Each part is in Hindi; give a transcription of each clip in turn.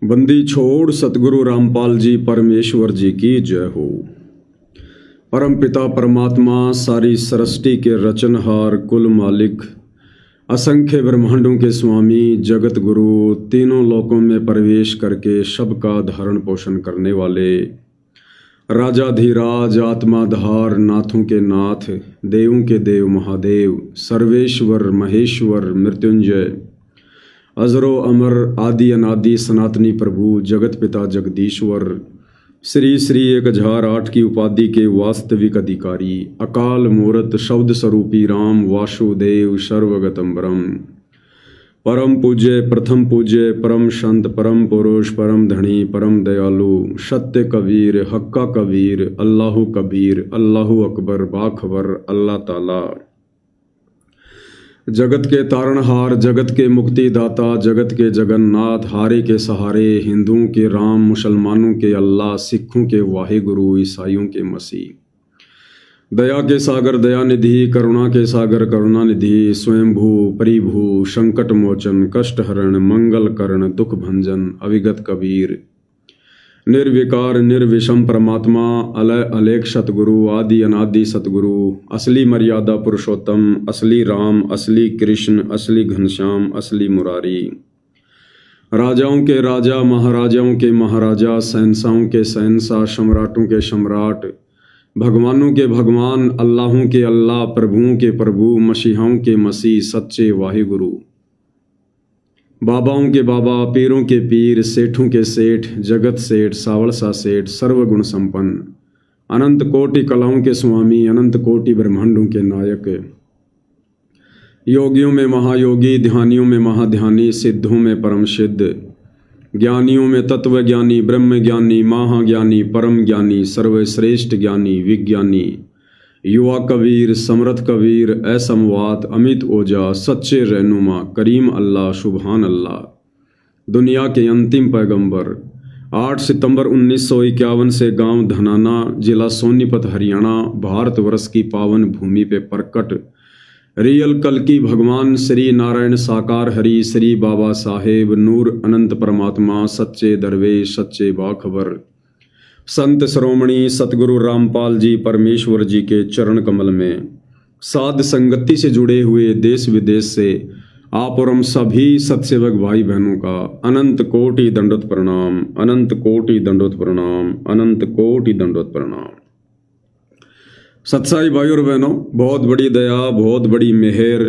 बंदी छोड़ सतगुरु रामपाल जी परमेश्वर जी की जय हो। परम पिता परमात्मा सारी सृष्टि के रचनहार कुल मालिक असंख्य ब्रह्मांडों के स्वामी जगत गुरु तीनों लोकों में प्रवेश करके सबका धारण पोषण करने वाले राजाधिराज आत्माधार नाथों के नाथ देवों के देव महादेव सर्वेश्वर महेश्वर मृत्युंजय अजरो अमर आदि अनादि सनातनी प्रभु जगत पिता जगदीश्वर श्री श्री 1008 की उपाधि के वास्तविक अधिकारी अकाल मूर्त शब्द स्वरूपी राम वासुदेव सर्वगतम ब्रह्म परम पूज्य प्रथम पूज्य परम संत परम पुरुष परम धनी परम दयालु सत्य कबीर हक्का कबीर अल्लाहु कबीर अल्लाहु अकबर बाखबर अल्लाह ताला जगत के तारणहार जगत के मुक्तिदाता जगत के जगन्नाथ हारे के सहारे हिंदुओं के राम मुसलमानों के अल्लाह सिखों के वाहिगुरु ईसाइयों के मसीह दया के सागर दयानिधि करुणा के सागर करुणानिधि स्वयंभू परिभू संकट मोचन कष्ट हरण मंगल करण दुख भंजन अविगत कबीर निर्विकार निर्विषम परमात्मा अलय अलेख सतगुरु आदि अनादि सतगुरु असली मर्यादा पुरुषोत्तम असली राम असली कृष्ण असली घनश्याम असली मुरारी राजाओं के राजा महाराजाओं के महाराजा शहंशाहों के शहंशाह सम्राटों के सम्राट भगवानों के भगवान अल्लाहों के अल्लाह प्रभुओं के प्रभु मसीहाओं के मसीह सच्चे वाहिगुरु बाबाओं के बाबा पीरों के पीर सेठों के सेठ जगत सेठ सावलसा सेठ सर्वगुण संपन्न अनंत कोटि कलाओं के स्वामी अनंत कोटि ब्रह्मांडों के नायक योगियों में महायोगी ध्यानियों में महाध्यानी सिद्धों में परम सिद्ध ज्ञानियों में तत्व ज्ञानी ब्रह्म ज्ञानी महाज्ञानी परम ज्ञानी सर्वश्रेष्ठ ज्ञानी विज्ञानी युवा कबीर समर्थ कबीर असमवात अमित ओजा सच्चे रहनुमा करीम अल्लाह सुबहान अल्लाह दुनिया के अंतिम पैगंबर 8 सितंबर 1951 से गांव धनाना जिला सोनीपत हरियाणा भारतवर्ष की पावन भूमि पे प्रकट रियल कल की भगवान श्री नारायण साकार हरि श्री बाबा साहेब नूर अनंत परमात्मा सच्चे दरवेश सच्चे बाखबर संत श्रोमणी सतगुरु रामपाल जी परमेश्वर जी के चरण कमल में साध संगति से जुड़े हुए देश विदेश से आप और हम सभी सत्सेवक भाई बहनों का अनंत कोटि दंडोत प्रणाम अनंत कोटि दंडोत प्रणाम अनंत कोटि दंडोत प्रणाम। सत्साई भाई और बहनों, बहुत बड़ी दया बहुत बड़ी मेहर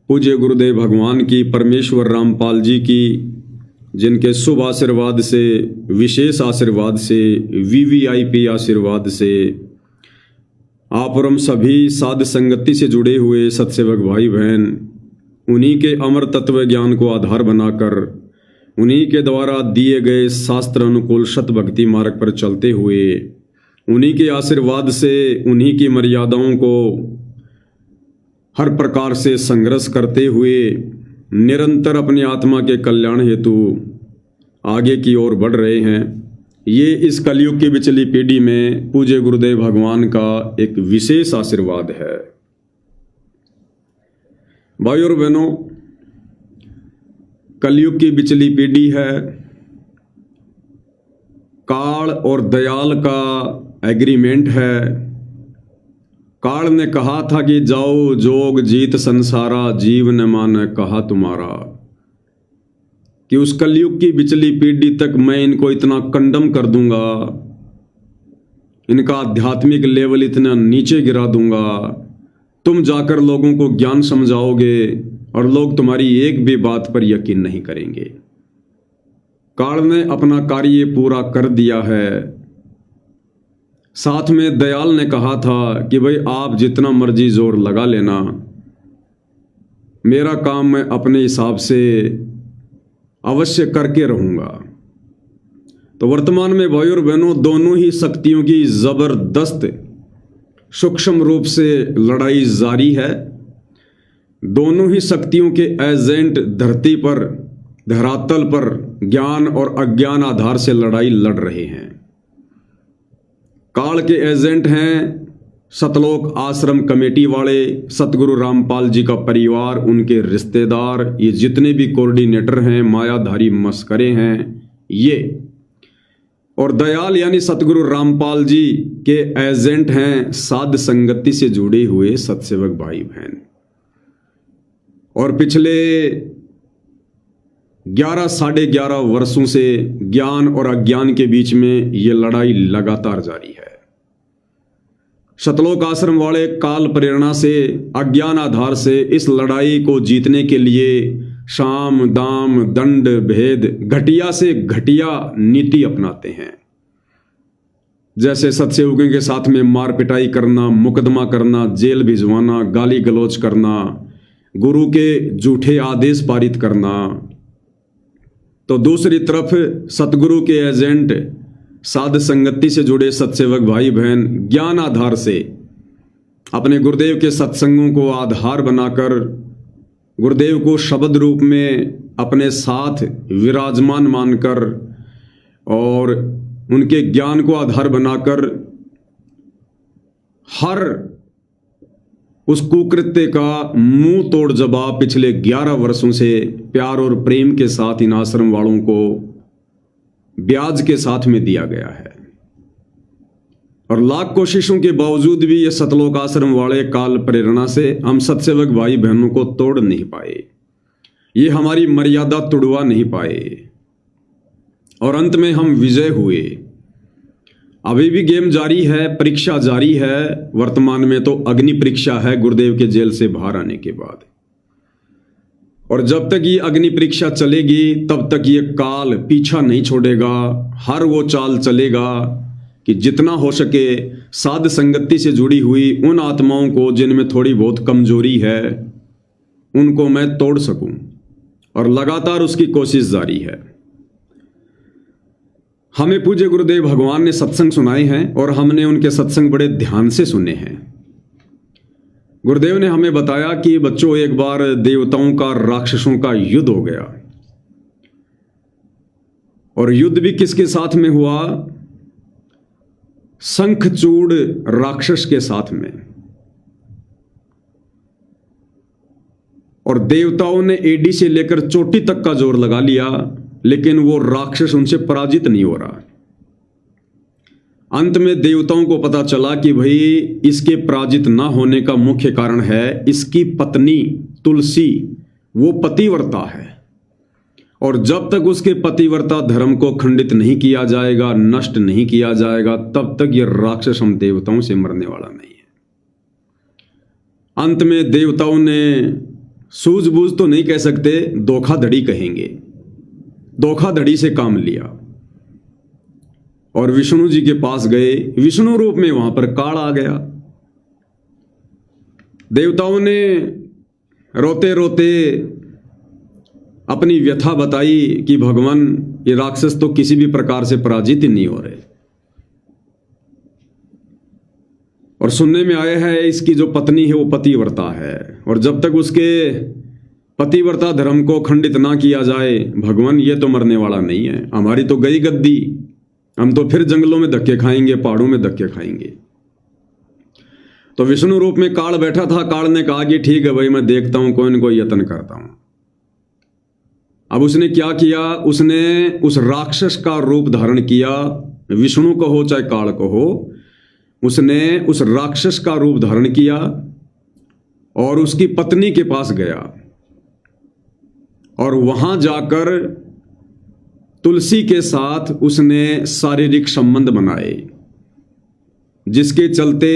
पूज्य गुरुदेव भगवान की परमेश्वर रामपाल जी की जिनके शुभ आशीर्वाद से विशेष आशीर्वाद से वीवीआईपी आशीर्वाद से आप और हम सभी साध संगति से जुड़े हुए सत्सेवक भाई बहन उन्हीं के अमर तत्व ज्ञान को आधार बनाकर उन्हीं के द्वारा दिए गए शास्त्र अनुकूल सत भक्ति मार्ग पर चलते हुए उन्हीं के आशीर्वाद से उन्हीं की मर्यादाओं को हर प्रकार से संघर्ष करते हुए निरंतर अपनी आत्मा के कल्याण हेतु आगे की ओर बढ़ रहे हैं। ये इस कलयुग की बिचली पीढ़ी में पूज्य गुरुदेव भगवान का एक विशेष आशीर्वाद है। भाई और बहनों, कलयुग की बिचली पीढ़ी है, काल और दयाल का एग्रीमेंट है। काल ने कहा था कि जाओ जोग जीत संसारा जीव न मान कहा तुम्हारा, कि उस कलयुग की बिचली पीढ़ी तक मैं इनको इतना कंडम कर दूंगा, इनका आध्यात्मिक लेवल इतना नीचे गिरा दूंगा, तुम जाकर लोगों को ज्ञान समझाओगे और लोग तुम्हारी एक भी बात पर यकीन नहीं करेंगे। काल ने अपना कार्य पूरा कर दिया है। साथ में दयाल ने कहा था कि भाई आप जितना मर्जी जोर लगा लेना, मेरा काम मैं अपने हिसाब से अवश्य करके रहूंगा। तो वर्तमान में भाई और बहनों, दोनों ही शक्तियों की जबरदस्त सूक्ष्म रूप से लड़ाई जारी है। दोनों ही शक्तियों के एजेंट धरती पर धरातल पर ज्ञान और अज्ञान आधार से लड़ाई लड़ रहे हैं। काल के एजेंट हैं सतलोक आश्रम कमेटी वाले, सतगुरु रामपाल जी का परिवार, उनके रिश्तेदार, ये जितने भी कोऑर्डिनेटर हैं, मायाधारी मस्करे हैं, ये। और दयाल यानी सतगुरु रामपाल जी के एजेंट हैं साध संगति से जुड़े हुए सत्सेवक भाई बहन। और पिछले 11 साढ़े 11 वर्षों से ज्ञान और अज्ञान के बीच में ये लड़ाई लगातार जारी है। सतलोक आश्रम वाले काल प्रेरणा से, अज्ञान आधार से इस लड़ाई को जीतने के लिए साम दाम दंड भेद घटिया से घटिया नीति अपनाते हैं। जैसे सत्सेवकों के साथ में मार पिटाई करना, मुकदमा करना, जेल भिजवाना, गाली गलौज करना, गुरु के झूठे आदेश पारित करना। तो दूसरी तरफ सतगुरु के एजेंट साध संगति से जुड़े सत्सेवक भाई बहन ज्ञान आधार से अपने गुरुदेव के सत्संगों को आधार बनाकर गुरुदेव को शब्द रूप में अपने साथ विराजमान मानकर और उनके ज्ञान को आधार बनाकर हर उस कुकृत्य का मुंह तोड़ जवाब पिछले 11 वर्षों से प्यार और प्रेम के साथ इन आश्रम वालों को ब्याज के साथ में दिया गया है। और लाख कोशिशों के बावजूद भी ये सतलोक आश्रम वाले काल प्रेरणा से हम सत्सेवक भाई बहनों को तोड़ नहीं पाए, ये हमारी मर्यादा तुड़वा नहीं पाए और अंत में हम विजय हुए। अभी भी गेम जारी है, परीक्षा जारी है। वर्तमान में तो अग्नि परीक्षा है गुरुदेव के जेल से बाहर आने के बाद। और जब तक ये अग्नि परीक्षा चलेगी तब तक ये काल पीछा नहीं छोड़ेगा। हर वो चाल चलेगा कि जितना हो सके साध संगति से जुड़ी हुई उन आत्माओं को जिनमें थोड़ी बहुत कमजोरी है उनको मैं तोड़ सकूं। और लगातार उसकी कोशिश जारी है। हमें पूज्य गुरुदेव भगवान ने सत्संग सुनाए हैं और हमने उनके सत्संग बड़े ध्यान से सुने हैं। गुरुदेव ने हमें बताया कि बच्चों, एक बार देवताओं का राक्षसों का युद्ध हो गया। और युद्ध भी किसके साथ में हुआ? शंखचूड़ राक्षस के साथ में। और देवताओं ने एडी से लेकर चोटी तक का जोर लगा लिया, लेकिन वो राक्षस उनसे पराजित नहीं हो रहा। अंत में देवताओं को पता चला कि भाई इसके पराजित ना होने का मुख्य कारण है इसकी पत्नी तुलसी, वो पतिव्रता है। और जब तक उसके पतिव्रता धर्म को खंडित नहीं किया जाएगा, नष्ट नहीं किया जाएगा, तब तक ये राक्षस हम देवताओं से मरने वाला नहीं है। अंत में देवताओं ने सूझबूझ तो नहीं कह सकते, धोखाधड़ी कहेंगे, धोखाधड़ी से काम लिया और विष्णु जी के पास गए। विष्णु रूप में वहां पर काल आ गया। देवताओं ने रोते रोते अपनी व्यथा बताई कि भगवान, ये राक्षस तो किसी भी प्रकार से पराजित ही नहीं हो रहे। और सुनने में आया है इसकी जो पत्नी है वो पतिव्रता है, और जब तक उसके पतिव्रता धर्म को खंडित ना किया जाए, भगवान ये तो मरने वाला नहीं है, हमारी तो गई गद्दी, हम तो फिर जंगलों में धक्के खाएंगे, पहाड़ों में धक्के खाएंगे। तो विष्णु रूप में काल बैठा था। काल ने कहा कि ठीक है भाई, मैं देखता हूं, कोई न कोई यत्न करता हूं। अब उसने क्या किया? उसने उस राक्षस का रूप धारण किया। विष्णु को हो चाहे काल को हो, उसने उस राक्षस का रूप धारण किया और उसकी पत्नी के पास गया और वहां जाकर तुलसी के साथ उसने शारीरिक संबंध बनाए, जिसके चलते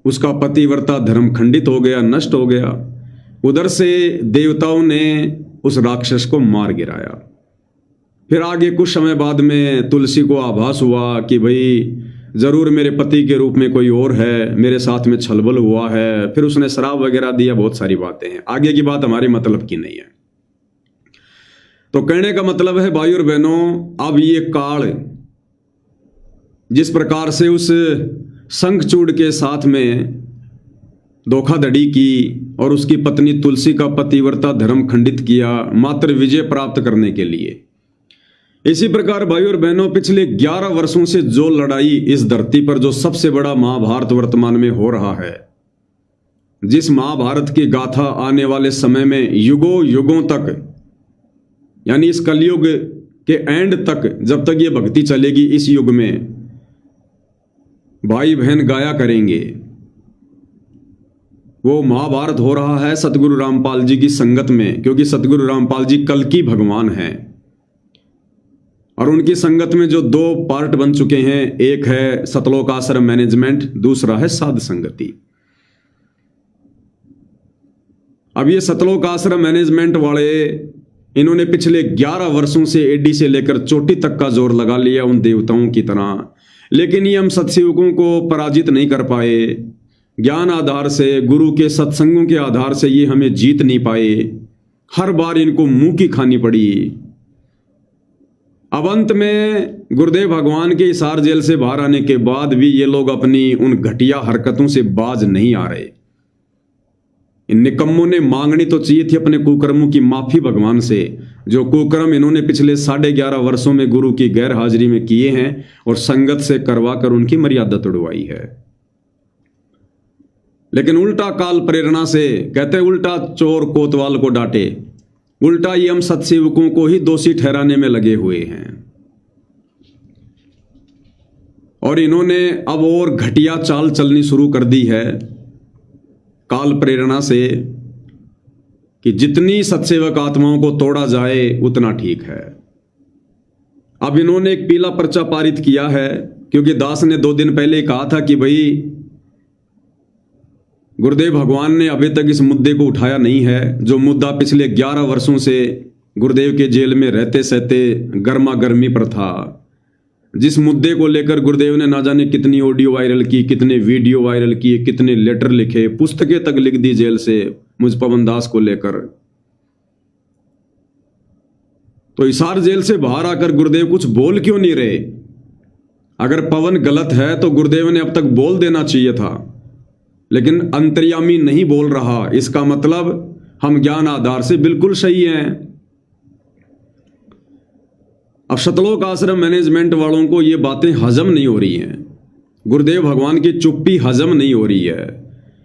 उसका पतिव्रता धर्म खंडित हो गया, नष्ट हो गया। उधर से देवताओं ने उस राक्षस को मार गिराया। फिर आगे कुछ समय बाद में तुलसी को आभास हुआ कि भाई जरूर मेरे पति के रूप में कोई और है, मेरे साथ में छलबल हुआ है। फिर उसने शराब वगैरह दिया, बहुत सारी बातें हैं। आगे की बात हमारे मतलब की नहीं है। तो कहने का मतलब है भाई और बहनों, अब ये काल जिस प्रकार से उस शंखचूड़ के साथ में धोखाधड़ी की और उसकी पत्नी तुलसी का पतिव्रता धर्म खंडित किया मात्र विजय प्राप्त करने के लिए, इसी प्रकार भाई और बहनों पिछले 11 वर्षों से जो लड़ाई इस धरती पर, जो सबसे बड़ा महाभारत वर्तमान में हो रहा है, जिस महाभारत की गाथा आने वाले समय में युगों युगों तक, यानी इस कलयुग कि एंड तक जब तक ये भक्ति चलेगी इस युग में भाई बहन गाया करेंगे। वो महाभारत हो रहा है सतगुरु रामपाल जी की संगत में, क्योंकि सतगुरु रामपाल जी कल की भगवान हैं और उनकी संगत में जो 2 पार्ट बन चुके हैं, एक है सतलोक आश्रम मैनेजमेंट, दूसरा है साध संगति। अब ये सतलोक आश्रम मैनेजमेंट वाले इन्होंने पिछले 11 वर्षों से एडी से लेकर चोटी तक का जोर लगा लिया उन देवताओं की तरह, लेकिन ये हम सत्सेवकों को पराजित नहीं कर पाए। ज्ञान आधार से, गुरु के सत्संगों के आधार से ये हमें जीत नहीं पाए। हर बार इनको मुंह की खानी पड़ी। अब अंत में गुरुदेव भगवान के हिसार जेल से बाहर आने के बाद भी ये लोग अपनी उन घटिया हरकतों से बाज नहीं आ रहे। इन निकम्मों ने मांगनी तो चाहिए थी अपने कुकर्मों की माफी भगवान से, जो कुकर्म इन्होंने पिछले 11.5 वर्षों में गुरु की गैर हाजिरी में किए हैं और संगत से करवा कर उनकी मर्यादा तोड़वाई है। लेकिन उल्टा काल प्रेरणा से, कहते हैं उल्टा चोर कोतवाल को डांटे, उल्टा ये हम सत्सेवकों को ही दोषी ठहराने में लगे हुए हैं। और इन्होंने अब और घटिया चाल चलनी शुरू कर दी है काल प्रेरणा से कि जितनी सत्सेवक आत्माओं को तोड़ा जाए उतना ठीक है। अब इन्होंने एक पीला पर्चा पारित किया है, क्योंकि दास ने 2 दिन पहले कहा था कि भाई गुरुदेव भगवान ने अभी तक इस मुद्दे को उठाया नहीं है, जो मुद्दा पिछले 11 वर्षों से गुरुदेव के जेल में रहते सहते गर्मा गर्मी पर था, जिस मुद्दे को लेकर गुरुदेव ने ना जाने कितनी ऑडियो वायरल की, कितने वीडियो वायरल किए, कितने लेटर लिखे, पुस्तकें तक लिख दी जेल से मुझ पवन दास को लेकर। तो हिसार जेल से बाहर आकर गुरुदेव कुछ बोल क्यों नहीं रहे? अगर पवन गलत है तो गुरुदेव ने अब तक बोल देना चाहिए था, लेकिन अंतर्यामी नहीं बोल रहा, इसका मतलब हम ज्ञान आधार से बिल्कुल सही हैं। अब सतलोक आश्रम मैनेजमेंट वालों को ये बातें हजम नहीं हो रही हैं, गुरुदेव भगवान की चुप्पी हजम नहीं हो रही है।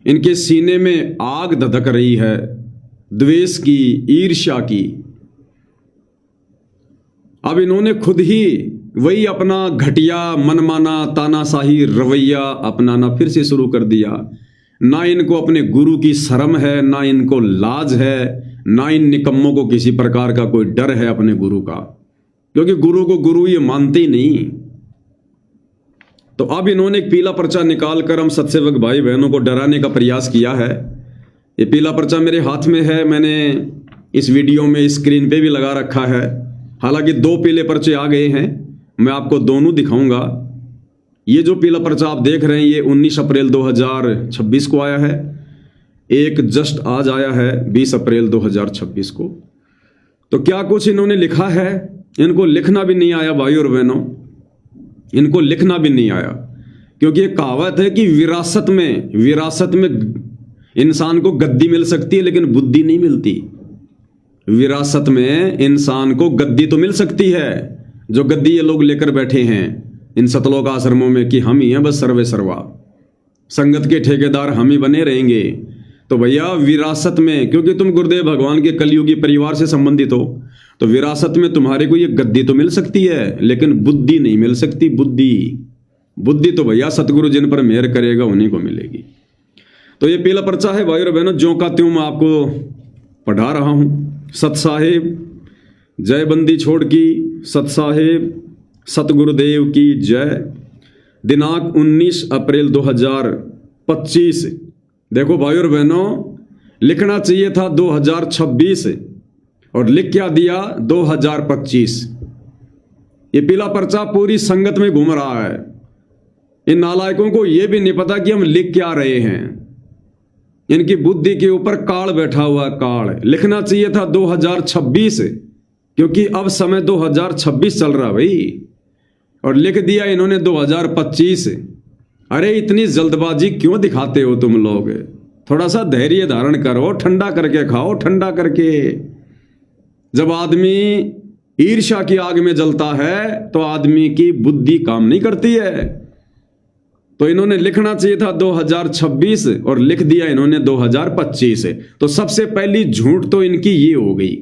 इनके सीने में आग धधक रही है, द्वेष की, ईर्ष्या की। अब इन्होंने खुद ही वही अपना घटिया मनमाना तानाशाही रवैया अपनाना फिर से शुरू कर दिया। ना इनको अपने गुरु की शर्म है, ना इनको लाज है, ना इन निकम्मों को किसी प्रकार का कोई डर है अपने गुरु का, क्योंकि गुरु को गुरु ये मानते ही नहीं। तो अब इन्होंने एक पीला पर्चा निकालकर हम सत्सेवक भाई बहनों को डराने का प्रयास किया है। ये पीला पर्चा मेरे हाथ में है, मैंने इस वीडियो में स्क्रीन पे भी लगा रखा है। हालांकि 2 पीले पर्चे आ गए हैं, मैं आपको दोनों दिखाऊंगा। ये जो पीला पर्चा आप देख रहे हैं ये 19 अप्रैल 2026 को आया है, एक जस्ट आज आया है 20 अप्रैल 2026 को। तो क्या कुछ इन्होंने लिखा है, इनको लिखना भी नहीं आया भाई और बहनों, इनको लिखना भी नहीं आया, क्योंकि एक कहावत है कि विरासत में इंसान को गद्दी मिल सकती है लेकिन बुद्धि नहीं मिलती। विरासत में इंसान को गद्दी तो मिल सकती है, जो गद्दी ये लोग लेकर बैठे हैं इन सतलोक आश्रमों में कि हम ही हैं बस सर्वे सर्वा, संगत के ठेकेदार हम ही बने रहेंगे। तो भैया विरासत में, क्योंकि तुम गुरुदेव भगवान के कलयुगी परिवार से संबंधित हो, तो विरासत में तुम्हारे को ये गद्दी तो मिल सकती है लेकिन बुद्धि नहीं मिल सकती। बुद्धि तो भैया सतगुरु जिन पर मेहर करेगा उन्हीं को मिलेगी। तो ये पीला पर्चा है भाई और बहनों, ज्यों का त्यों मैं आपको पढ़ा रहा हूं। सत साहेब जय बंदी छोड़ की, सत साहेब सतगुरुदेव की जय। दिनांक 19 अप्रैल 2025। देखो भाई और बहनों, लिखना चाहिए था 2026 और लिख क्या दिया 2025। ये पीला पर्चा पूरी संगत में घूम रहा है। इन नालायकों को यह भी नहीं पता कि हम लिख क्या रहे हैं। इनकी बुद्धि के ऊपर काल बैठा हुआ, काल। लिखना चाहिए था 2026, क्योंकि अब समय 2026 चल रहा भाई, और लिख दिया इन्होंने 2025। अरे इतनी जल्दबाजी क्यों दिखाते हो तुम लोग? थोड़ा सा धैर्य धारण करो, ठंडा करके खाओ, ठंडा करके। जब आदमी ईर्ष्या की आग में जलता है तो आदमी की बुद्धि काम नहीं करती है। तो इन्होंने लिखना चाहिए था 2026 और लिख दिया इन्होंने 2025। तो सबसे पहली झूठ तो इनकी ये हो गई।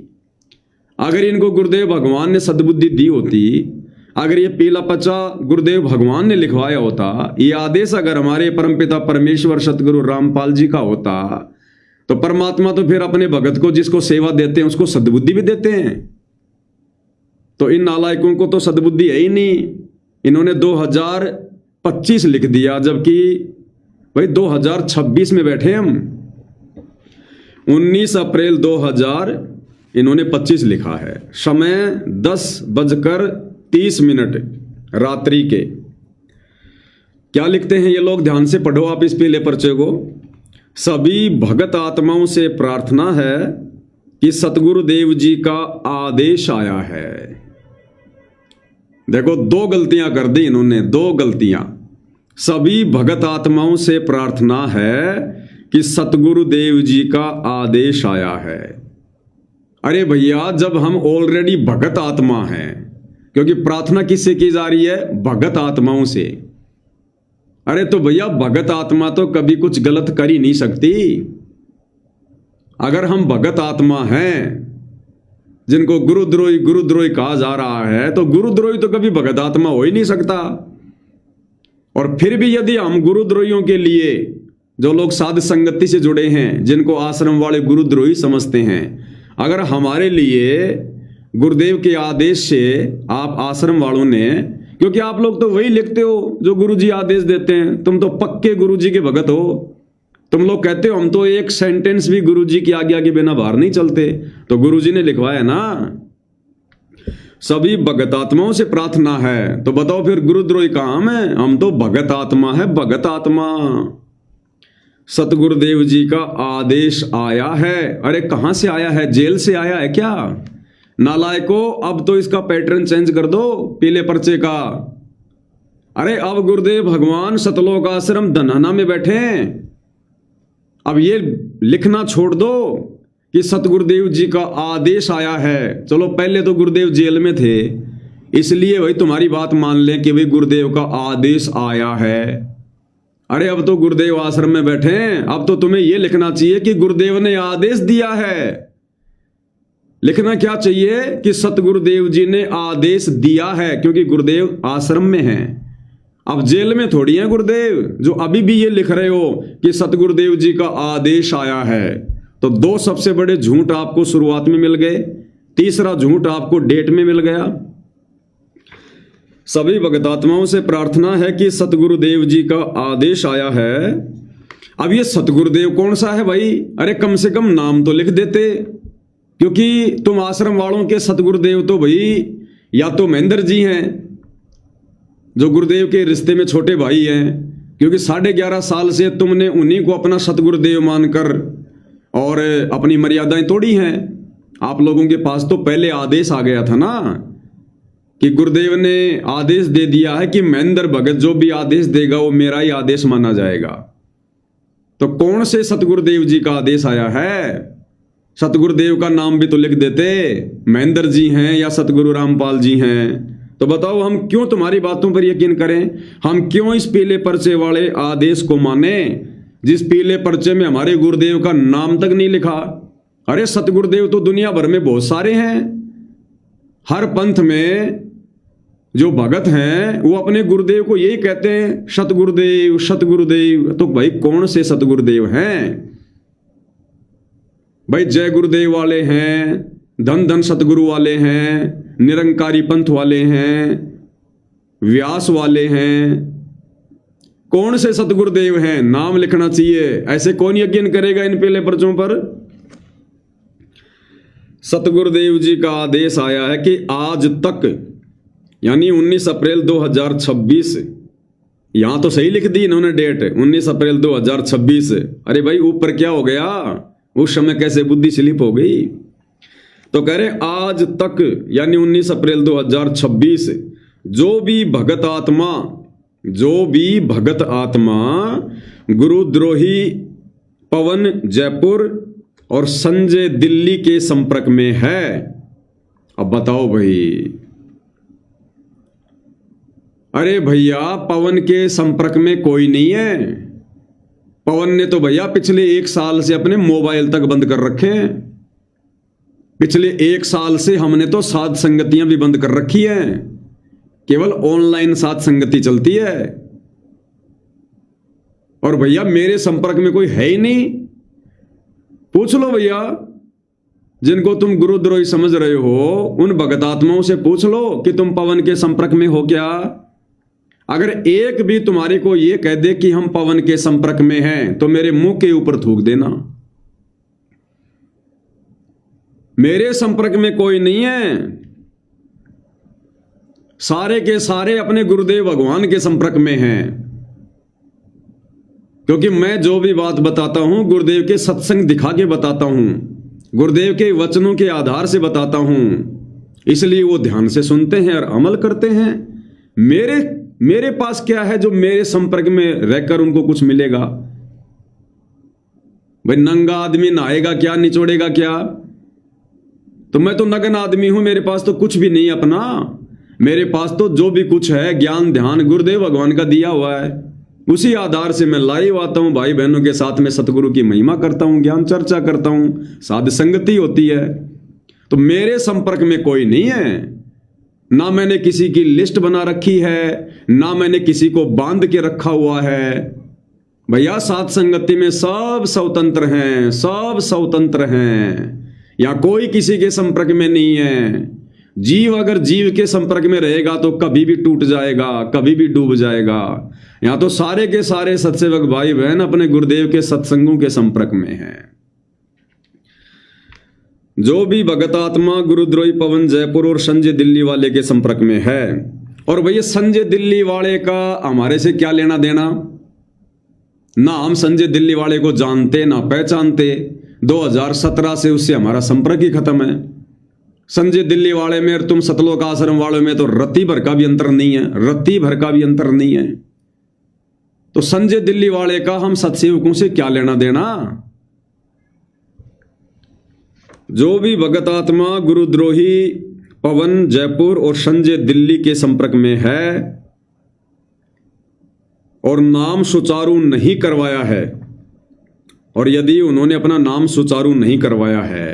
अगर इनको गुरुदेव भगवान ने सद्बुद्धि दी होती, अगर ये पीला पचा गुरुदेव भगवान ने लिखवाया होता, ये आदेश अगर हमारे परमपिता परमेश्वर सतगुरु रामपाल जी का होता, तो परमात्मा तो फिर अपने भगत को जिसको सेवा देते हैं उसको सद्बुद्धि भी देते हैं। तो इन नालायकों को तो सद्बुद्धि है ही नहीं। इन्होंने 2025 लिख दिया, जबकि भाई 2026 में बैठे हम। 19 अप्रैल 2000 25 लिखा है। समय 10:30 रात्रि के। क्या लिखते हैं ये लोग, ध्यान से पढ़ो आप इस पीले पर्चे को। सभी भगत आत्माओं से प्रार्थना है कि सतगुरुदेव जी का आदेश आया है। देखो, 2 गलतियां कर दी इन्होंने, 2 गलतियां। सभी भगत आत्माओं से प्रार्थना है कि सतगुरुदेव जी का आदेश आया है। अरे भैया, जब हम ऑलरेडी भगत आत्मा हैं, क्योंकि प्रार्थना किससे की जा रही है, भगत आत्माओं से। अरे तो भैया, भगत आत्मा तो कभी कुछ गलत कर ही नहीं सकती। अगर हम भगत आत्मा हैं जिनको गुरुद्रोही कहा जा रहा है, तो गुरुद्रोही तो कभी भगत आत्मा हो ही नहीं सकता। और फिर भी यदि हम गुरुद्रोहियों के लिए, जो लोग साध संगति से जुड़े हैं, जिनको आश्रम वाले गुरुद्रोही समझते हैं, अगर हमारे लिए गुरुदेव के आदेश से आप आश्रम वालों ने, क्योंकि आप लोग तो वही लिखते हो जो गुरुजी आदेश देते हैं, तुम तो पक्के गुरुजी के भगत हो। तुम लोग कहते हो हम तो एक सेंटेंस भी गुरुजी की आज्ञा के बिना बाहर नहीं चलते, तो गुरुजी ने लिखवाया ना। सभी भगत आत्माओं से प्रार्थना है, तो बताओ फिर गुरुद्रोही कहाँ है? हम तो भगत आत्मा है, भगत आत्मा। सतगुरुदेव जी का आदेश आया है। अरे कहां से आया है? जेल से आया है क्या? नालायको, अब तो इसका पैटर्न चेंज कर दो पीले पर्चे का। अरे अब गुरुदेव भगवान सतलोक आश्रम धनाना में बैठे हैं। अब ये लिखना छोड़ दो कि सतगुरुदेव जी का आदेश आया है। चलो, पहले तो गुरुदेव जेल में थे, इसलिए भाई तुम्हारी बात मान लें कि भाई गुरुदेव का आदेश आया है। अरे अब तो गुरुदेव आश्रम में बैठे हैं, अब तो तुम्हें यह लिखना चाहिए कि गुरुदेव ने आदेश दिया है। लिखना क्या चाहिए कि सतगुरुदेव जी ने आदेश दिया है, क्योंकि गुरुदेव आश्रम में हैं। अब जेल में थोड़ी हैं गुरुदेव, जो अभी भी ये लिख रहे हो कि सतगुरुदेव जी का आदेश आया है। तो 2 सबसे बड़े झूठ आपको शुरुआत में मिल गए, तीसरा झूठ आपको डेट में मिल गया। सभी भगतात्माओं से प्रार्थना है कि सतगुरुदेव जी का आदेश आया है। अब ये सतगुरुदेव कौन सा है भाई? अरे कम से कम नाम तो लिख देते, क्योंकि तुम आश्रम वालों के सतगुरुदेव तो भाई या तो महेंद्र जी हैं, जो गुरुदेव के रिश्ते में छोटे भाई हैं, क्योंकि 11.5 साल से तुमने उन्हीं को अपना सतगुरुदेव मानकर और अपनी मर्यादाएं तोड़ी हैं। आप लोगों के पास तो पहले आदेश आ गया था ना, कि गुरुदेव ने आदेश दे दिया है कि महेंद्र भगत जो भी आदेश देगा वो मेरा ही आदेश माना जाएगा। तो कौन से सतगुरुदेव जी का आदेश आया है? सतगुरुदेव का नाम भी तो लिख देते, महेंद्र जी हैं या सतगुरु रामपाल जी हैं। तो बताओ, हम क्यों तुम्हारी बातों पर यकीन करें? हम क्यों इस पीले पर्चे वाले आदेश को माने, जिस पीले पर्चे में हमारे गुरुदेव का नाम तक नहीं लिखा? अरे सतगुरुदेव तो दुनिया भर में बहुत सारे हैं। हर पंथ में जो भगत हैं वो अपने गुरुदेव को यही कहते हैं, सतगुरुदेव सतगुरुदेव। तो भाई कौन से सतगुरुदेव हैं? भाई जय गुरुदेव वाले हैं, धन धन सतगुरु वाले हैं, निरंकारी पंथ वाले हैं, व्यास वाले हैं। कौन से सतगुरुदेव हैं? नाम लिखना चाहिए। ऐसे कौन यकीन करेगा इन पीले पर्चों पर? सतगुरुदेव जी का आदेश आया है कि आज तक, यानी 19 अप्रैल 2026, यहां तो सही लिख दी इन्होंने डेट, 19 अप्रैल 2026। अरे भाई ऊपर क्या हो गया? उस समय कैसे बुद्धि स्लिप हो गई? तो कह रहे आज तक, यानी 19 अप्रैल 2026, जो भी भगत आत्मा गुरुद्रोही पवन जयपुर और संजय दिल्ली के संपर्क में है। अब बताओ भाई। अरे भैया, पवन के संपर्क में कोई नहीं है। पवन ने तो भैया पिछले 1 साल से अपने मोबाइल तक बंद कर रखे हैं। पिछले 1 साल से हमने तो साध संगतियां भी बंद कर रखी हैं, केवल ऑनलाइन साध संगति चलती है। और भैया मेरे संपर्क में कोई है ही नहीं। पूछ लो भैया, जिनको तुम गुरुद्रोही समझ रहे हो उन भगत आत्माओं से पूछ लो कि तुम पवन के संपर्क में हो क्या। अगर एक भी तुम्हारे को यह कह दे कि हम पवन के संपर्क में हैं तो मेरे मुंह के ऊपर थूक देना। मेरे संपर्क में कोई नहीं है, सारे के सारे अपने गुरुदेव भगवान के संपर्क में हैं। क्योंकि मैं जो भी बात बताता हूं गुरुदेव के सत्संग दिखा के बताता हूं, गुरुदेव के वचनों के आधार से बताता हूं, इसलिए वो ध्यान से सुनते हैं और अमल करते हैं। मेरे पास क्या है जो मेरे संपर्क में रहकर उनको कुछ मिलेगा। भाई नंगा आदमी नहाएगा क्या, निचोड़ेगा क्या। तो मैं तो नग्न आदमी हूं, मेरे पास तो कुछ भी नहीं अपना। मेरे पास तो जो भी कुछ है ज्ञान ध्यान गुरुदेव भगवान का दिया हुआ है, उसी आधार से मैं लाइव आता हूं, भाई बहनों के साथ में सतगुरु की महिमा करता हूं, ज्ञान चर्चा करता हूं, साध संगति होती है। तो मेरे संपर्क में कोई नहीं है, ना मैंने किसी की लिस्ट बना रखी है, ना मैंने किसी को बांध के रखा हुआ है। भैया साध संगति में सब स्वतंत्र हैं, सब स्वतंत्र हैं, या कोई किसी के संपर्क में नहीं है। जीव अगर जीव के संपर्क में रहेगा तो कभी भी टूट जाएगा, कभी भी डूब जाएगा। यहां तो सारे के सारे सत्सेवक भाई बहन अपने गुरुदेव के सत्संगों के संपर्क में हैं। जो भी भगत आत्मा गुरुद्रोही पवन जयपुर और संजय दिल्ली वाले के संपर्क में है, और भैया संजय दिल्ली वाले का हमारे से क्या लेना देना। ना हम संजय दिल्ली वाले को जानते ना पहचानते, 2017 से उससे हमारा संपर्क ही खत्म है। संजय दिल्ली वाले में और तुम सतलोक आश्रम वाले में तो रत्ती भर का भी अंतर नहीं है, रत्ती भर का भी अंतर नहीं है। तो संजय दिल्ली वाले का हम सत्सेवकों से क्या लेना देना। जो भी भगत आत्मा गुरुद्रोही पवन जयपुर और संजय दिल्ली के संपर्क में है और नाम सुचारू नहीं करवाया है, और यदि उन्होंने अपना नाम सुचारू नहीं करवाया है,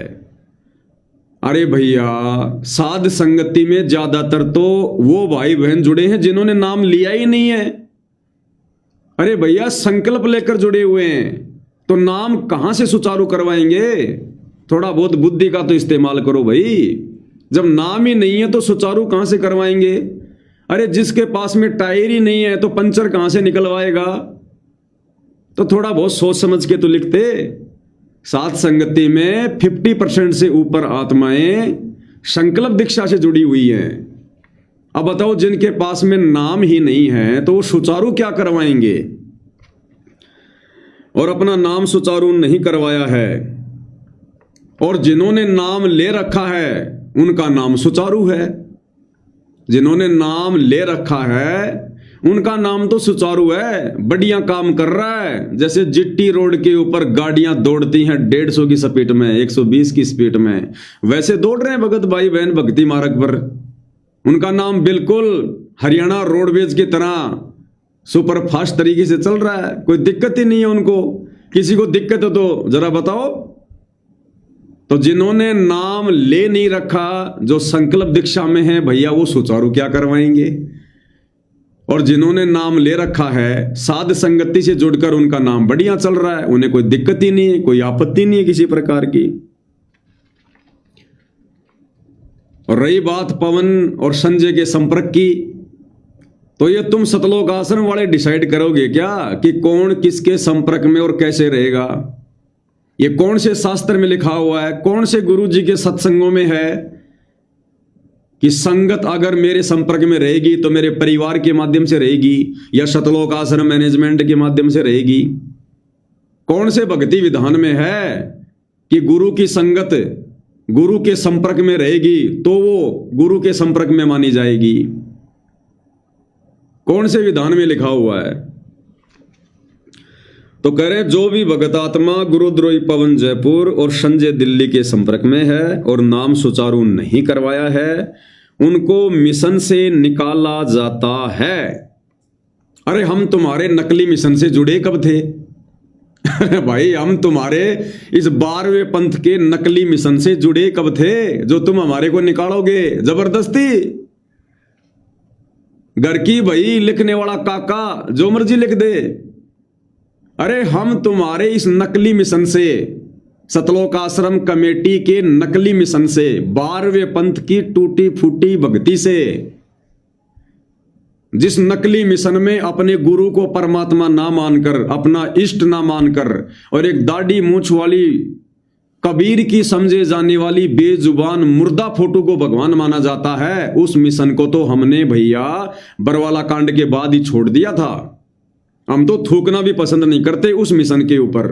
अरे भैया साध संगति में ज्यादातर तो वो भाई बहन जुड़े हैं जिन्होंने नाम लिया ही नहीं है। अरे भैया संकल्प लेकर जुड़े हुए हैं, तो नाम कहां से सुचारू करवाएंगे। थोड़ा बहुत बुद्धि का तो इस्तेमाल करो भाई। जब नाम ही नहीं है तो सुचारू कहां से करवाएंगे। अरे जिसके पास में टायर ही नहीं है तो पंचर कहां से निकलवाएगा। तो थोड़ा बहुत सोच समझ के तो लिखते। साध संगति में 50% से ऊपर आत्माएं संकल्प दीक्षा से जुड़ी हुई हैं। अब बताओ जिनके पास में नाम ही नहीं है तो वो सुचारू क्या करवाएंगे। और अपना नाम सुचारू नहीं करवाया है, और जिन्होंने नाम ले रखा है उनका नाम सुचारू है। जिन्होंने नाम ले रखा है उनका नाम तो सुचारू है, बढ़िया काम कर रहा है। जैसे जिट्टी रोड के ऊपर गाड़ियां दौड़ती हैं 150 की स्पीड में, 120 की स्पीड में, वैसे दौड़ रहे हैं भगत भाई बहन भक्ति मार्ग पर। उनका नाम बिल्कुल हरियाणा रोडवेज की तरह सुपर फास्ट तरीके से चल रहा है, कोई दिक्कत ही नहीं है उनको। किसी को दिक्कत हो तो जरा बताओ। तो जिन्होंने नाम ले नहीं रखा, जो संकल्प दीक्षा में है भैया, वो सुचारू क्या करवाएंगे। और जिन्होंने नाम ले रखा है साध संगति से जुड़कर उनका नाम बढ़िया चल रहा है, उन्हें कोई दिक्कत ही नहीं है, कोई आपत्ति नहीं है किसी प्रकार की। और रही बात पवन और संजय के संपर्क की, तो ये तुम सतलोक आश्रम वाले डिसाइड करोगे क्या कि कौन किसके संपर्क में और कैसे रहेगा। ये कौन से शास्त्र में लिखा हुआ है, कौन से गुरु जी के सत्संगों में है कि संगत अगर मेरे संपर्क में रहेगी तो मेरे परिवार के माध्यम से रहेगी या सतलोक आश्रम मैनेजमेंट के माध्यम से रहेगी। कौन से भक्ति विधान में है कि गुरु की संगत गुरु के संपर्क में रहेगी तो वो गुरु के संपर्क में मानी जाएगी। कौन से विधान में लिखा हुआ है। तो कह रहे जो भी भगत आत्मा गुरुद्रोही पवन जयपुर और संजय दिल्ली के संपर्क में है और नाम सुचारू नहीं करवाया है, उनको मिशन से निकाला जाता है। अरे हम तुम्हारे नकली मिशन से जुड़े कब थे। अरे भाई, हम तुम्हारे इस 12वें पंथ के नकली मिशन से जुड़े कब थे जो तुम हमारे को निकालोगे जबरदस्ती? घर की भाई लिखने वाला काका जो मर्जी लिख दे। अरे हम तुम्हारे इस नकली मिशन से, सतलोक आश्रम कमेटी के नकली मिशन से, 12वें पंथ की टूटी फूटी भक्ति से, जिस नकली मिशन में अपने गुरु को परमात्मा ना मानकर, अपना इष्ट ना मानकर, और एक दाढ़ी मूंछ वाली कबीर की समझे जाने वाली बेजुबान मुर्दा फोटो को भगवान माना जाता है, उस मिशन को तो हमने भैया बरवाला कांड के बाद ही छोड़ दिया था। हम तो थूकना भी पसंद नहीं करते उस मिशन के ऊपर।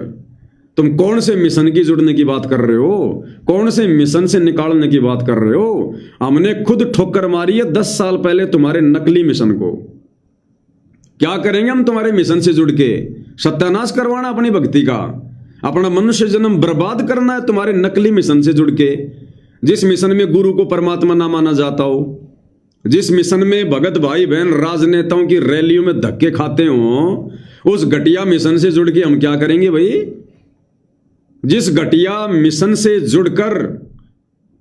तुम कौन से मिशन की जुड़ने की बात कर रहे हो? कौन से मिशन से निकालने की बात कर रहे हो? हमने खुद ठोकर मारी है 10 साल पहले तुम्हारे नकली मिशन को। क्या करेंगे हम तुम्हारे मिशन से जुड़ के? सत्यानाश करवाना अपनी भक्ति का, अपना मनुष्य जन्म बर्बाद करना है तुम्हारे नकली मिशन से जुड़ के। जिस मिशन में गुरु को परमात्मा ना माना जाता हो, जिस मिशन में भगत भाई बहन राजनेताओं की रैलियों में धक्के खाते हो, उस घटिया मिशन से जुड़ के हम क्या करेंगे भाई? जिस घटिया मिशन से जुड़कर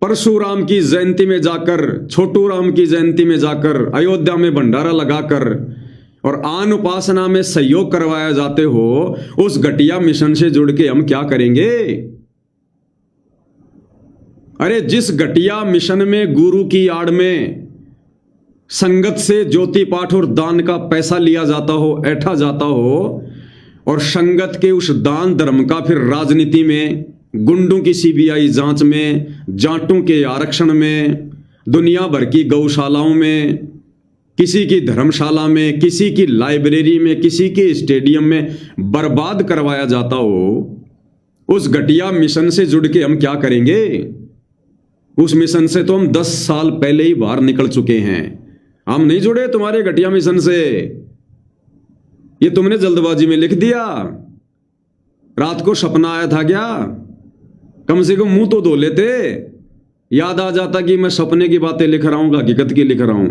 परशुराम की जयंती में जाकर, छोटू राम की जयंती में जाकर, अयोध्या में भंडारा लगाकर और आन उपासना में सहयोग करवाया जाते हो, उस घटिया मिशन से जुड़ के हम क्या करेंगे? अरे जिस घटिया मिशन में गुरु की आड़ में संगत से ज्योति पाठ और दान का पैसा लिया जाता हो, ऐठा जाता हो, और संगत के उस दान धर्म का फिर राजनीति में, गुंडों की सीबीआई जांच में, जाटों के आरक्षण में, दुनिया भर की गौशालाओं में, किसी की धर्मशाला में, किसी की लाइब्रेरी में, किसी के स्टेडियम में बर्बाद करवाया जाता हो, उस घटिया मिशन से जुड़ के हम क्या करेंगे? उस मिशन से तो हम 10 साल पहले ही बाहर निकल चुके हैं। हम नहीं जुड़े तुम्हारे घटिया मिशन से। ये तुमने जल्दबाजी में लिख दिया। रात को सपना आया था क्या? कम से कम मुंह तो धो लेते, याद आ जाता कि मैं सपने की बातें लिख रहा हूं, हकीकत की लिख रहा हूं।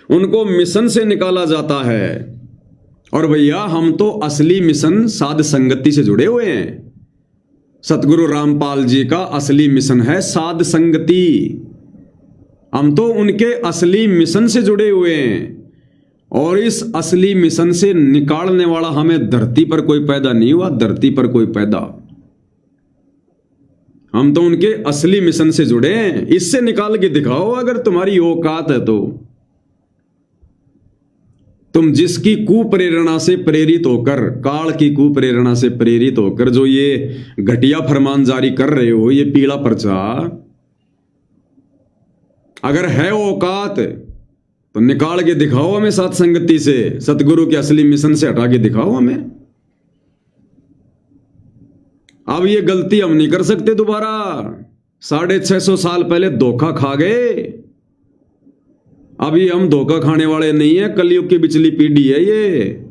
उनको मिशन से निकाला जाता है। और भैया हम तो असली मिशन साध संगति से जुड़े हुए हैं। सतगुरु रामपाल जी का असली मिशन है साध संगति। हम तो उनके असली मिशन से जुड़े हुए हैं, और इस असली मिशन से निकालने वाला हमें धरती पर कोई पैदा नहीं हुआ, धरती पर कोई पैदा। हम तो उनके असली मिशन से जुड़े हैं। इससे निकाल के दिखाओ अगर तुम्हारी औकात है तो। तुम जिसकी कुप्रेरणा से प्रेरित होकर, काल की कुप्रेरणा से प्रेरित होकर जो ये घटिया फरमान जारी कर रहे हो, ये पीला पर्चा, अगर है औकात तो निकाल के दिखाओ हमें साथ संगति से, सतगुरु के असली मिशन से हटा के दिखाओ हमें। अब ये गलती हम नहीं कर सकते दोबारा। 650 साल पहले धोखा खा गए, अभी हम धोखा खाने वाले नहीं है। कलयुग की बिचली पीढ़ी है ये।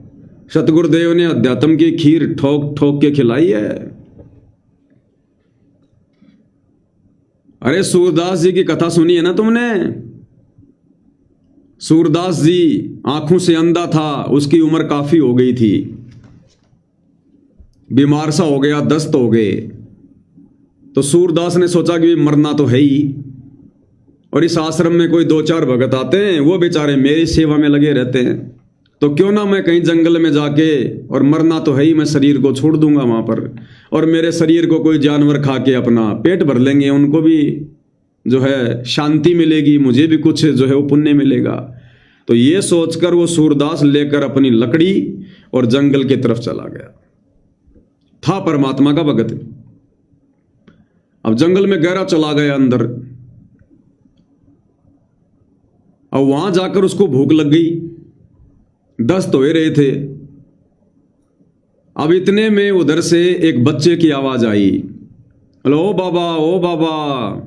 सतगुरुदेव ने अध्यात्म की खीर ठोक ठोक के खिलाई है। अरे सूरदास जी की कथा सुनी है ना तुमने? सूरदास जी आंखों से अंधा था, उसकी उम्र काफी हो गई थी, बीमार सा हो गया, दस्त हो गए। तो सूरदास ने सोचा कि मरना तो है ही, और इस आश्रम में कोई 2-4 भगत आते हैं, वो बेचारे मेरी सेवा में लगे रहते हैं, तो क्यों ना मैं कहीं जंगल में जाके, और मरना तो है ही, मैं शरीर को छोड़ दूंगा वहां पर, और मेरे शरीर को कोई जानवर खा के अपना पेट भर लेंगे, उनको भी जो है शांति मिलेगी, मुझे भी कुछ जो है वो पुण्य मिलेगा। तो ये सोचकर वो सूरदास लेकर अपनी लकड़ी और जंगल की तरफ चला गया। था परमात्मा का भगत। अब जंगल में गहरा चला गया अंदर। अब वहां जाकर उसको भूख लग गई, दस्त हो रहे थे। अब इतने में उधर से एक बच्चे की आवाज आई, हेलो ओ बाबा, ओ बाबा,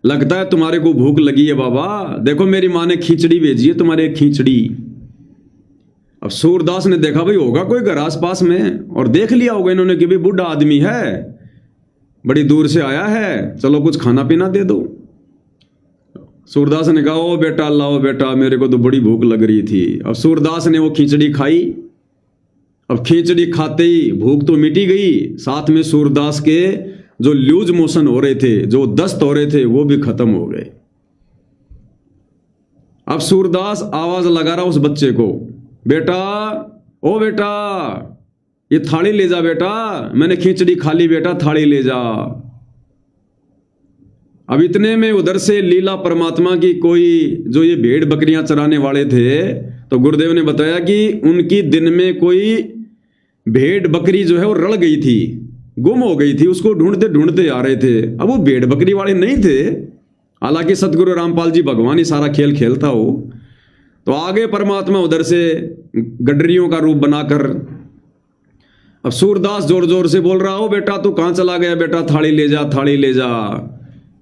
लगता है तुम्हारे को भूख लगी है बाबा, देखो मेरी माँ ने खिचड़ी भेजी है तुम्हारे, खिचड़ी। अब सूरदास ने देखा भाई होगा कोई घर आस पास में, और देख लिया होगा इन्होंने कि भाई बूढ़ा आदमी है, बड़ी दूर से आया है, चलो कुछ खाना पीना दे दो। सूरदास ने कहा ओ बेटा, लाओ बेटा, मेरे को तो बड़ी भूख लग रही थी। अब सूरदास ने वो खिचड़ी खाई अब खिचड़ी खाते ही भूख तो मिटी गई, साथ में सूरदास के जो लूज मोशन हो रहे थे, जो दस्त हो रहे थे, वो भी खत्म हो गए। अब सूरदास आवाज लगा रहा उस बच्चे को, बेटा, ओ बेटा, ये थाली ले जा बेटा, मैंने खिचड़ी खा ली बेटा, थाली ले जा। अब इतने में उधर से लीला परमात्मा की कोई जो ये भेड़ बकरियां चराने वाले थे, तो गुरुदेव ने बताया कि उनकी दिन में कोई भेड़ बकरी जो है वो रल गई थी, गुम हो गई थी, उसको ढूंढते ढूंढते आ रहे थे। अब वो भेड़ बकरी वाले नहीं थे, हालांकि सतगुरु रामपाल जी भगवान ही सारा खेल खेलता हो। तो आगे परमात्मा उधर से गडरियों का रूप बनाकर, अब सूरदास जोर जोर से बोल रहा हो, बेटा तू कहां चला गया बेटा, थाली ले जा, थाली ले जा।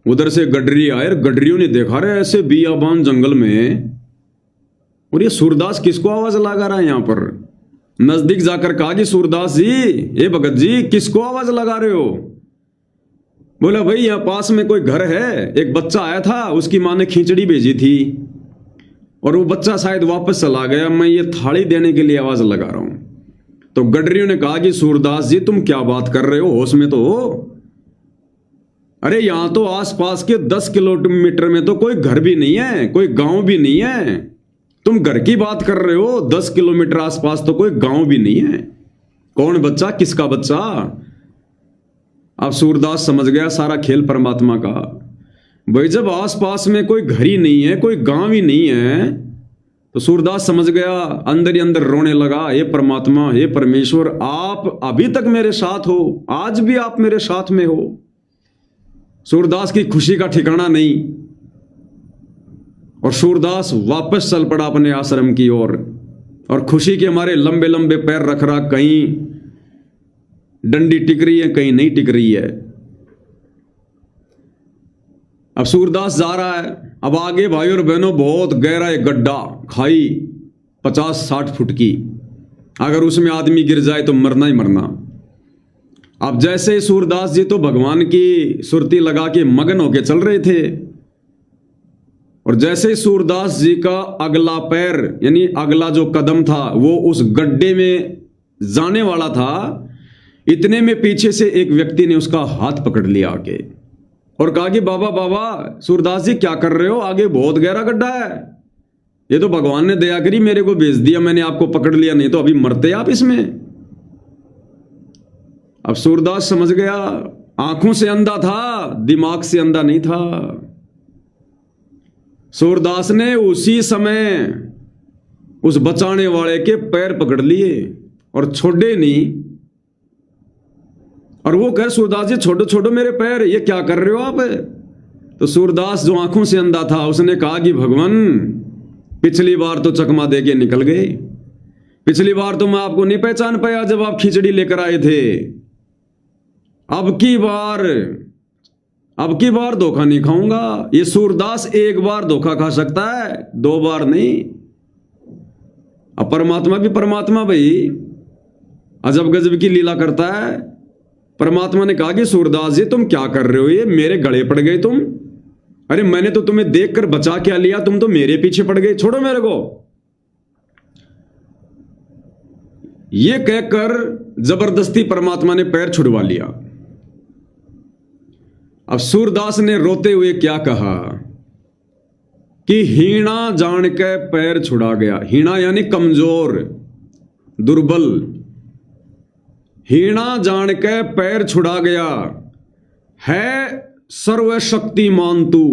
उधर से गडरी आए, गडरियों ने देखा रहे ऐसे बियाबान जंगल में, और ये सूरदास किसको आवाज लगा रहा है यहां पर। नजदीक जाकर कहा कि सूरदास जी, ए भगत जी, किसको आवाज लगा रहे हो। बोला भाई यहां पास में कोई घर है, एक बच्चा आया था, उसकी मां ने खिचड़ी भेजी थी और वो बच्चा शायद वापस चला गया, मैं ये थाली देने के लिए आवाज लगा रहा हूं। तो गडरियों ने कहा कि सूरदास जी तुम क्या बात कर रहे हो, होश में तो हो। अरे यहां तो आसपास के 10 किलोमीटर में तो कोई घर भी नहीं है, कोई गांव भी नहीं है, तुम घर की बात कर रहे हो, 10 किलोमीटर आसपास तो कोई गांव भी नहीं है। कौन बच्चा, किसका बच्चा। अब सूरदास समझ गया सारा खेल परमात्मा का। भाई जब आसपास में कोई घर ही नहीं है, कोई गांव ही नहीं है, तो सूरदास समझ गया, अंदर ही अंदर रोने लगा, हे परमात्मा, हे परमेश्वर, आप अभी तक मेरे साथ हो, आज भी आप मेरे साथ में हो। सूरदास की खुशी का ठिकाना नहीं, और सूरदास वापस चल पड़ा अपने आश्रम की ओर, और खुशी के हमारे लंबे लंबे पैर रख रहा, कहीं डंडी टिक रही है, कहीं नहीं टिक रही है। अब सूरदास जा रहा है, अब आगे भाई और बहनों बहुत गहरा एक गड्ढा, खाई 50-60 फुट की, अगर उसमें आदमी गिर जाए तो मरना ही मरना। अब जैसे ही सूरदास जी तो भगवान की सुरती लगा के मगन होके चल रहे थे, और जैसे ही सूरदास जी का अगला पैर यानी अगला जो कदम था वो उस गड्ढे में जाने वाला था, इतने में पीछे से एक व्यक्ति ने उसका हाथ पकड़ लिया आके और कहा कि बाबा बाबा, सूरदास जी क्या कर रहे हो, आगे बहुत गहरा गड्ढा है, ये तो भगवान ने दया करी मेरे को भेज दिया, मैंने आपको पकड़ लिया, नहीं तो अभी मरते आप इसमें। अब सूरदास समझ गया, आंखों से अंधा था, दिमाग से अंधा नहीं था। सूरदास ने उसी समय उस बचाने वाले के पैर पकड़ लिए और छोड़े नहीं, और वो कह, सूरदास जी छोड़ो छोड़ो मेरे पैर, ये क्या कर रहे हो आप। तो सूरदास जो आंखों से अंधा था, उसने कहा कि भगवान, पिछली बार तो चकमा दे के निकल गए, पिछली बार तो मैं आपको नहीं पहचान पाया जब आप खिचड़ी लेकर आए थे, अब की बार धोखा नहीं खाऊंगा। ये सूरदास एक बार धोखा खा सकता है, 2 बार नहीं। अब परमात्मा भी परमात्मा भाई, अजब गजब की लीला करता है। परमात्मा ने कहा कि सूरदास जी तुम क्या कर रहे हो, ये मेरे गले पड़ गए तुम, अरे मैंने तो तुम्हें देखकर बचा क्या लिया, तुम तो मेरे पीछे पड़ गए, छोड़ो मेरे को। ये कहकर जबरदस्ती परमात्मा ने पैर छुड़वा लिया। अब सूरदास ने रोते हुए क्या कहा कि हीणा जान के पैर छुड़ा गया। हीणा यानी कमजोर, दुर्बल। हीणा जान के पैर छुड़ा गया है सर्वशक्तिमान तू,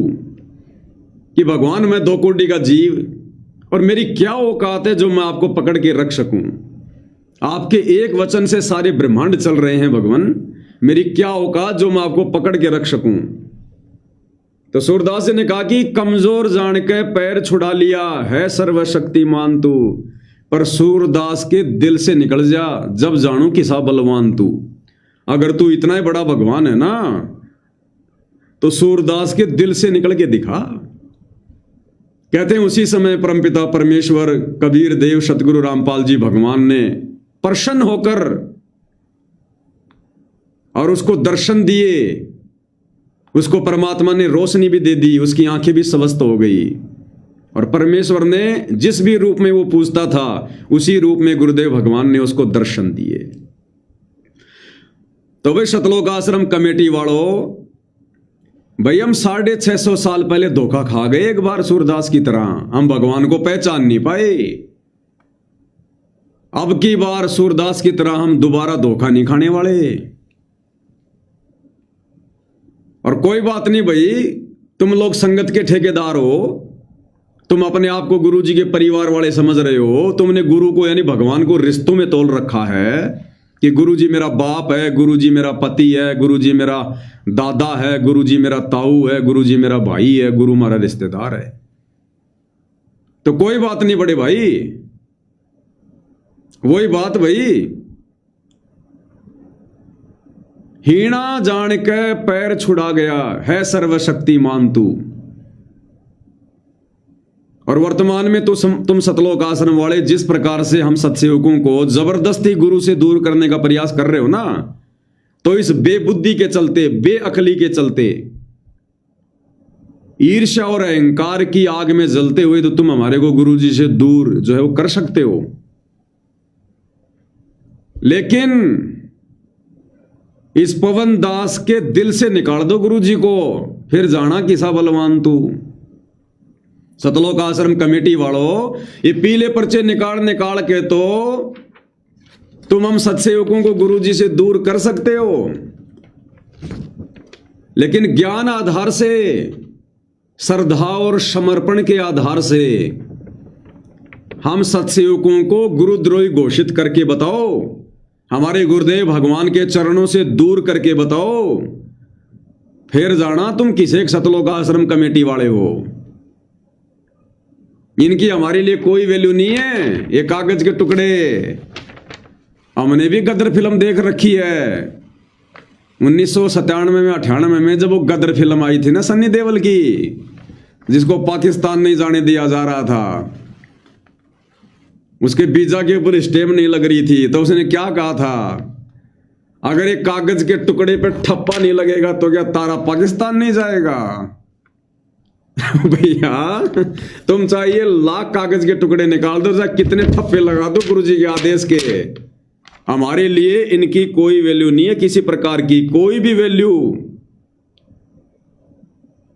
कि भगवान मैं 2 कोटि का जीव और मेरी क्या औकात है जो मैं आपको पकड़ के रख सकूं। आपके एक वचन से सारे ब्रह्मांड चल रहे हैं भगवान, मेरी क्या औकात जो मैं आपको पकड़ के रख सकूं। तो सूरदास जी ने कहा कि कमजोर जान के पैर छुड़ा लिया है सर्वशक्तिमान तू, पर सूरदास के दिल से निकल जा जब जानू किसा बलवान तू। अगर तू इतना ही बड़ा भगवान है ना, तो सूरदास के दिल से निकल के दिखा। कहते हैं उसी समय परमपिता परमेश्वर कबीर देव सतगुरु रामपाल जी भगवान ने प्रसन्न होकर और उसको दर्शन दिए, उसको परमात्मा ने रोशनी भी दे दी, उसकी आंखें भी स्वस्थ हो गई। और परमेश्वर ने जिस भी रूप में वो पूछता था उसी रूप में गुरुदेव भगवान ने उसको दर्शन दिए। तो भाई सतलोक आश्रम कमेटी वालों, भाई हम 650 साल पहले धोखा खा गए एक बार सूरदास की तरह, हम भगवान को पहचान नहीं पाए। अब की बार सूरदास की तरह हम दोबारा धोखा नहीं खाने वाले। और कोई बात नहीं भाई, तुम लोग संगत के ठेकेदार हो, तुम अपने आप को गुरु जी के परिवार वाले समझ रहे हो, तुमने गुरु को यानी भगवान को रिश्तों में तोल रखा है कि गुरु जी मेरा बाप है, गुरु जी मेरा पति है, गुरु जी मेरा दादा है, गुरु जी मेरा ताऊ है, गुरु जी मेरा भाई है, गुरु हमारा रिश्तेदार है। तो कोई बात नहीं बड़े भाई, वही बात भाई, हीणा जान के पैर छुड़ा गया है सर्वशक्तिमान तू। और वर्तमान में तो तुम सतलोक आश्रम वाले जिस प्रकार से हम सत्सेवकों को जबरदस्ती गुरु से दूर करने का प्रयास कर रहे हो ना, तो इस बेबुद्धि के चलते, बेअकली के चलते, ईर्ष्या और अहंकार की आग में जलते हुए तो तुम हमारे को गुरु जी से दूर जो है वो कर सकते हो। लेकिन इस पवन दास के दिल से निकाल दो गुरु जी को, फिर जाना किसा बलवान तू। सतलोक आश्रम कमेटी वालों, ये पीले पर्चे निकाल निकाल के तो तुम हम सत्सेवकों को गुरु जी से दूर कर सकते हो, लेकिन ज्ञान आधार से, श्रद्धा और समर्पण के आधार से हम सत्सेवकों को गुरुद्रोही घोषित करके बताओ, हमारे गुरुदेव भगवान के चरणों से दूर करके बताओ, फिर जाना तुम किसे सतलोक आश्रम कमेटी वाले हो। इनकी हमारे लिए कोई वैल्यू नहीं है, ये कागज के टुकड़े। हमने भी गदर फिल्म देख रखी है 1997 में 98 में, जब वो गदर फिल्म आई थी ना सन्नी देओल की, जिसको पाकिस्तान नहीं जाने दिया जा रहा था, उसके वीजा के ऊपर स्टैम्प नहीं लग रही थी, तो उसने क्या कहा था, अगर एक कागज के टुकड़े पे ठप्पा नहीं लगेगा तो क्या तारा पाकिस्तान नहीं जाएगा। भैया तुम चाहिए लाख कागज के टुकड़े निकाल दो, चाहे कितने ठप्पे लगा दो गुरु जी के आदेश के, हमारे लिए इनकी कोई वैल्यू नहीं है, किसी प्रकार की कोई भी वैल्यू।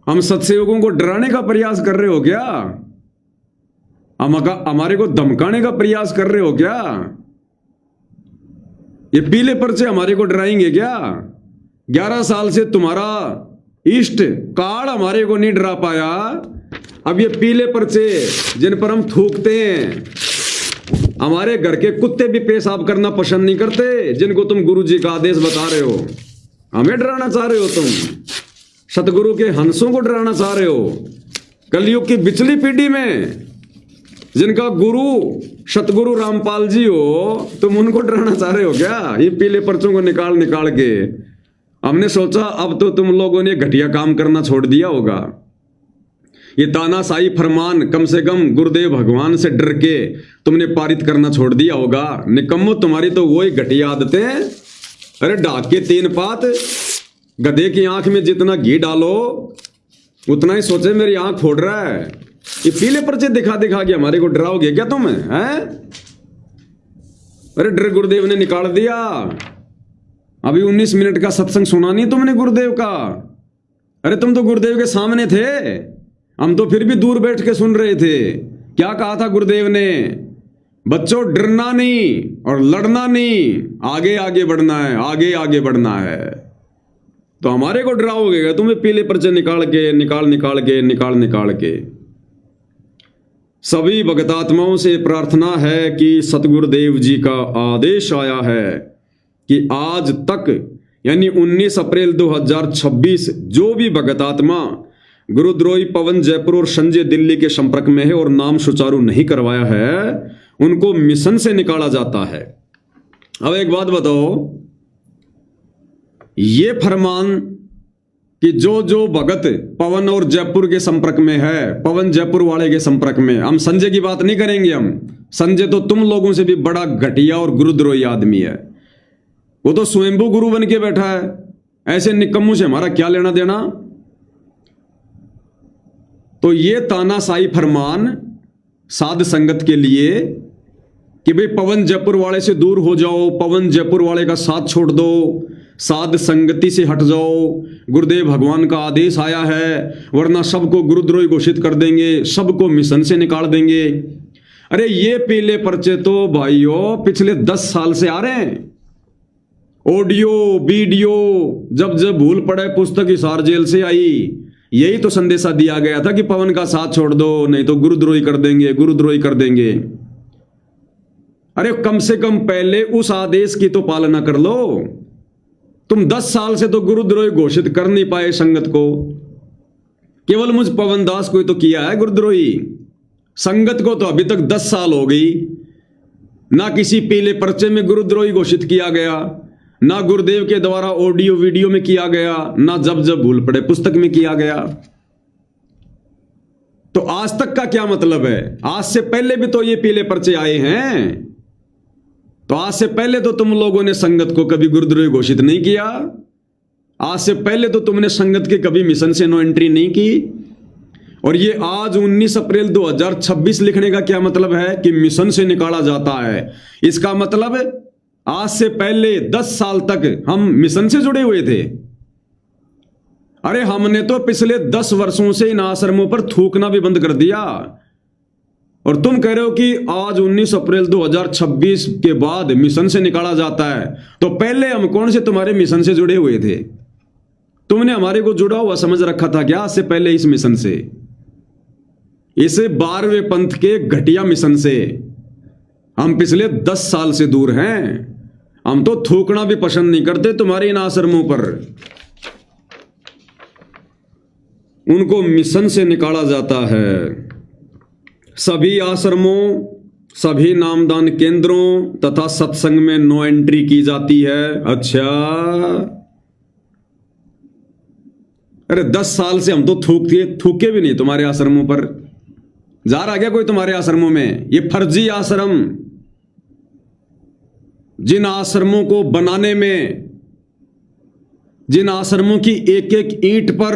हम सत्सेवकों को डराने का प्रयास कर रहे हो क्या? हमारे को धमकाने का प्रयास कर रहे हो क्या? ये पीले पर्चे हमारे को डराएंगे क्या? 11 साल से तुम्हारा इष्ट काल हमारे को नहीं डरा पाया, अब ये पीले पर्चे जिन पर हम थूकते हैं, हमारे घर के कुत्ते भी पेशाब करना पसंद नहीं करते, जिनको तुम गुरु जी का आदेश बता रहे हो, हमें डराना चाह रहे हो तुम, सतगुरु के हंसों को डराना चाह रहे हो। कलयुग की बिचली पीढ़ी में जिनका गुरु सतगुरु रामपाल जी हो, तुम उनको डराना चाह रहे हो क्या? ये पीले पर्चों को निकाल निकाल के हमने सोचा अब तो तुम लोगों ने घटिया काम करना छोड़ दिया होगा। ये तानाशाही फरमान कम से कम गुरुदेव भगवान से डर के तुमने पारित करना छोड़ दिया होगा। निकम्मो, तुम्हारी तो वही घटिया आदतें। अरे ढाक के 3 पात, गधे की आंख में जितना घी डालो उतना ही सोचे मेरी आंख फोड़ रहा है। ये पीले पर्चे दिखा दिखा के हमारे को डराओगे क्या तुम, हैं? अरे डर गुरुदेव ने निकाल दिया। अभी 19 मिनट का सत्संग सुना नहीं तुमने गुरुदेव का? अरे तुम तो गुरुदेव के सामने थे, हम तो फिर भी दूर बैठ के सुन रहे थे। क्या कहा था गुरुदेव ने? बच्चों डरना नहीं और लड़ना नहीं, आगे आगे बढ़ना है, आगे आगे बढ़ना है। तो हमारे को डराओगे क्या? तुम्हें पीले पर्चे निकाल के। सभी भगतात्माओं से प्रार्थना है कि सतगुरुदेव जी का आदेश आया है कि आज तक यानी 19 अप्रैल 2026 जो भी भगतात्मा गुरुद्रोही पवन जयपुर और संजय दिल्ली के संपर्क में है और नाम सुचारू नहीं करवाया है, उनको मिशन से निकाला जाता है। अब एक बात बताओ, ये फरमान कि जो जो भगत पवन और जयपुर के संपर्क में है, पवन जयपुर वाले के संपर्क में, हम संजय की बात नहीं करेंगे। हम संजय तो तुम लोगों से भी बड़ा घटिया और गुरुद्रोही आदमी है, वो तो स्वयंभू गुरु बन के बैठा है। ऐसे निकम्मों से हमारा क्या लेना देना? तो ये तानाशाही फरमान साध संगत के लिए कि भाई पवन जयपुर वाले से दूर हो जाओ, पवन जयपुर वाले का साथ छोड़ दो, साध संगति से हट जाओ, गुरुदेव भगवान का आदेश आया है, वरना सबको गुरुद्रोही घोषित कर देंगे, सबको मिशन से निकाल देंगे। अरे ये पीले पर्चे तो भाइयों पिछले 10 साल से आ रहे हैं। ऑडियो वीडियो जब जब भूल पड़े पुस्तक हिसार जेल से आई, यही तो संदेशा दिया गया था कि पवन का साथ छोड़ दो, नहीं तो गुरुद्रोही कर देंगे, गुरुद्रोही कर देंगे। अरे कम से कम पहले उस आदेश की तो पालना कर लो। तुम 10 साल से तो गुरुद्रोही घोषित कर नहीं पाए संगत को, केवल मुझ पवन दास को ही तो किया है गुरुद्रोही। संगत को तो अभी तक 10 साल हो गई, ना किसी पीले पर्चे में गुरुद्रोही घोषित किया गया, ना गुरुदेव के द्वारा ऑडियो वीडियो में किया गया, ना जब जब भूल पड़े पुस्तक में किया गया। तो आज तक का क्या मतलब है? आज से पहले भी तो ये पीले पर्चे आए हैं, तो आज से पहले तो तुम लोगों ने संगत को कभी गुरुद्रोही घोषित नहीं किया। आज से पहले तो तुमने संगत के कभी मिशन से नो एंट्री नहीं की। और ये आज 19 अप्रैल 2026 लिखने का क्या मतलब है कि मिशन से निकाला जाता है? इसका मतलब आज से पहले 10 साल तक हम मिशन से जुड़े हुए थे। अरे हमने तो पिछले 10 वर्षों से इन आश्रमों पर थूकना भी बंद कर दिया, और तुम कह रहे हो कि आज 19 अप्रैल 2026 के बाद मिशन से निकाला जाता है। तो पहले हम कौन से तुम्हारे मिशन से जुड़े हुए थे? तुमने हमारे को जुड़ा हुआ समझ रखा था क्या आज से पहले इस मिशन से, इस 12वें पंथ के घटिया मिशन से? हम पिछले 10 साल से दूर हैं। हम तो थूकना भी पसंद नहीं करते तुम्हारे इन आश्रमों पर। उनको मिशन से निकाला जाता है। सभी आश्रमों, सभी नामदान केंद्रों तथा सत्संग में नो एंट्री की जाती है। अच्छा, अरे 10 साल से हम तो थूके भी नहीं तुम्हारे आश्रमों पर। जा रहा क्या कोई तुम्हारे आश्रमों में? ये फर्जी आश्रम, जिन आश्रमों को बनाने में, जिन आश्रमों की एक एक ईंट पर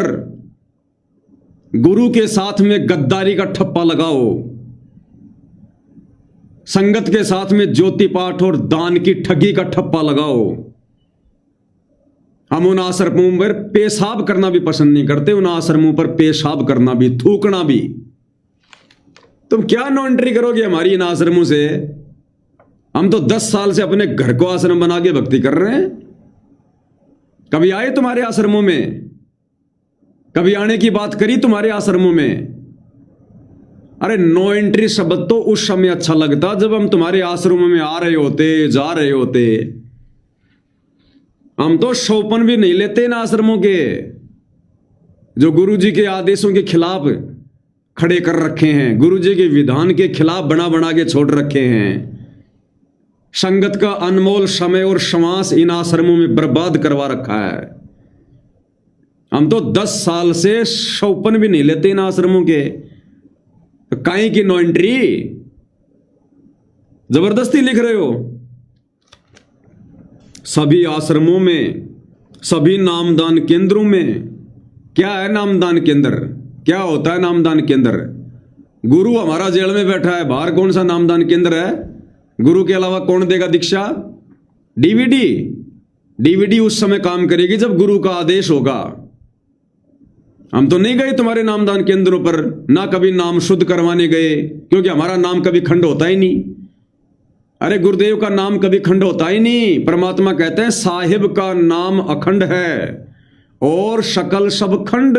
गुरु के साथ में गद्दारी का ठप्पा लगाओ, संगत के साथ में ज्योति पाठ और दान की ठगी का ठप्पा लगाओ। हम उन आश्रमों पर पेशाब करना भी पसंद नहीं करते, उन आश्रमों पर पेशाब करना भी, थूकना भी। तुम क्या नो एंट्री करोगे हमारी इन आश्रमों से? हम तो 10 साल से अपने घर को आश्रम बना के भक्ति कर रहे हैं। कभी आए तुम्हारे आश्रमों में? कभी आने की बात करी तुम्हारे आश्रमों में? अरे नो एंट्री शब्द तो उस समय अच्छा लगता जब हम तुम्हारे आश्रमों में आ रहे होते, जा रहे होते। हम तो शोपन भी नहीं लेते इन आश्रमों के, जो गुरुजी के आदेशों के खिलाफ खड़े कर रखे हैं, गुरुजी के विधान के खिलाफ बना बना के छोड़ रखे हैं। संगत का अनमोल समय और श्वास इन आश्रमों में बर्बाद करवा रखा है। हम तो 10 साल से शोपन भी नहीं लेते इन आश्रमों के। काहे की नो एंट्री? जबरदस्ती लिख रहे हो। सभी आश्रमों में, सभी नामदान केंद्रों में। क्या है नामदान केंद्र? क्या होता है नामदान केंद्र? गुरु हमारा जेल में बैठा है, बाहर कौन सा नामदान केंद्र है? गुरु के अलावा कौन देगा दीक्षा? डीवीडी उस समय काम करेगी जब गुरु का आदेश होगा। हम तो नहीं गए तुम्हारे नामदान केंद्रों पर, ना कभी नाम शुद्ध करवाने गए, क्योंकि हमारा नाम कभी खंड होता ही नहीं। अरे गुरुदेव का नाम कभी खंड होता ही नहीं। परमात्मा कहते हैं साहिब का नाम अखंड है और शकल सब खंड।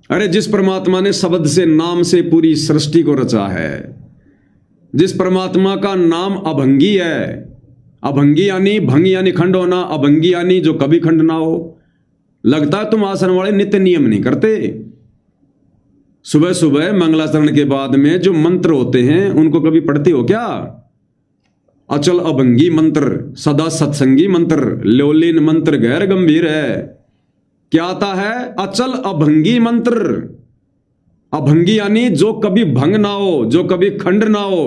अरे जिस परमात्मा ने शब्द से, नाम से पूरी सृष्टि को रचा है, जिस परमात्मा का नाम अभंगी है, अभंगी यानी भंग यानी खंड होना, अभंगी यानी जो कभी खंड ना हो। लगता है तुम आश्रम वाले नित्य नियम नहीं करते। सुबह सुबह मंगलाचरण के बाद में जो मंत्र होते हैं उनको कभी पढ़ते हो क्या? अचल अभंगी मंत्र, सदा सत्संगी मंत्र, लोलीन मंत्र गैर गंभीर है। क्या आता है? अचल अभंगी मंत्र। अभंगी यानी जो कभी भंग ना हो, जो कभी खंड ना हो।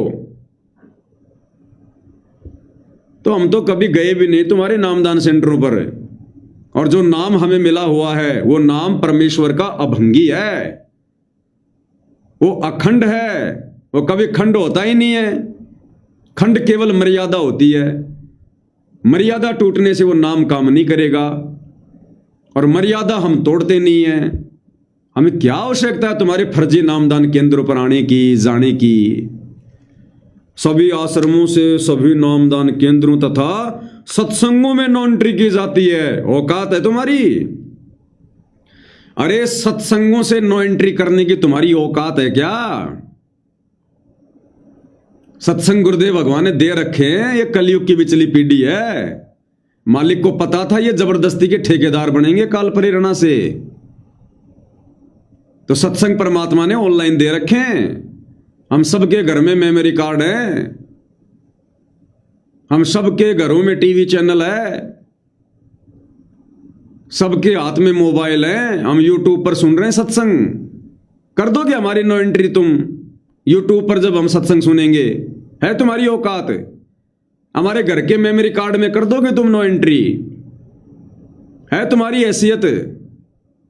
तो हम तो कभी गए भी नहीं तुम्हारे नामदान सेंटरों पर, और जो नाम हमें मिला हुआ है वो नाम परमेश्वर का अभंगी है। वो अखंड है, वो कभी खंड होता ही नहीं है। खंड केवल मर्यादा होती है। मर्यादा टूटने से वो नाम काम नहीं करेगा, और मर्यादा हम तोड़ते नहीं है। हमें क्या आवश्यकता है तुम्हारे फर्जी नामदान केंद्रों पर आने की, जाने की। सभी आश्रमों से, सभी नामदान केंद्रों तथा सत्संगों में नो एंट्री की जाती है। औकात है तुम्हारी? अरे सत्संगों से नो एंट्री करने की तुम्हारी औकात है क्या? सत्संग गुरुदेव भगवान ने दे रखे हैं, ये कलयुग की बिचली पीढ़ी है। मालिक को पता था ये जबरदस्ती के ठेकेदार बनेंगे काल प्रेरणा से, तो सत्संग परमात्मा ने ऑनलाइन दे रखे हैं। हम सबके घर में मेमोरी कार्ड है, हम सबके घरों में टीवी चैनल है, सबके हाथ में मोबाइल है। हम यूट्यूब पर सुन रहे हैं सत्संग। कर दोगे हमारी नो एंट्री तुम यूट्यूब पर जब हम सत्संग सुनेंगे? है तुम्हारी औकात? हमारे घर के मेमोरी कार्ड में कर दोगे तुम नो एंट्री? है तुम्हारी हैसियत?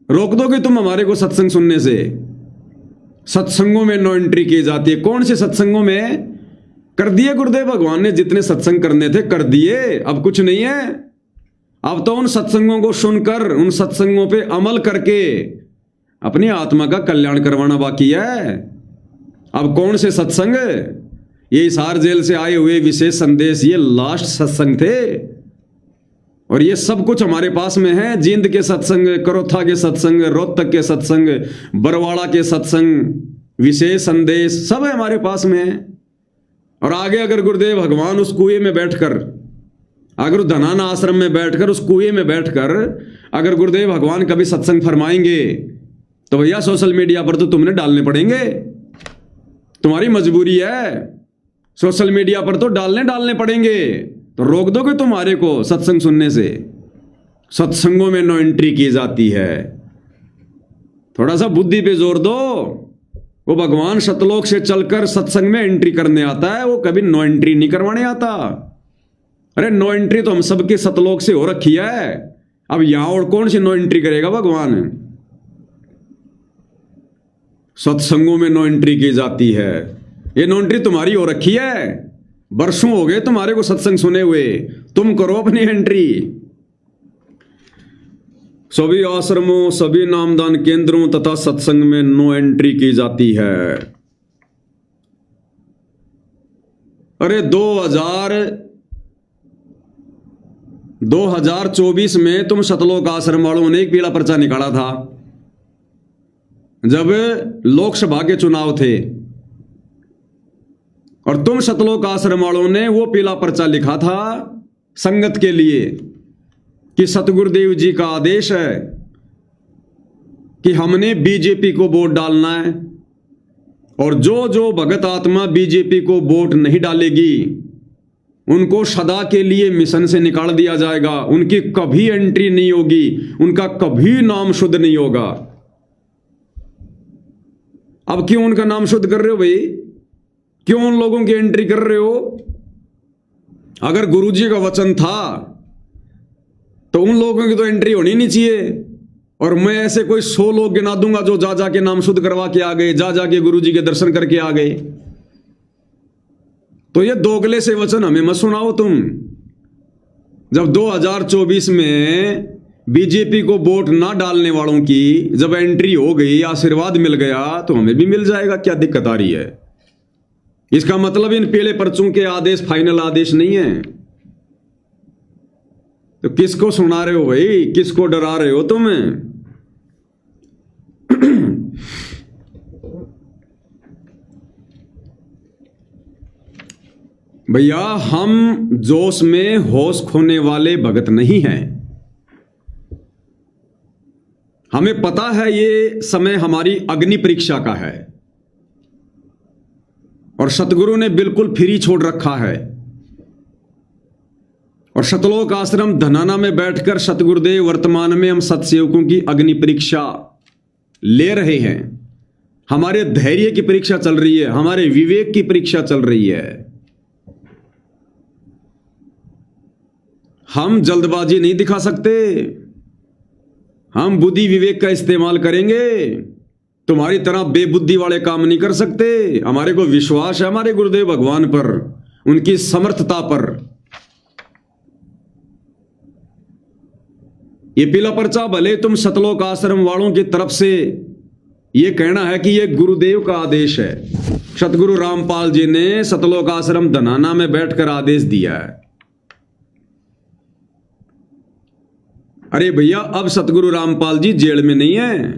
रोक दोगे तुम हमारे को सत्संग सुनने से? सत्संगों में नो एंट्री की जाती है। कौन से सत्संगों में? कर दिए गुरुदेव भगवान ने जितने सत्संग करने थे कर दिए, अब कुछ नहीं है। अब तो उन सत्संगों को सुनकर, उन सत्संगों पे अमल करके अपनी आत्मा का कल्याण करवाना बाकी है। अब कौन से सत्संग? ये हिसार जेल से आए हुए विशेष संदेश, ये लास्ट सत्संग थे, और ये सब कुछ हमारे पास में है। जींद के सत्संग, करोथा के सत्संग, रोहतक के सत्संग, बरवाड़ा के सत्संग, विशेष संदेश, सब है हमारे पास में है। और आगे अगर गुरुदेव भगवान उस कुएं में बैठकर, अगर धनाना आश्रम में बैठकर, उस कुएं में बैठकर अगर गुरुदेव भगवान कभी सत्संग फरमाएंगे, तो भैया सोशल मीडिया पर तो तुमने डालने पड़ेंगे। तुम्हारी मजबूरी है, सोशल मीडिया पर तो डालने पड़ेंगे। तो रोक दोगे तुम्हारे को सत्संग सुनने से? सत्संगों में नो एंट्री की जाती है। थोड़ा सा बुद्धि पे जोर दो। वो भगवान सतलोक से चलकर सत्संग में एंट्री करने आता है, वो कभी नो एंट्री नहीं करवाने आता। अरे नो एंट्री तो हम सबके सतलोक से हो रखी है, अब यहां और कौन सी नो एंट्री करेगा भगवान? सत्संगों में नो एंट्री की जाती है। ये नो एंट्री तुम्हारी हो रखी है। वर्षों हो गए तुम्हारे को सत्संग सुने हुए, तुम करो अपनी एंट्री। सभी आश्रमों, सभी नामदान केंद्रों तथा सत्संग में नो एंट्री की जाती है। अरे 2024 में तुम सतलोक आश्रम वालों ने एक पीला पर्चा निकाला था जब लोकसभा के चुनाव थे, और तुम सतलोक आश्रम वालों ने वो पीला पर्चा लिखा था संगत के लिए कि सतगुरुदेव जी का आदेश है कि हमने बीजेपी को वोट डालना है, और जो जो भगत आत्मा बीजेपी को वोट नहीं डालेगी उनको सदा के लिए मिशन से निकाल दिया जाएगा। उनकी कभी एंट्री नहीं होगी, उनका कभी नाम शुद्ध नहीं होगा। अब क्यों उनका नाम शुद्ध कर रहे हो भाई? क्यों उन लोगों की एंट्री कर रहे हो? अगर गुरुजी का वचन था तो उन लोगों की तो एंट्री होनी नहीं चाहिए। और मैं ऐसे कोई 100 लोग गिना दूंगा जो जा जाके नाम शुद्ध करवा के आ गए, जा जाके गुरुजी के दर्शन करके आ गए। तो ये दोगले से वचन हमें मत सुनाओ तुम। जब 2024 में बीजेपी को वोट ना डालने वालों की जब एंट्री हो गई, आशीर्वाद मिल गया, तो हमें भी मिल जाएगा। क्या दिक्कत आ रही है? इसका मतलब इन पीले पर्चों के आदेश फाइनल आदेश नहीं है। तो किसको सुना रहे हो भाई? किसको डरा रहे हो तुम? भैया हम जोश में होश खोने वाले भगत नहीं हैं। हमें पता है ये समय हमारी अग्नि परीक्षा का है, और सतगुरु ने बिल्कुल फ्री छोड़ रखा है। और सतलोक आश्रम धनाना में बैठकर सतगुरुदेव वर्तमान में हम सतसेवकों की अग्नि परीक्षा ले रहे हैं। हमारे धैर्य की परीक्षा चल रही है, हमारे विवेक की परीक्षा चल रही है। हम जल्दबाजी नहीं दिखा सकते, हम बुद्धि विवेक का इस्तेमाल करेंगे। तुम्हारी तरह बेबुद्धि वाले काम नहीं कर सकते। हमारे को विश्वास है हमारे गुरुदेव भगवान पर, उनकी समर्थता पर। ये पीला पर्चा भले तुम सतलोक आश्रम वालों की तरफ से ये कहना है कि ये गुरुदेव का आदेश है। सतगुरु रामपाल जी ने सतलोक आश्रम धनाना में बैठकर आदेश दिया है। अरे भैया, अब सतगुरु रामपाल जी जेल में नहीं है,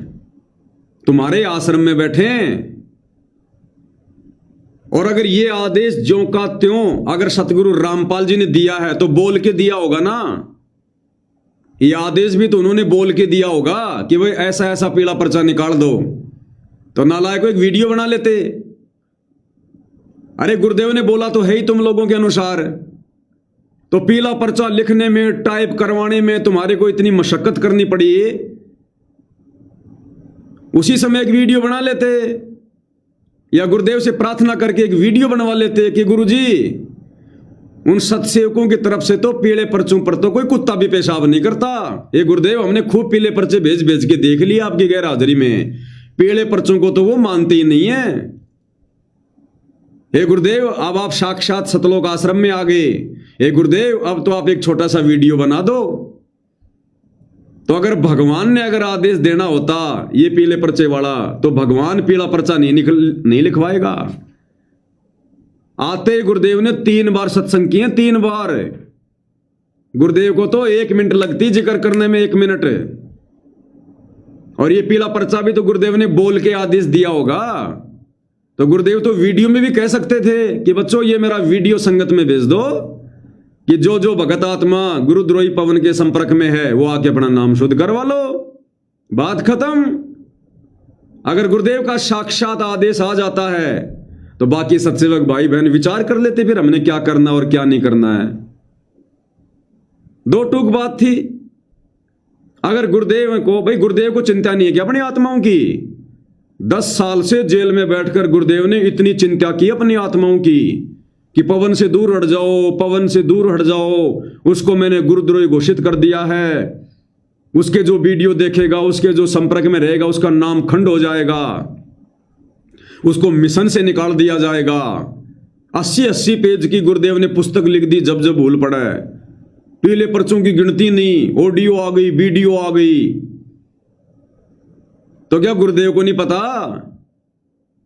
तुम्हारे आश्रम में बैठे हैं। और अगर ये आदेश ज्यों का त्यों अगर सतगुरु रामपाल जी ने दिया है तो बोल के दिया होगा ना। ये आदेश भी तो उन्होंने बोल के दिया होगा कि भाई ऐसा ऐसा पीला पर्चा निकाल दो, तो नालायक को एक वीडियो बना लेते। अरे गुरुदेव ने बोला तो है ही तुम लोगों के अनुसार, तो पीला पर्चा लिखने में, टाइप करवाने में तुम्हारे को इतनी मशक्कत करनी पड़ी, उसी समय एक वीडियो बना लेते, या गुरुदेव से प्रार्थना करके एक वीडियो बनवा लेते कि गुरुजी उन सत्सेवकों की तरफ से तो पीले पर्चों पर तो कोई कुत्ता भी पेशाब नहीं करता। ये गुरुदेव, हमने खूब पीले पर्चे भेज भेज के देख लिया आपकी गैर हाजिरी में, पीले पर्चों को तो वो मानते ही नहीं है। हे गुरुदेव, अब आप साक्षात सतलोक आश्रम में आ गए। हे गुरुदेव, अब तो आप एक छोटा सा वीडियो बना दो। तो अगर भगवान ने अगर आदेश देना होता ये पीले पर्चे वाला, तो भगवान पीला पर्चा नहीं लिखवाएगा। आते गुरुदेव ने 3 बार सत्संग किए, 3 बार। गुरुदेव को तो 1 मिनट लगती जिक्र करने में, 1 मिनट। और ये पीला पर्चा भी तो गुरुदेव ने बोल के आदेश दिया होगा। तो गुरुदेव तो वीडियो में भी कह सकते थे कि बच्चों ये मेरा वीडियो संगत में भेज दो कि जो जो भगत आत्मा गुरुद्रोही पवन के संपर्क में है वो आके अपना नाम शुद्ध करवा लो, बात खत्म। अगर गुरुदेव का साक्षात आदेश आ जाता है तो बाकी सत्सेवक भाई बहन विचार कर लेते फिर हमने क्या करना और क्या नहीं करना है। 2 टूक बात थी। अगर गुरुदेव को चिंता नहीं है कि अपनी आत्माओं की, 10 साल से जेल में बैठकर गुरुदेव ने इतनी चिंता की अपनी आत्माओं की कि पवन से दूर हट जाओ, पवन से दूर हट जाओ, उसको मैंने गुरुद्रोही घोषित कर दिया है, उसके जो वीडियो देखेगा, उसके जो संपर्क में रहेगा, उसका नाम खंड हो जाएगा, उसको मिशन से निकाल दिया जाएगा। 80-80 पेज की गुरुदेव ने पुस्तक लिख दी जब जब भूल पड़ा है। पीले पर्चों की गिनती नहीं, ऑडियो आ गई, वीडियो आ गई। तो क्या गुरुदेव को नहीं पता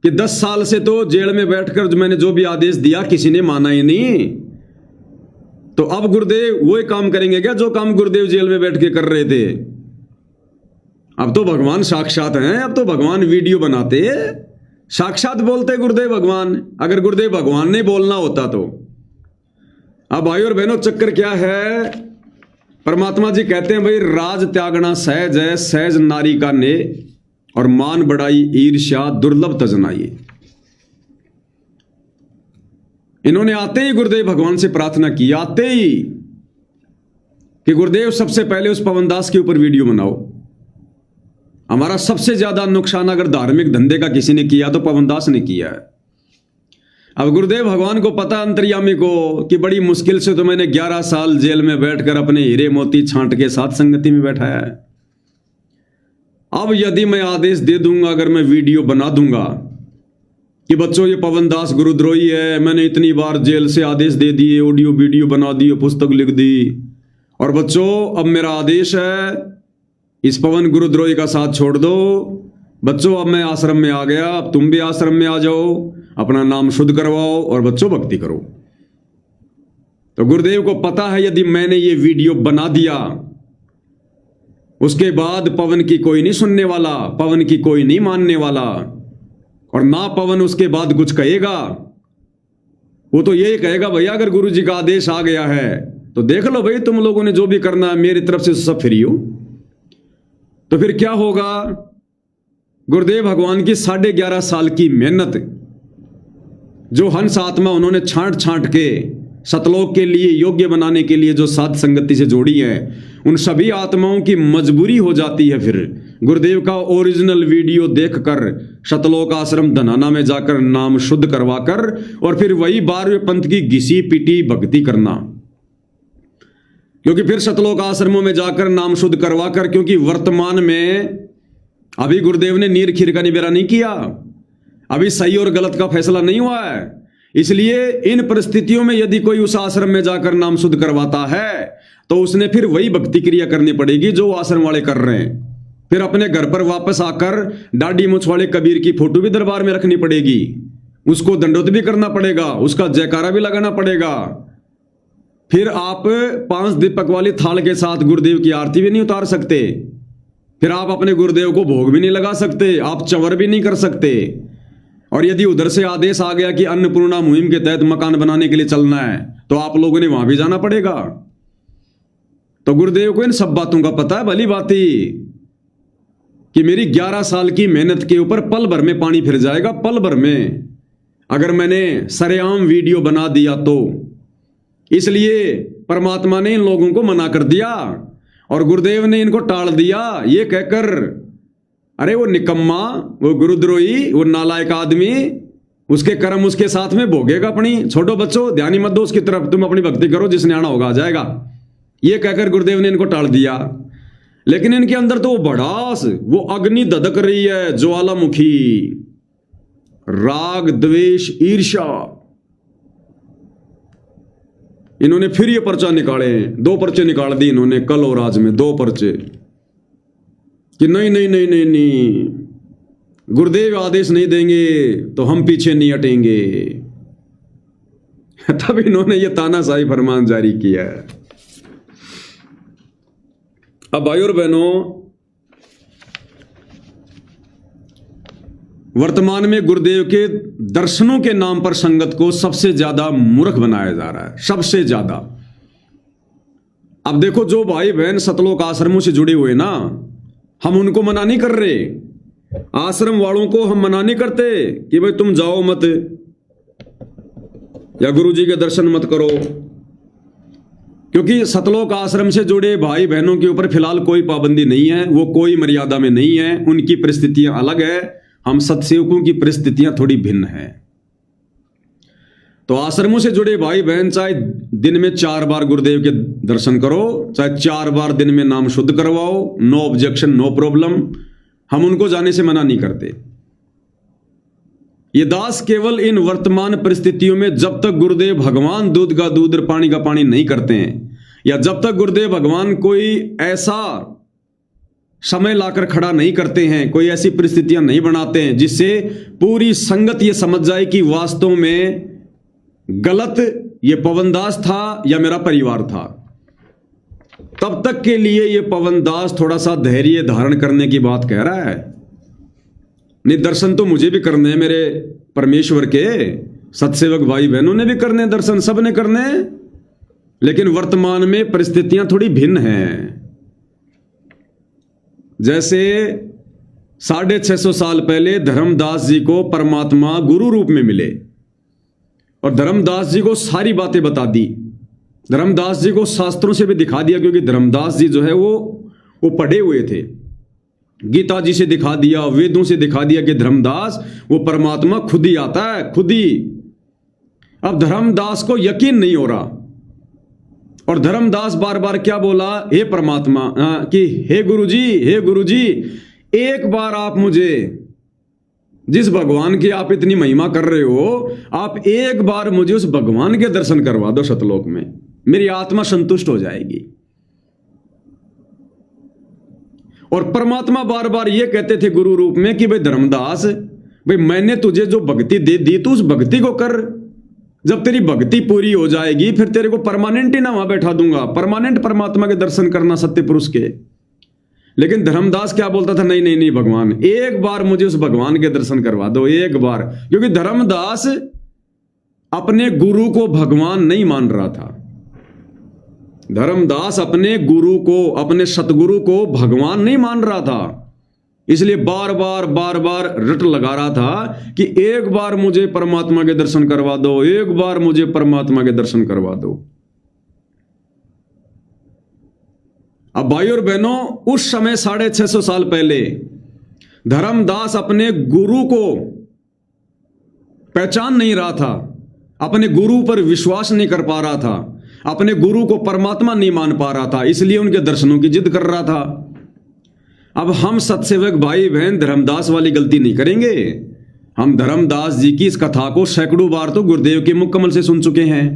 कि 10 साल से तो जेल में बैठकर मैंने जो भी आदेश दिया किसी ने माना ही नहीं। तो अब गुरुदेव वही काम करेंगे क्या जो काम गुरुदेव जेल में बैठ के कर रहे थे? अब तो भगवान साक्षात हैं, अब तो भगवान वीडियो बनाते, साक्षात बोलते गुरुदेव भगवान। अगर गुरुदेव भगवान ने बोलना होता तो। अब भाई और बहनों, चक्कर क्या है? परमात्मा जी कहते हैं भाई राज त्यागना सहज है, सहज नारी का ने, और मान बढ़ाई ईर्ष्या दुर्लभ तजनाई। इन्होंने आते ही गुरुदेव भगवान से प्रार्थना की, आते ही कि गुरुदेव सबसे पहले उस पवनदास के ऊपर वीडियो बनाओ। हमारा सबसे ज्यादा नुकसान अगर धार्मिक धंधे का किसी ने किया तो पवनदास ने किया है। अब गुरुदेव भगवान को पता, अंतर्यामी को, कि बड़ी मुश्किल से तो मैंने 11 साल जेल में बैठकर अपने हीरे मोती छांट के साथ संगति में बैठाया है। अब यदि मैं आदेश दे दूंगा, अगर मैं वीडियो बना दूंगा कि बच्चों ये पवनदास गुरुद्रोही है, मैंने इतनी बार जेल से आदेश दे दिए, ऑडियो वीडियो बना दिए, पुस्तक लिख दी, और बच्चों अब मेरा आदेश है इस पवन गुरुद्रोही का साथ छोड़ दो। बच्चों अब मैं आश्रम में आ गया, अब तुम भी आश्रम में आ जाओ, अपना नाम शुद्ध करवाओ और बच्चों भक्ति करो। तो गुरुदेव को पता है यदि मैंने ये वीडियो बना दिया, उसके बाद पवन की कोई नहीं सुनने वाला, पवन की कोई नहीं मानने वाला, और ना पवन उसके बाद कुछ कहेगा। वो तो यही कहेगा भैया अगर गुरु जी का आदेश आ गया है तो देख लो भाई, तुम लोगों ने जो भी करना है मेरी तरफ से सब फ्री हो। तो फिर क्या होगा? गुरुदेव भगवान की 11.5 साल की मेहनत, जो हंस आत्मा उन्होंने छांट छांट के सतलोक के लिए योग्य बनाने के लिए जो साध संगति से जोड़ी है, उन सभी आत्माओं की मजबूरी हो जाती है फिर गुरुदेव का ओरिजिनल वीडियो देखकर सतलोक आश्रम धनाना में जाकर नाम शुद्ध करवाकर और फिर वही 12वें पंथ की घिसी पिटी भक्ति करना। क्योंकि फिर सतलोक आश्रमों में जाकर नाम शुद्ध करवाकर, क्योंकि वर्तमान में अभी गुरुदेव ने नीर खीर का निबेरा नहीं किया, अभी सही और गलत का फैसला नहीं हुआ है। इसलिए इन परिस्थितियों में यदि कोई उस आश्रम में जाकर नाम शुद्ध करवाता है तो उसने फिर वही भक्ति क्रिया करनी पड़ेगी जो आश्रम वाले कर रहे हैं। फिर अपने घर पर वापस आकर दाढ़ी मूछ वाले कबीर की फोटो भी दरबार में रखनी पड़ेगी, उसको दंडोत भी करना पड़ेगा, उसका जयकारा भी लगाना पड़ेगा। फिर आप 5 दीपक वाली थाल के साथ गुरुदेव की आरती भी नहीं उतार सकते, फिर आप अपने गुरुदेव को भोग भी नहीं लगा सकते, आप चंवर भी नहीं कर सकते। और यदि उधर से आदेश आ गया कि अन्नपूर्णा मुहिम के तहत मकान बनाने के लिए चलना है तो आप लोगों ने वहां भी जाना पड़ेगा। तो गुरुदेव को इन सब बातों का पता है भली बाती कि मेरी 11 साल की मेहनत के ऊपर पल भर में पानी फिर जाएगा, पल भर में, अगर मैंने सरेआम वीडियो बना दिया तो। इसलिए परमात्मा ने इन लोगों को मना कर दिया और गुरुदेव ने इनको टाल दिया ये कहकर, अरे वो निकम्मा, वो गुरुद्रोही, वो नालायक आदमी, उसके कर्म उसके साथ में भोगेगा अपनी। छोटो बच्चों ध्यान ही मत दो उसकी तरफ, तुम अपनी भक्ति करो, जिसने आना होगा आ जाएगा, ये कहकर गुरुदेव ने इनको टाल दिया। लेकिन इनके अंदर तो वो भड़ास, वो अग्नि धधक रही है, ज्वालामुखी, राग द्वेष ईर्ष्या। इन्होंने फिर ये पर्चा निकाले, 2 पर्चे निकाल दिए इन्होंने कल और आज में, 2 पर्चे कि नहीं नहीं नहीं नहीं नहीं, गुरुदेव आदेश नहीं देंगे तो हम पीछे नहीं हटेंगे। तब इन्होंने ये तानाशाही फरमान जारी किया है। अब भाइयों और बहनों, वर्तमान में गुरुदेव के दर्शनों के नाम पर संगत को सबसे ज्यादा मूर्ख बनाया जा रहा है, सबसे ज्यादा। अब देखो, जो भाई बहन सतलोक आश्रमों से जुड़े हुए ना, हम उनको मना नहीं कर रहे, आश्रम वालों को हम मना नहीं करते कि भाई तुम जाओ मत या गुरुजी के दर्शन मत करो, क्योंकि सतलोक आश्रम से जुड़े भाई बहनों के ऊपर फिलहाल कोई पाबंदी नहीं है, वो कोई मर्यादा में नहीं है, उनकी परिस्थितियां अलग है, हम सत्सेवकों की परिस्थितियां थोड़ी भिन्न है। तो आश्रमों से जुड़े भाई बहन चाहे दिन में 4 बार गुरुदेव के दर्शन करो, चाहे 4 बार दिन में नाम शुद्ध करवाओ, नो ऑब्जेक्शन, नो प्रॉब्लम, हम उनको जाने से मना नहीं करते। ये दास केवल इन वर्तमान परिस्थितियों में जब तक गुरुदेव भगवान दूध का दूध और पानी का पानी नहीं करते हैं, या जब तक गुरुदेव भगवान कोई ऐसा समय लाकर खड़ा नहीं करते हैं, कोई ऐसी परिस्थितियां नहीं बनाते हैं जिससे पूरी संगत ये समझ जाए कि वास्तव में गलत ये पवनदास था या मेरा परिवार था, तब तक के लिए ये पवनदास थोड़ा सा धैर्य धारण करने की बात कह रहा है। नहीं, दर्शन तो मुझे भी करने हैं, मेरे परमेश्वर के सत्सेवक भाई बहनों ने भी करने हैं दर्शन, सब ने करने हैं, लेकिन वर्तमान में परिस्थितियां थोड़ी भिन्न हैं। जैसे 650 साल पहले धर्मदास जी को परमात्मा गुरु रूप में मिले और धर्मदास जी को सारी बातें बता दी, धर्मदास जी को शास्त्रों से भी दिखा दिया, क्योंकि धर्मदास जी जो है वो पढ़े हुए थे, गीता जी से दिखा दिया, वेदों से दिखा दिया कि धर्मदास वो परमात्मा खुद ही आता है, खुद ही। अब धर्मदास को यकीन नहीं हो रहा और धर्मदास बार बार क्या बोला, हे परमात्मा, कि हे गुरुजी, एक बार आप मुझे, जिस भगवान की आप इतनी महिमा कर रहे हो, आप एक बार मुझे उस भगवान के दर्शन करवा दो सतलोक में, मेरी आत्मा संतुष्ट हो जाएगी। और परमात्मा बार बार ये कहते थे गुरु रूप में कि भाई धर्मदास, भाई मैंने तुझे जो भक्ति दे दी तू उस भक्ति को कर, जब तेरी भक्ति पूरी हो जाएगी फिर तेरे को परमानेंट ही ना वहां बैठा दूंगा, परमानेंट परमात्मा के दर्शन करना सत्य पुरुष के। लेकिन धर्मदास क्या बोलता था, नहीं नहीं नहीं भगवान, एक बार मुझे उस भगवान के दर्शन करवा दो, एक बार। क्योंकि धर्मदास अपने गुरु को भगवान नहीं मान रहा था, धर्मदास अपने गुरु को, अपने सतगुरु को भगवान नहीं मान रहा था, इसलिए बार बार रट लगा रहा था कि एक बार मुझे परमात्मा के दर्शन करवा दो, एक बार मुझे परमात्मा के दर्शन करवा दो। अब भाई और बहनों, उस समय 650 साल पहले धर्मदास अपने गुरु को पहचान नहीं रहा था, अपने गुरु पर विश्वास नहीं कर पा रहा था, अपने गुरु को परमात्मा नहीं मान पा रहा था, इसलिए उनके दर्शनों की जिद कर रहा था। अब हम सत्सेवक भाई बहन धर्मदास वाली गलती नहीं करेंगे। हम धर्मदास जी की इस कथा को सैकड़ों बार तो गुरुदेव के मुकम्मल से सुन चुके हैं,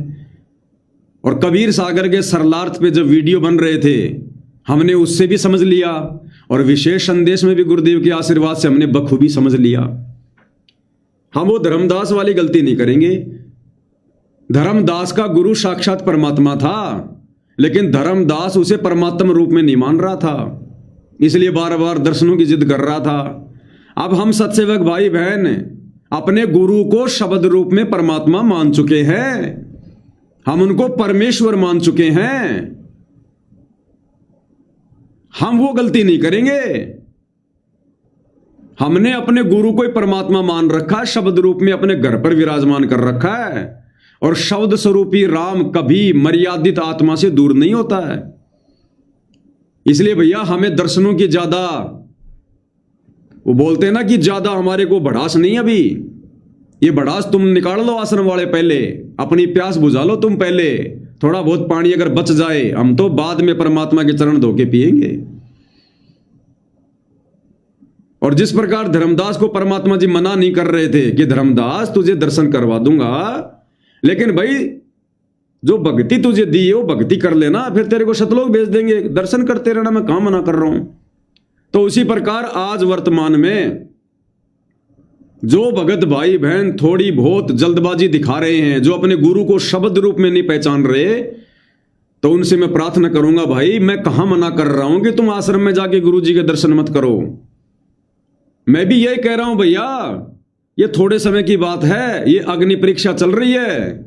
और कबीर सागर के सरलार्थ पे जब वीडियो बन रहे थे हमने उससे भी समझ लिया, और विशेष संदेश में भी गुरुदेव के आशीर्वाद से हमने बखूबी समझ लिया। हम वो धर्मदास वाली गलती नहीं करेंगे। धर्मदास का गुरु साक्षात परमात्मा था, लेकिन धर्मदास उसे परमात्मा रूप में नहीं मान रहा था, इसलिए बार बार दर्शनों की जिद कर रहा था। अब हम सत्सेवक भाई बहन अपने गुरु को शब्द रूप में परमात्मा मान चुके हैं, हम उनको परमेश्वर मान चुके हैं। हम वो गलती नहीं करेंगे। हमने अपने गुरु को ही परमात्मा मान रखा है, शब्द रूप में अपने घर पर विराजमान कर रखा है, और शब्द स्वरूपी राम कभी मर्यादित आत्मा से दूर नहीं होता है। इसलिए भैया हमें दर्शनों की ज्यादा, वो बोलते हैं ना कि ज्यादा हमारे को भड़ास नहीं। अभी ये भड़ास तुम निकाल लो आश्रम वाले, पहले अपनी प्यास बुझा लो तुम पहले। थोड़ा बहुत पानी अगर बच जाए हम तो बाद में परमात्मा के चरण धो के पिएंगे। और जिस प्रकार धर्मदास को परमात्मा जी मना नहीं कर रहे थे कि धर्मदास तुझे दर्शन करवा दूंगा, लेकिन भाई जो भक्ति तुझे दी है वो भक्ति कर लेना, फिर तेरे को शतलोक भेज देंगे, दर्शन करते रहना, मैं कहां मना कर रहा हूं। तो उसी प्रकार आज वर्तमान में जो भगत भाई बहन थोड़ी बहुत जल्दबाजी दिखा रहे हैं, जो अपने गुरु को शब्द रूप में नहीं पहचान रहे, तो उनसे मैं प्रार्थना करूंगा, भाई मैं कहां मना कर रहा हूं कि तुम आश्रम में जाके गुरु जी के दर्शन मत करो। मैं भी यही कह रहा हूं भैया, ये थोड़े समय की बात है, ये अग्नि परीक्षा चल रही है।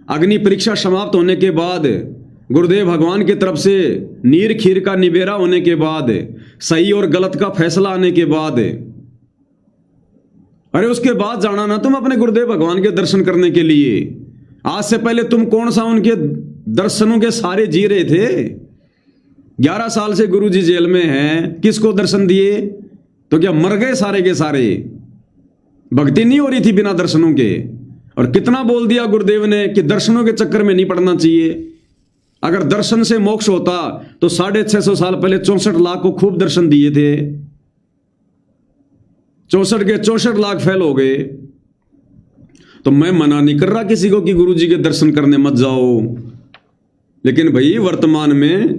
अग्नि परीक्षा समाप्त होने के बाद, गुरुदेव भगवान की तरफ से नीर खीर का निबेरा होने के बाद, सही और गलत का फैसला आने के बाद, अरे उसके बाद जाना ना तुम अपने गुरुदेव भगवान के दर्शन करने के लिए। आज से पहले तुम कौन सा उनके दर्शनों के सारे जी रहे थे? 11 साल से गुरु जी जेल में हैं, किसको दर्शन दिए? तो क्या मर गए सारे के सारे? भक्ति नहीं हो रही थी बिना दर्शनों के। और कितना बोल दिया गुरुदेव ने कि दर्शनों के चक्कर में नहीं पड़ना चाहिए। अगर दर्शन से मोक्ष होता तो 650 साल पहले 64 लाख को खूब दर्शन दिए थे। 64 के 64 लाख फेल हो गए। तो मैं मना नहीं कर रहा किसी को कि गुरु जी के दर्शन करने मत जाओ, लेकिन भाई वर्तमान में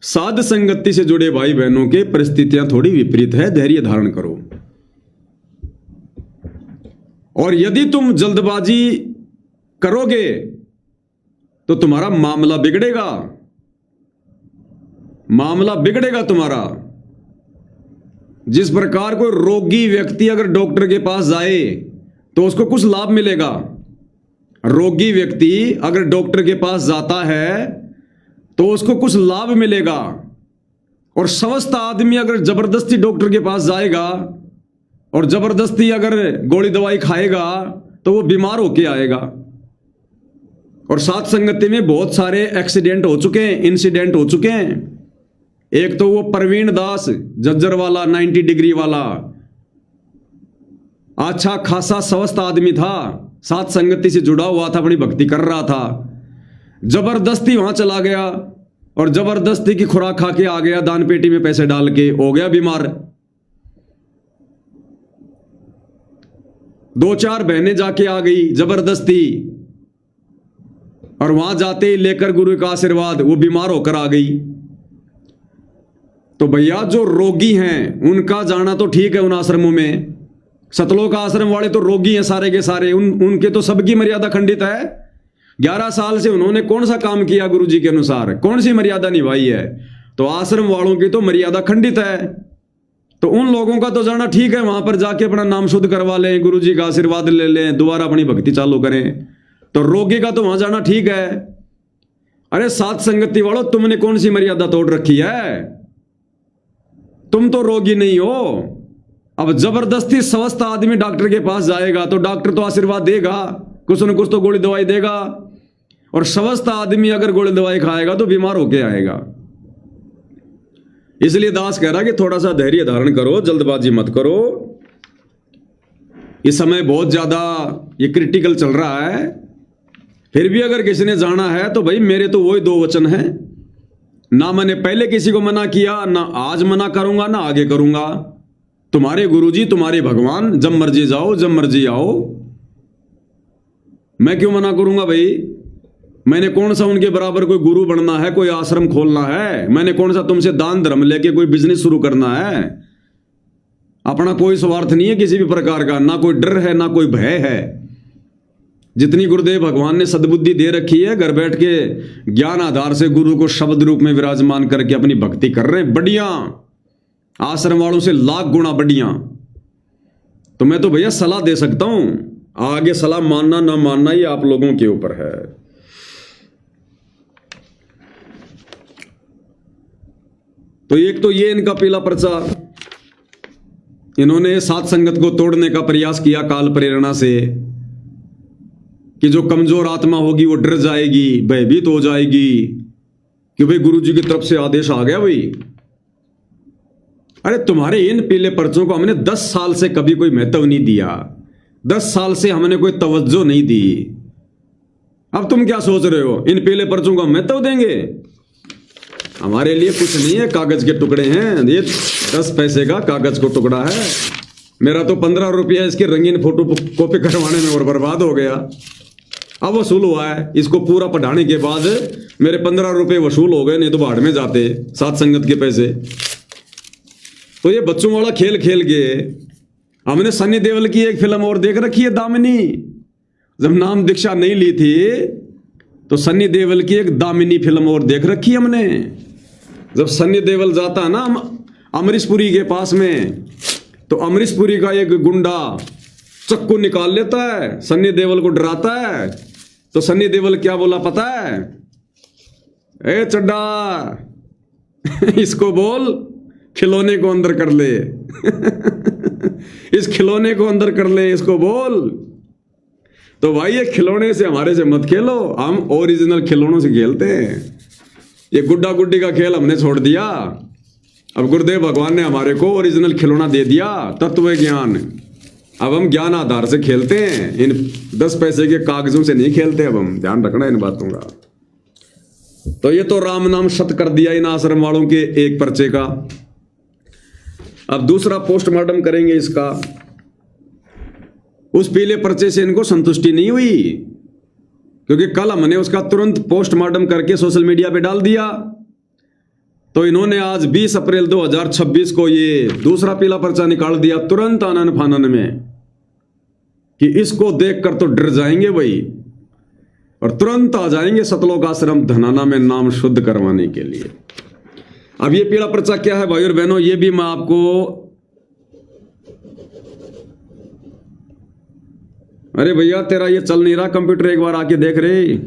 साध संगति से जुड़े भाई बहनों के परिस्थितियां थोड़ी विपरीत है, धैर्य धारण करो। और यदि तुम जल्दबाजी करोगे तो तुम्हारा मामला बिगड़ेगा, मामला बिगड़ेगा तुम्हारा। जिस प्रकार कोई रोगी व्यक्ति अगर डॉक्टर के पास जाए तो उसको कुछ लाभ मिलेगा। रोगी व्यक्ति अगर डॉक्टर के पास जाता है तो उसको कुछ लाभ मिलेगा, और स्वस्थ आदमी अगर जबरदस्ती डॉक्टर के पास जाएगा और जबरदस्ती अगर गोली दवाई खाएगा तो वो बीमार होके आएगा। और साथ संगति में बहुत सारे एक्सीडेंट हो चुके हैं, इंसिडेंट हो चुके हैं। एक तो वो प्रवीण दास जज्जर वाला 90 डिग्री वाला, अच्छा खासा स्वस्थ आदमी था, साथ संगति से जुड़ा हुआ था, अपनी भक्ति कर रहा था, जबरदस्ती वहां चला गया और जबरदस्ती की खुराक खा के आ गया, दान पेटी में पैसे डाल के, हो गया बीमार। 2-4 बहनें जाके आ गई जबरदस्ती, और वहां जाते ही लेकर गुरु का आशीर्वाद वो बीमार होकर आ गई। तो भैया जो रोगी हैं उनका जाना तो ठीक है उन आश्रमों में। सतलोक आश्रम वाले तो रोगी हैं सारे के सारे, उनके तो सबकी मर्यादा खंडित है। 11 साल से उन्होंने कौन सा काम किया गुरु जी के अनुसार, कौन सी मर्यादा निभाई है? तो आश्रम वालों की तो मर्यादा खंडित है। तो उन लोगों का तो जाना ठीक है, वहां पर जाके अपना नाम शुद्ध करवा लें, गुरु जी का आशीर्वाद ले लें, दोबारा अपनी भक्ति चालू करें। तो रोगी का तो वहां जाना ठीक है। अरे साथ संगति वालों, तुमने कौन सी मर्यादा तोड़ रखी है? तुम तो रोगी नहीं हो। अब जबरदस्ती स्वस्थ आदमी डॉक्टर के पास जाएगा तो डॉक्टर तो आशीर्वाद देगा, कुछ न कुछ तो गोली दवाई देगा, और स्वस्थ आदमी अगर गोली दवाई खाएगा तो बीमार होके आएगा। इसलिए दास कह रहा कि थोड़ा सा धैर्य धारण करो, जल्दबाजी मत करो। इस समय बहुत ज्यादा ये क्रिटिकल चल रहा है। फिर भी अगर किसी ने जाना है तो भाई मेरे तो वही 2 वचन हैं, ना मैंने पहले किसी को मना किया, ना आज मना करूंगा, ना आगे करूंगा। तुम्हारे गुरुजी, तुम्हारे भगवान, जब मर्जी जाओ, जब मर्जी आओ, मैं क्यों मना करूंगा भाई? मैंने कौन सा उनके बराबर कोई गुरु बनना है, कोई आश्रम खोलना है? मैंने कौन सा तुमसे दान धर्म लेके कोई बिजनेस शुरू करना है? अपना कोई स्वार्थ नहीं है किसी भी प्रकार का, ना कोई डर है, ना कोई भय है। जितनी गुरुदेव भगवान ने सद्बुद्धि दे रखी है, घर बैठ के ज्ञान आधार से गुरु को शब्द रूप में विराजमान करके अपनी भक्ति कर रहे हैं, बढ़िया, आश्रम वालों से लाख गुना बढ़िया। तो मैं तो भैया सलाह दे सकता हूं, आगे सलाह मानना ना मानना ये आप लोगों के ऊपर है। तो एक तो ये इनका पहला पर्चा, इन्होंने सात संगत को तोड़ने का प्रयास किया काल प्रेरणा से, कि जो कमजोर आत्मा होगी वो डर जाएगी, भयभीत हो जाएगी कि भाई गुरु जी की तरफ से आदेश आ गया भाई। अरे तुम्हारे इन पीले पर्चों को हमने 10 साल से कभी कोई महत्व नहीं दिया, 10 साल से हमने कोई तवज्जो नहीं दी। अब तुम क्या सोच रहे हो इन पीले पर्चों को हम महत्व देंगे? हमारे लिए कुछ नहीं है, कागज के टुकड़े हैं, ये 10 पैसे का कागज को टुकड़ा है। मेरा तो 15 रुपया इसके रंगीन फोटो कॉपी करवाने में और बर्बाद हो गया। अब वसूल हुआ है, इसको पूरा पढ़ाने के बाद मेरे 15 रुपये वसूल हो गए, नहीं तो बाढ़ में जाते सात संगत के पैसे। तो ये बच्चों वाला खेल खेल के हमने सनी देओल की एक फिल्म और देख रखी है, दामिनी। जब नाम दीक्षा नहीं ली थी तो सनी देओल की एक दामिनी फिल्म और देख रखी है हमने। जब सनी देओल जाता है ना अमरीशपुरी के पास में, तो अमरीशपुरी का एक गुंडा चक्कू निकाल लेता है, सनी देओल को डराता है। तो सनी देओल क्या बोला पता है? ए चड्डा इसको बोल खिलौने को अंदर कर ले इस खिलौने को अंदर कर ले, इसको बोल। तो भाई ये खिलौने से हमारे से मत खेलो, हम ओरिजिनल खिलौनों से खेलते हैं। ये गुड्डा गुड्डी का खेल हमने छोड़ दिया। अब गुरुदेव भगवान ने हमारे को ओरिजिनल खिलौना दे दिया, तत्व ज्ञान। अब हम ज्ञान आधार से खेलते हैं, इन 10 पैसे के कागजों से नहीं खेलते। अब हम ध्यान रखना इन बातों का। तो ये तो राम नाम शत कर दिया इन आश्रम वालों के एक पर्चे का। अब दूसरा पोस्टमार्टम करेंगे इसका। उस पीले पर्चे से इनको संतुष्टि नहीं हुई, क्योंकि कल हमने उसका तुरंत पोस्टमार्टम करके सोशल मीडिया पे डाल दिया। तो इन्होंने आज 20 अप्रैल 2026 को ये दूसरा पीला पर्चा निकाल दिया तुरंत आनन फानन में, कि इसको देखकर तो डर जाएंगे भाई, और तुरंत आ जाएंगे सतलोक आश्रम धनाना में नाम शुद्ध करवाने के लिए। अब ये पीला पर्चा क्या है भाई और बहनों, ये भी मैं आपको, अरे भैया तेरा ये चल नहीं रहा कंप्यूटर, एक बार आके देख रे।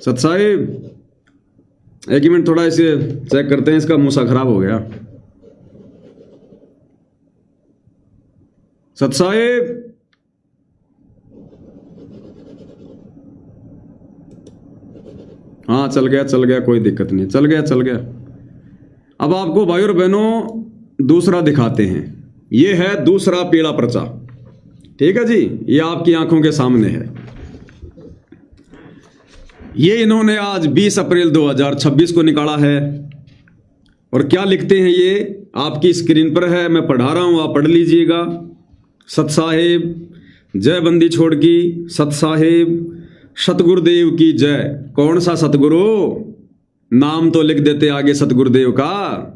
सत साहिब एक मिनट, थोड़ा इसे चेक करते हैं, इसका मूसा खराब हो गया। सत साहिब हाँ चल गया, कोई दिक्कत नहीं, चल गया। अब आपको भाई और बहनों दूसरा दिखाते हैं। ये है दूसरा पीला पर्चा, ठीक है जी, ये आपकी आंखों के सामने है। ये इन्होंने आज 20 अप्रैल 2026 को निकाला है। और क्या लिखते हैं ये आपकी स्क्रीन पर है, मैं पढ़ा रहा हूं, आप पढ़ लीजिएगा। सत साहेब जय बंदी छोड़ की, सत साहेब सतगुरुदेव की जय। कौन सा सतगुरु? नाम तो लिख देते आगे सतगुरुदेव का।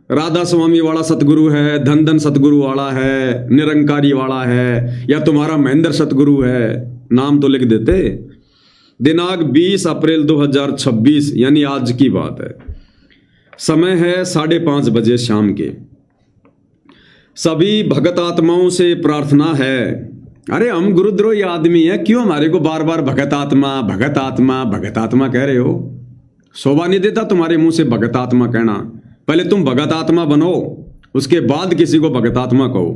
राधा स्वामी वाला सतगुरु है, धन धन सतगुरु वाला है, निरंकारी वाला है, या तुम्हारा महेंद्र सतगुरु है, नाम तो लिख देते। दिनांक 20 अप्रैल 2026 यानी आज की बात है। समय है 5:30 बजे शाम के। सभी भगत आत्माओं से प्रार्थना है, अरे हम गुरुद्रोही आदमी है, क्यों हमारे को बार बार भगत आत्मा भगत आत्मा भगत आत्मा कह रहे हो? शोभा नहीं देता तुम्हारे मुंह से भगत आत्मा कहना। पहले तुम भगत आत्मा बनो, उसके बाद किसी को भगत आत्मा कहो।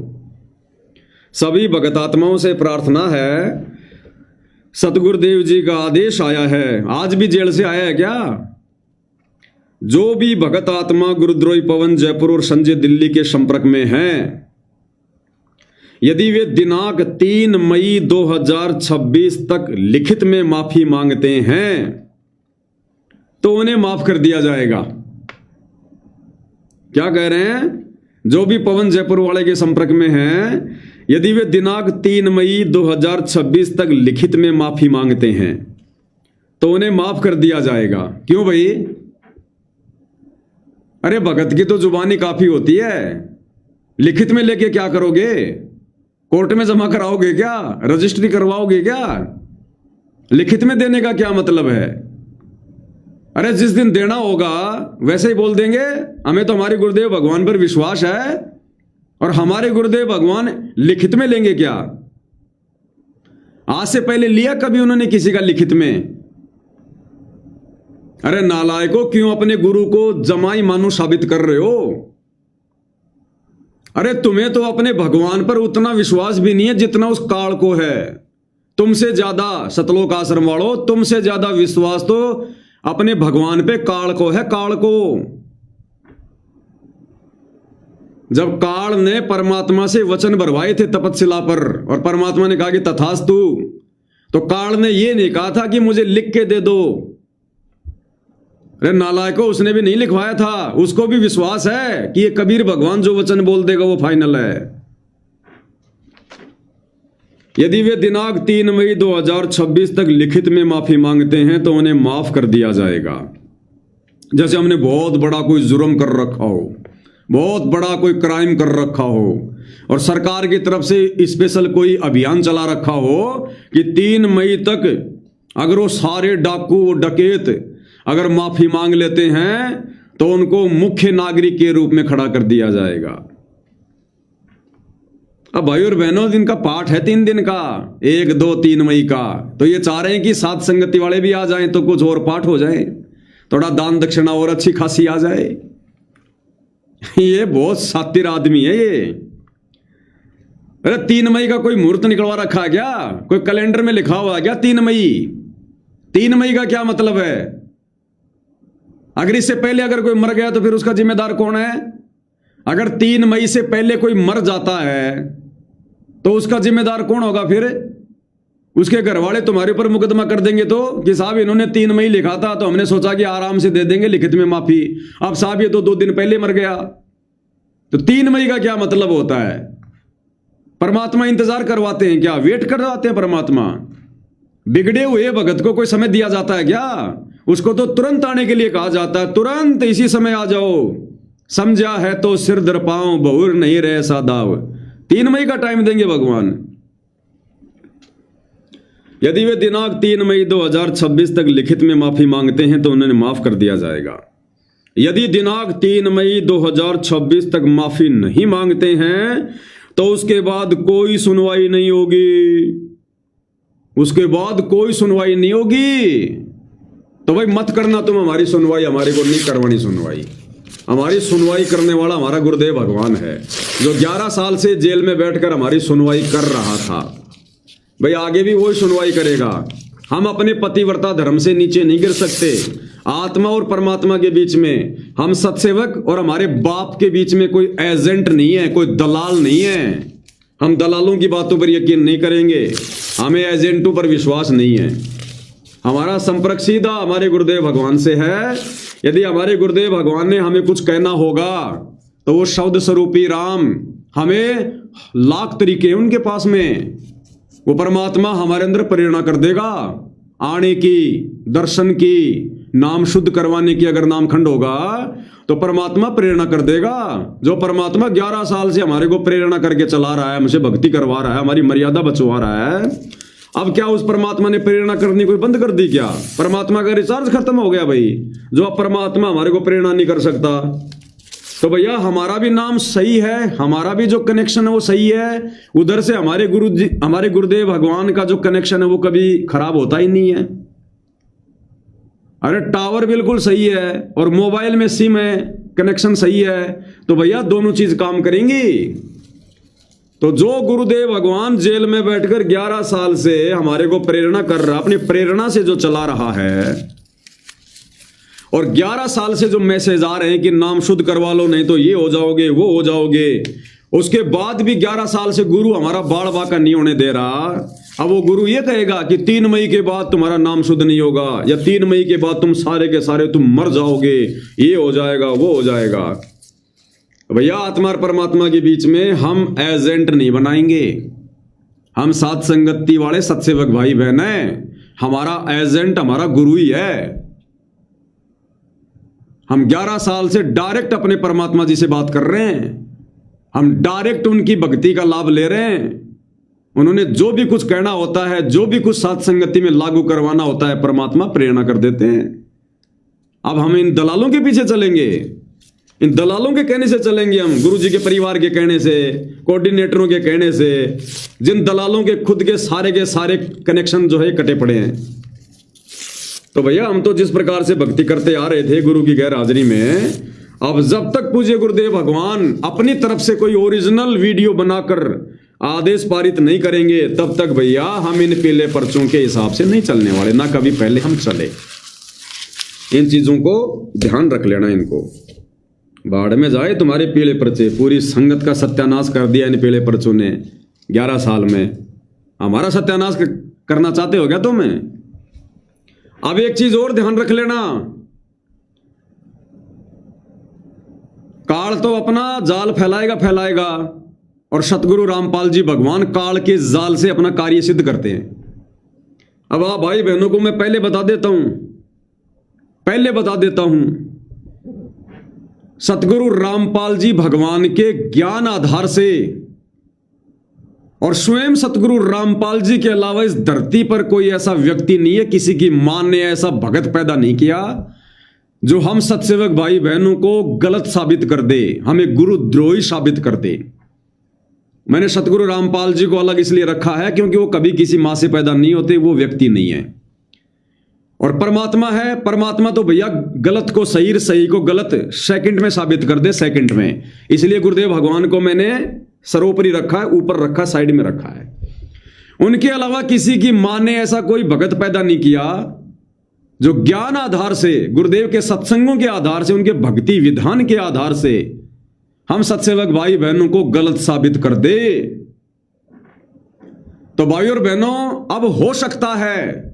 सभी भगत आत्माओं से प्रार्थना है, सतगुरुदेव जी का आदेश आया है। आज भी जेल से आया है क्या? जो भी भगत आत्मा गुरुद्रोही पवन जयपुर और संजय दिल्ली के संपर्क में हैं, यदि वे दिनांक 3 मई 2026 तक लिखित में माफी मांगते हैं तो उन्हें माफ कर दिया जाएगा। क्या कह रहे हैं? जो भी पवन जयपुर वाले के संपर्क में हैं, यदि वे दिनांक 3 मई 2026 तक लिखित में माफी मांगते हैं तो उन्हें माफ कर दिया जाएगा। क्यों भाई? अरे भगत की तो जुबानी काफी होती है, लिखित में लेके क्या करोगे? कोर्ट में जमा कराओगे क्या? रजिस्ट्री करवाओगे क्या? लिखित में देने का क्या मतलब है? अरे जिस दिन देना होगा वैसे ही बोल देंगे, हमें तो हमारे गुरुदेव भगवान पर विश्वास है और हमारे गुरुदेव भगवान लिखित में लेंगे क्या? आज से पहले लिया कभी उन्होंने किसी का लिखित में? अरे नालायकों, क्यों अपने गुरु को जमाई मानू साबित कर रहे हो? अरे तुम्हें तो अपने भगवान पर उतना विश्वास भी नहीं है जितना उस काल को है। तुमसे ज्यादा, सतलोक आश्रम वालों, तुमसे ज्यादा विश्वास तो अपने भगवान पे काल को है, काल को। जब काल ने परमात्मा से वचन भरवाए थे तपस्या पर और परमात्मा ने कहा कि तथास्तु, तो काल ने यह नहीं कहा था कि मुझे लिख के दे दो। अरे नालायकों, उसने भी नहीं लिखवाया था, उसको भी विश्वास है कि ये कबीर भगवान जो वचन बोल देगा वो फाइनल है। यदि वे दिनांक 3 मई 2026 तक लिखित में माफी मांगते हैं तो उन्हें माफ कर दिया जाएगा। जैसे हमने बहुत बड़ा कोई जुर्म कर रखा हो, बहुत बड़ा कोई क्राइम कर रखा हो और सरकार की तरफ से स्पेशल कोई अभियान चला रखा हो कि 3 मई तक अगर वो सारे डाकू डकैत अगर माफी मांग लेते हैं तो उनको मुख्य नागरिक के रूप में खड़ा कर दिया जाएगा। अब भाई और बहनों, दिन का पाठ है 3 दिन का, 1, 2, 3 मई का। तो ये चाह रहे हैं कि साथ संगति वाले भी आ जाएं तो कुछ और पाठ हो जाए, थोड़ा दान दक्षिणा और अच्छी खासी आ जाए। ये बहुत सातिर आदमी है ये। अरे 3 मई का कोई मुहूर्त निकलवा रखा है क्या? कोई कैलेंडर में लिखा हुआ है क्या 3 मई? 3 मई का क्या मतलब है? अगर इससे पहले अगर कोई मर गया तो फिर उसका जिम्मेदार कौन है? अगर 3 मई से पहले कोई मर जाता है तो उसका जिम्मेदार कौन होगा? फिर उसके घर वाले तुम्हारे ऊपर मुकदमा कर देंगे तो कि साहब इन्होंने 3 मई लिखा था तो हमने सोचा कि आराम से दे देंगे लिखित में माफी, अब साहब ये तो 2 दिन पहले मर गया। तो 3 मई का क्या मतलब होता है? परमात्मा इंतजार करवाते हैं क्या? वेट करवाते हैं परमात्मा? बिगड़े हुए भगत को कोई समय दिया जाता है क्या? उसको तो तुरंत आने के लिए कहा जाता है, तुरंत इसी समय आ जाओ, समझा है तो सिर दर पाओ, बहुर नहीं रहे सादाव। 3 मई का टाइम देंगे भगवान। यदि वे दिनांक 3 मई 2026 तक लिखित में माफी मांगते हैं तो उन्हें माफ कर दिया जाएगा। यदि दिनांक 3 मई 2026 तक माफी नहीं मांगते हैं तो उसके बाद कोई सुनवाई नहीं होगी, उसके बाद कोई सुनवाई नहीं होगी। तो भाई मत करना तुम हमारी सुनवाई, हमारे को नहीं करवानी सुनवाई। हमारी सुनवाई करने वाला हमारा गुरुदेव भगवान है जो 11 साल से जेल में बैठकर हमारी सुनवाई कर रहा था। भाई आगे भी वही सुनवाई करेगा। हम अपने पतिव्रता धर्म से नीचे नहीं गिर सकते। आत्मा और परमात्मा के बीच में, हम सत्सेवक और हमारे बाप के बीच में कोई एजेंट नहीं है, कोई दलाल नहीं है। हम दलालों की बातों पर यकीन नहीं करेंगे, हमें एजेंटों पर विश्वास नहीं है। हमारा संपर्क सीधा हमारे गुरुदेव भगवान से है। यदि हमारे गुरुदेव भगवान ने हमें कुछ कहना होगा तो वो शब्द स्वरूपी राम, हमें लाख तरीके हैं उनके पास में। वो परमात्मा हमारे अंदर प्रेरणा कर देगा आने की, दर्शन की, नाम शुद्ध करवाने की। अगर नाम खंड होगा तो परमात्मा प्रेरणा कर देगा। जो परमात्मा 11 साल से हमारे को प्रेरणा करके चला रहा है, हमसे भक्ति करवा रहा है, हमारी मर्यादा बचवा रहा है, अब क्या उस परमात्मा ने प्रेरणा करनी कोई बंद कर दी क्या? परमात्मा का रिचार्ज खत्म हो गया भाई, जो अब परमात्मा हमारे को प्रेरणा नहीं कर सकता। तो भैया हमारा भी नाम सही है, हमारा भी जो कनेक्शन है वो सही है। उधर से हमारे गुरु जी, हमारे गुरुदेव भगवान का जो कनेक्शन है वो कभी खराब होता ही नहीं है। अरे टावर बिल्कुल सही है और मोबाइल में सिम है, कनेक्शन सही है, तो भैया दोनों चीज काम करेंगी। तो जो गुरुदेव भगवान जेल में बैठकर 11 साल से हमारे को प्रेरणा कर रहा, अपनी प्रेरणा से जो चला रहा है, और 11 साल से जो मैसेज आ रहे हैं कि नाम शुद्ध करवा लो नहीं तो ये हो जाओगे, वो हो जाओगे, उसके बाद भी 11 साल से गुरु हमारा बाल बाका नहीं होने दे रहा। अब वो गुरु ये कहेगा कि 3 मई के बाद तुम्हारा नाम शुद्ध नहीं होगा, या 3 मई के बाद तुम सारे के सारे तुम मर जाओगे, ये हो जाएगा वो हो जाएगा। भैया आत्मा और परमात्मा के बीच में हम एजेंट नहीं बनाएंगे। हम साथ संगति वाले सत्सेवक भाई बहन हैं। हमारा एजेंट हमारा गुरु ही है। हम 11 साल से डायरेक्ट अपने परमात्मा जी से बात कर रहे हैं। हम डायरेक्ट उनकी भक्ति का लाभ ले रहे हैं। उन्होंने जो भी कुछ कहना होता है, जो भी कुछ साथ संगति में लागू करवाना होता है, परमात्मा प्रेरणा कर देते हैं। अब हम इन दलालों के पीछे चलेंगे, इन दलालों के कहने से चलेंगे हम, गुरु जी के परिवार के कहने से, कोऑर्डिनेटरों के कहने से, जिन दलालों के खुद के सारे कनेक्शन जो है कटे पड़े हैं। तो भैया हम तो जिस प्रकार से भक्ति करते आ रहे थे गुरु की गैर हाजिरी में, अब जब तक पूज्य गुरुदेव भगवान अपनी तरफ से कोई ओरिजिनल वीडियो बनाकर आदेश पारित नहीं करेंगे, तब तक भैया हम इन पीले पर्चों के हिसाब से नहीं चलने वाले, ना कभी पहले हम चले। इन चीजों को ध्यान रख लेना। इनको बाढ़ में जाए तुम्हारे पीले पर्चे। पूरी संगत का सत्यानाश कर दिया इन पीले पर्चों ने 11 साल में। हमारा सत्यानाश करना चाहते हो क्या तुम्हें? अब एक चीज और ध्यान रख लेना, काल तो अपना जाल फैलाएगा और सतगुरु रामपाल जी भगवान काल के जाल से अपना कार्य सिद्ध करते हैं। अब आप भाई बहनों को मैं पहले बता देता हूं, सतगुरु रामपाल जी भगवान के ज्ञान आधार से और स्वयं सतगुरु रामपाल जी के अलावा इस धरती पर कोई ऐसा व्यक्ति नहीं है, किसी की मां ने ऐसा भगत पैदा नहीं किया जो हम सत्सेवक भाई बहनों को गलत साबित कर दे, हमें गुरुद्रोही साबित कर दे। मैंने सतगुरु रामपाल जी को अलग इसलिए रखा है क्योंकि वो कभी किसी मां से पैदा नहीं होते, वो व्यक्ति नहीं है। और परमात्मा है, परमात्मा तो भैया गलत को सही, सही को गलत सेकंड में साबित कर दे, सेकंड में। इसलिए गुरुदेव भगवान को मैंने सर्वोपरि रखा है, ऊपर रखा, साइड में रखा है। उनके अलावा किसी की मां ने ऐसा कोई भगत पैदा नहीं किया जो ज्ञान आधार से, गुरुदेव के सत्संगों के आधार से, उनके भक्ति विधान के आधार से हम सत्सेवक भाई बहनों को गलत साबित कर दे। तो भाई और बहनों, अब हो सकता है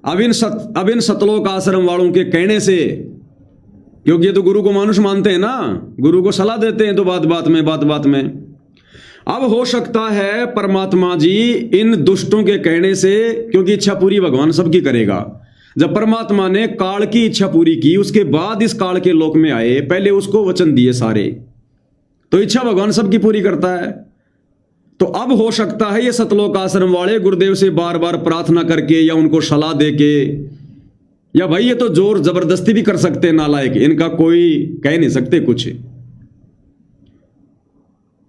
अब इन सतलोक आश्रम वालों के कहने से, क्योंकि ये तो गुरु को मानुष मानते हैं ना, गुरु को सलाह देते हैं तो बात बात में अब हो सकता है परमात्मा जी इन दुष्टों के कहने से, क्योंकि इच्छा पूरी भगवान सबकी करेगा। जब परमात्मा ने काल की इच्छा पूरी की, उसके बाद इस काल के लोक में आए, पहले उसको वचन दिए सारे, तो इच्छा भगवान सबकी पूरी करता है। तो अब हो सकता है ये सतलोक आश्रम वाले गुरुदेव से बार बार प्रार्थना करके या उनको सलाह देके, या भाई ये तो जोर जबरदस्ती भी कर सकते हैं, नालायक, इनका कोई कह नहीं सकते कुछ।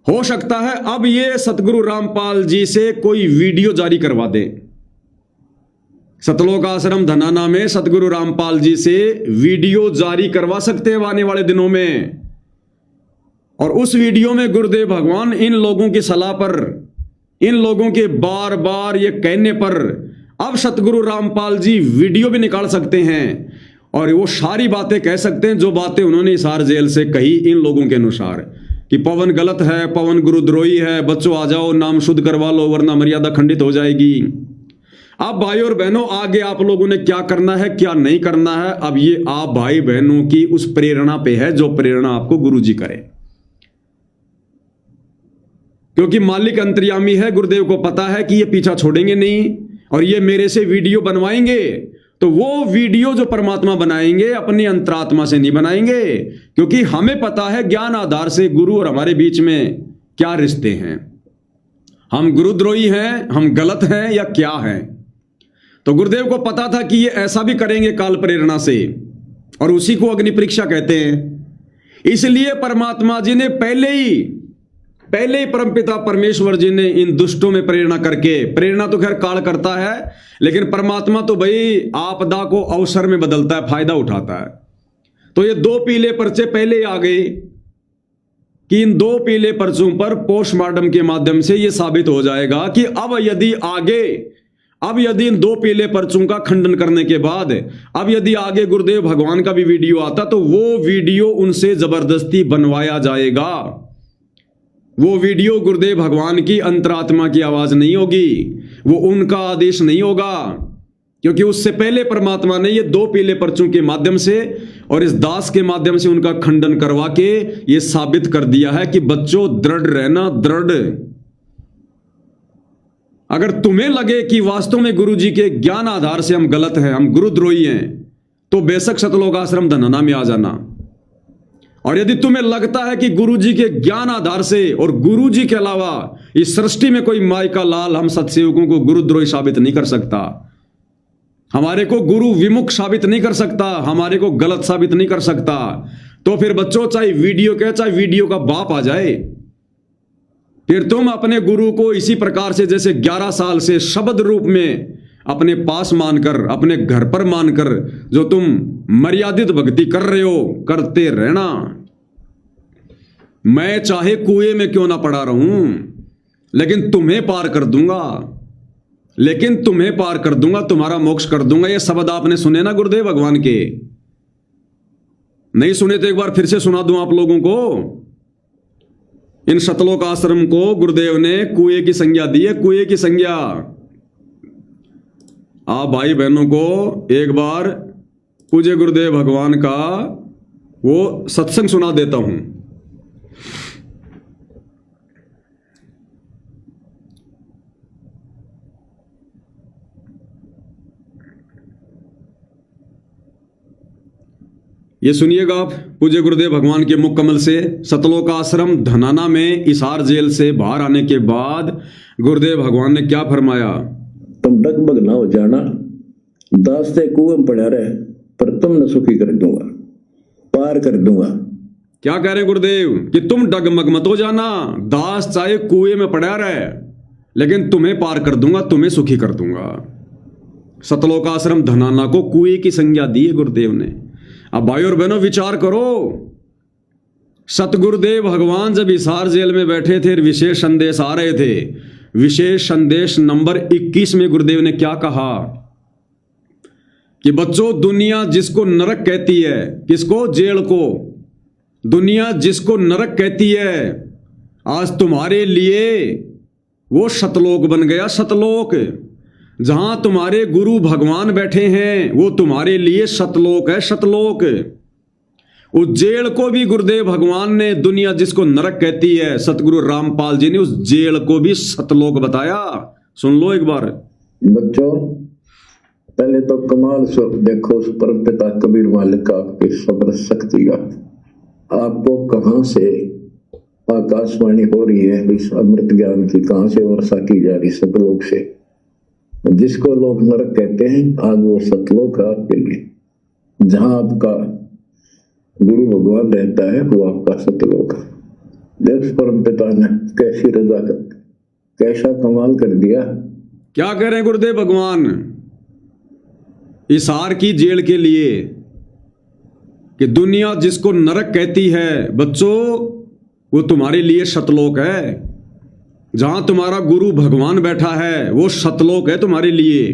हो सकता है अब ये सतगुरु रामपाल जी से कोई वीडियो जारी करवा दे। सतलोक आश्रम धनाना में सतगुरु रामपाल जी से वीडियो जारी करवा सकते हैं आने वाले दिनों में। और उस वीडियो में गुरुदेव भगवान इन लोगों की सलाह पर, इन लोगों के बार बार ये कहने पर, अब सतगुरु रामपाल जी वीडियो भी निकाल सकते हैं और वो सारी बातें कह सकते हैं जो बातें उन्होंने हिसार जेल से कही इन लोगों के अनुसार, कि पवन गलत है, पवन गुरुद्रोही है, बच्चों आ जाओ, नाम शुद्ध करवा लो वरना मर्यादा खंडित हो जाएगी। अब भाई और बहनों, आगे आप लोगों ने क्या करना है क्या नहीं करना है, अब ये आप भाई बहनों की उस प्रेरणा पे है जो प्रेरणा आपको गुरु जी करे। क्योंकि मालिक अंतर्यामी है, गुरुदेव को पता है कि ये पीछा छोड़ेंगे नहीं और ये मेरे से वीडियो बनवाएंगे, तो वो वीडियो जो परमात्मा बनाएंगे अपनी अंतरात्मा से नहीं बनाएंगे, क्योंकि हमें पता है ज्ञान आधार से गुरु और हमारे बीच में क्या रिश्ते हैं। हम गुरुद्रोही हैं, हम गलत हैं या क्या हैं। तो गुरुदेव को पता था कि ये ऐसा भी करेंगे काल प्रेरणा से, और उसी को अग्नि परीक्षा कहते हैं। इसलिए परमात्मा जी ने पहले ही परमपिता परमेश्वर जी ने इन दुष्टों में प्रेरणा करके, प्रेरणा तो खैर काल करता है, लेकिन परमात्मा तो भाई आपदा को अवसर में बदलता है, फायदा उठाता है। तो ये 2 पीले पर्चे पहले आ गए कि इन 2 पीले पर्चों पर पोस्टमार्टम के माध्यम से यह साबित हो जाएगा कि अब यदि इन 2 पीले पर्चों का खंडन करने के बाद अब यदि आगे गुरुदेव भगवान का भी वीडियो आता, तो वो वीडियो उनसे जबरदस्ती बनवाया जाएगा। वो वीडियो गुरुदेव भगवान की अंतरात्मा की आवाज नहीं होगी, वो उनका आदेश नहीं होगा, क्योंकि उससे पहले परमात्मा ने ये 2 पीले पर्चों के माध्यम से और इस दास के माध्यम से उनका खंडन करवा के ये साबित कर दिया है कि बच्चों दृढ़ रहना, दृढ़। अगर तुम्हें लगे कि वास्तव में गुरु जी के ज्ञान आधार से हम गलत हैं, हम गुरुद्रोही हैं, तो बेशक सतलोक आश्रम धनाना में आ जाना। और यदि तुम्हें लगता है कि गुरु जी के ज्ञान आधार से और गुरु जी के अलावा इस सृष्टि में कोई माई का लाल हम सत्सेवकों को गुरुद्रोही साबित नहीं कर सकता, हमारे को गुरु विमुख साबित नहीं कर सकता, हमारे को गलत साबित नहीं कर सकता, तो फिर बच्चों चाहे वीडियो के चाहे वीडियो का बाप आ जाए, फिर तुम अपने गुरु को इसी प्रकार से जैसे 11 साल से शब्द रूप में अपने पास मानकर, अपने घर पर मानकर जो तुम मर्यादित भक्ति कर रहे हो, करते रहना। मैं चाहे कुएं में क्यों ना पड़ा रहूं, लेकिन तुम्हें पार कर दूंगा, लेकिन तुम्हें पार कर दूंगा, तुम्हारा मोक्ष कर दूंगा। ये शब्द आपने सुने ना गुरुदेव भगवान के? नहीं सुने तो एक बार फिर से सुना दूं आप लोगों को। इन सतलोक आश्रम को गुरुदेव ने कुएं की संज्ञा दी है, कुएं की संज्ञा। आप भाई बहनों को एक बार पूज्य गुरुदेव भगवान का वो सत्संग सुना देता हूं। ये सुनिएगा आप पूज्य गुरुदेव भगवान के मुख कमल से। सतलोक आश्रम धनाना में हिसार जेल से बाहर आने के बाद गुरुदेव भगवान ने क्या फरमाया? तुम डगमग ना हो जाना, दास से कुएं में पड़ा रहे, पर तुम न सुखी कर दूंगा, पार कर दूंगा। क्या कह रहे गुरुदेव कि तुम डगमग मत हो जाना, दास चाहे कुएं में पड़ा रहे, लेकिन तुम्हें पार कर दूंगा, तुम्हें सुखी कर दूंगा। सतलोक आश्रम धनाना को कुएं की संज्ञा दी है गुरुदेव ने। अब भाई और बहनों विचार करो, सतगुरुदेव भगवान जब हिसार जेल में बैठे थे, विशेष संदेश आ रहे थे, विशेष संदेश नंबर 21 में गुरुदेव ने क्या कहा कि बच्चों, दुनिया जिसको नरक कहती है, किसको? जेल को। दुनिया जिसको नरक कहती है, आज तुम्हारे लिए वो सतलोक बन गया। सतलोक जहां तुम्हारे गुरु भगवान बैठे हैं, वो तुम्हारे लिए सतलोक है, सतलोक। उस जेल को भी गुरुदेव भगवान ने, दुनिया जिसको नरक कहती है, सतगुरु रामपाल जी ने उस जेल को भी सतलोक बताया। सुन लो एक बार बच्चों, पहले तो कमाल देखो उस परम पिता कबीर मालिक का, आपकी सब्र शक्ति का। आपको कहां से आकाशवाणी हो रही है इस अमृत ज्ञान की, कहां से वर्षा की जा रही? सतलोक से। जिसको लोग नरक कहते हैं, आज वो सतलोक है आपके लिए। जहां आपका गुरु भगवान रहता है, वो आपका सतलोक है। देख परम पिता ने कैसी रजा कर, कैसा कमाल कर दिया। क्या कह रहे हैं गुरुदेव भगवान हिसार की जेल के लिए कि दुनिया जिसको नरक कहती है, बच्चों वो तुम्हारे लिए सतलोक है। जहां तुम्हारा गुरु भगवान बैठा है, वो सतलोक है तुम्हारे लिए।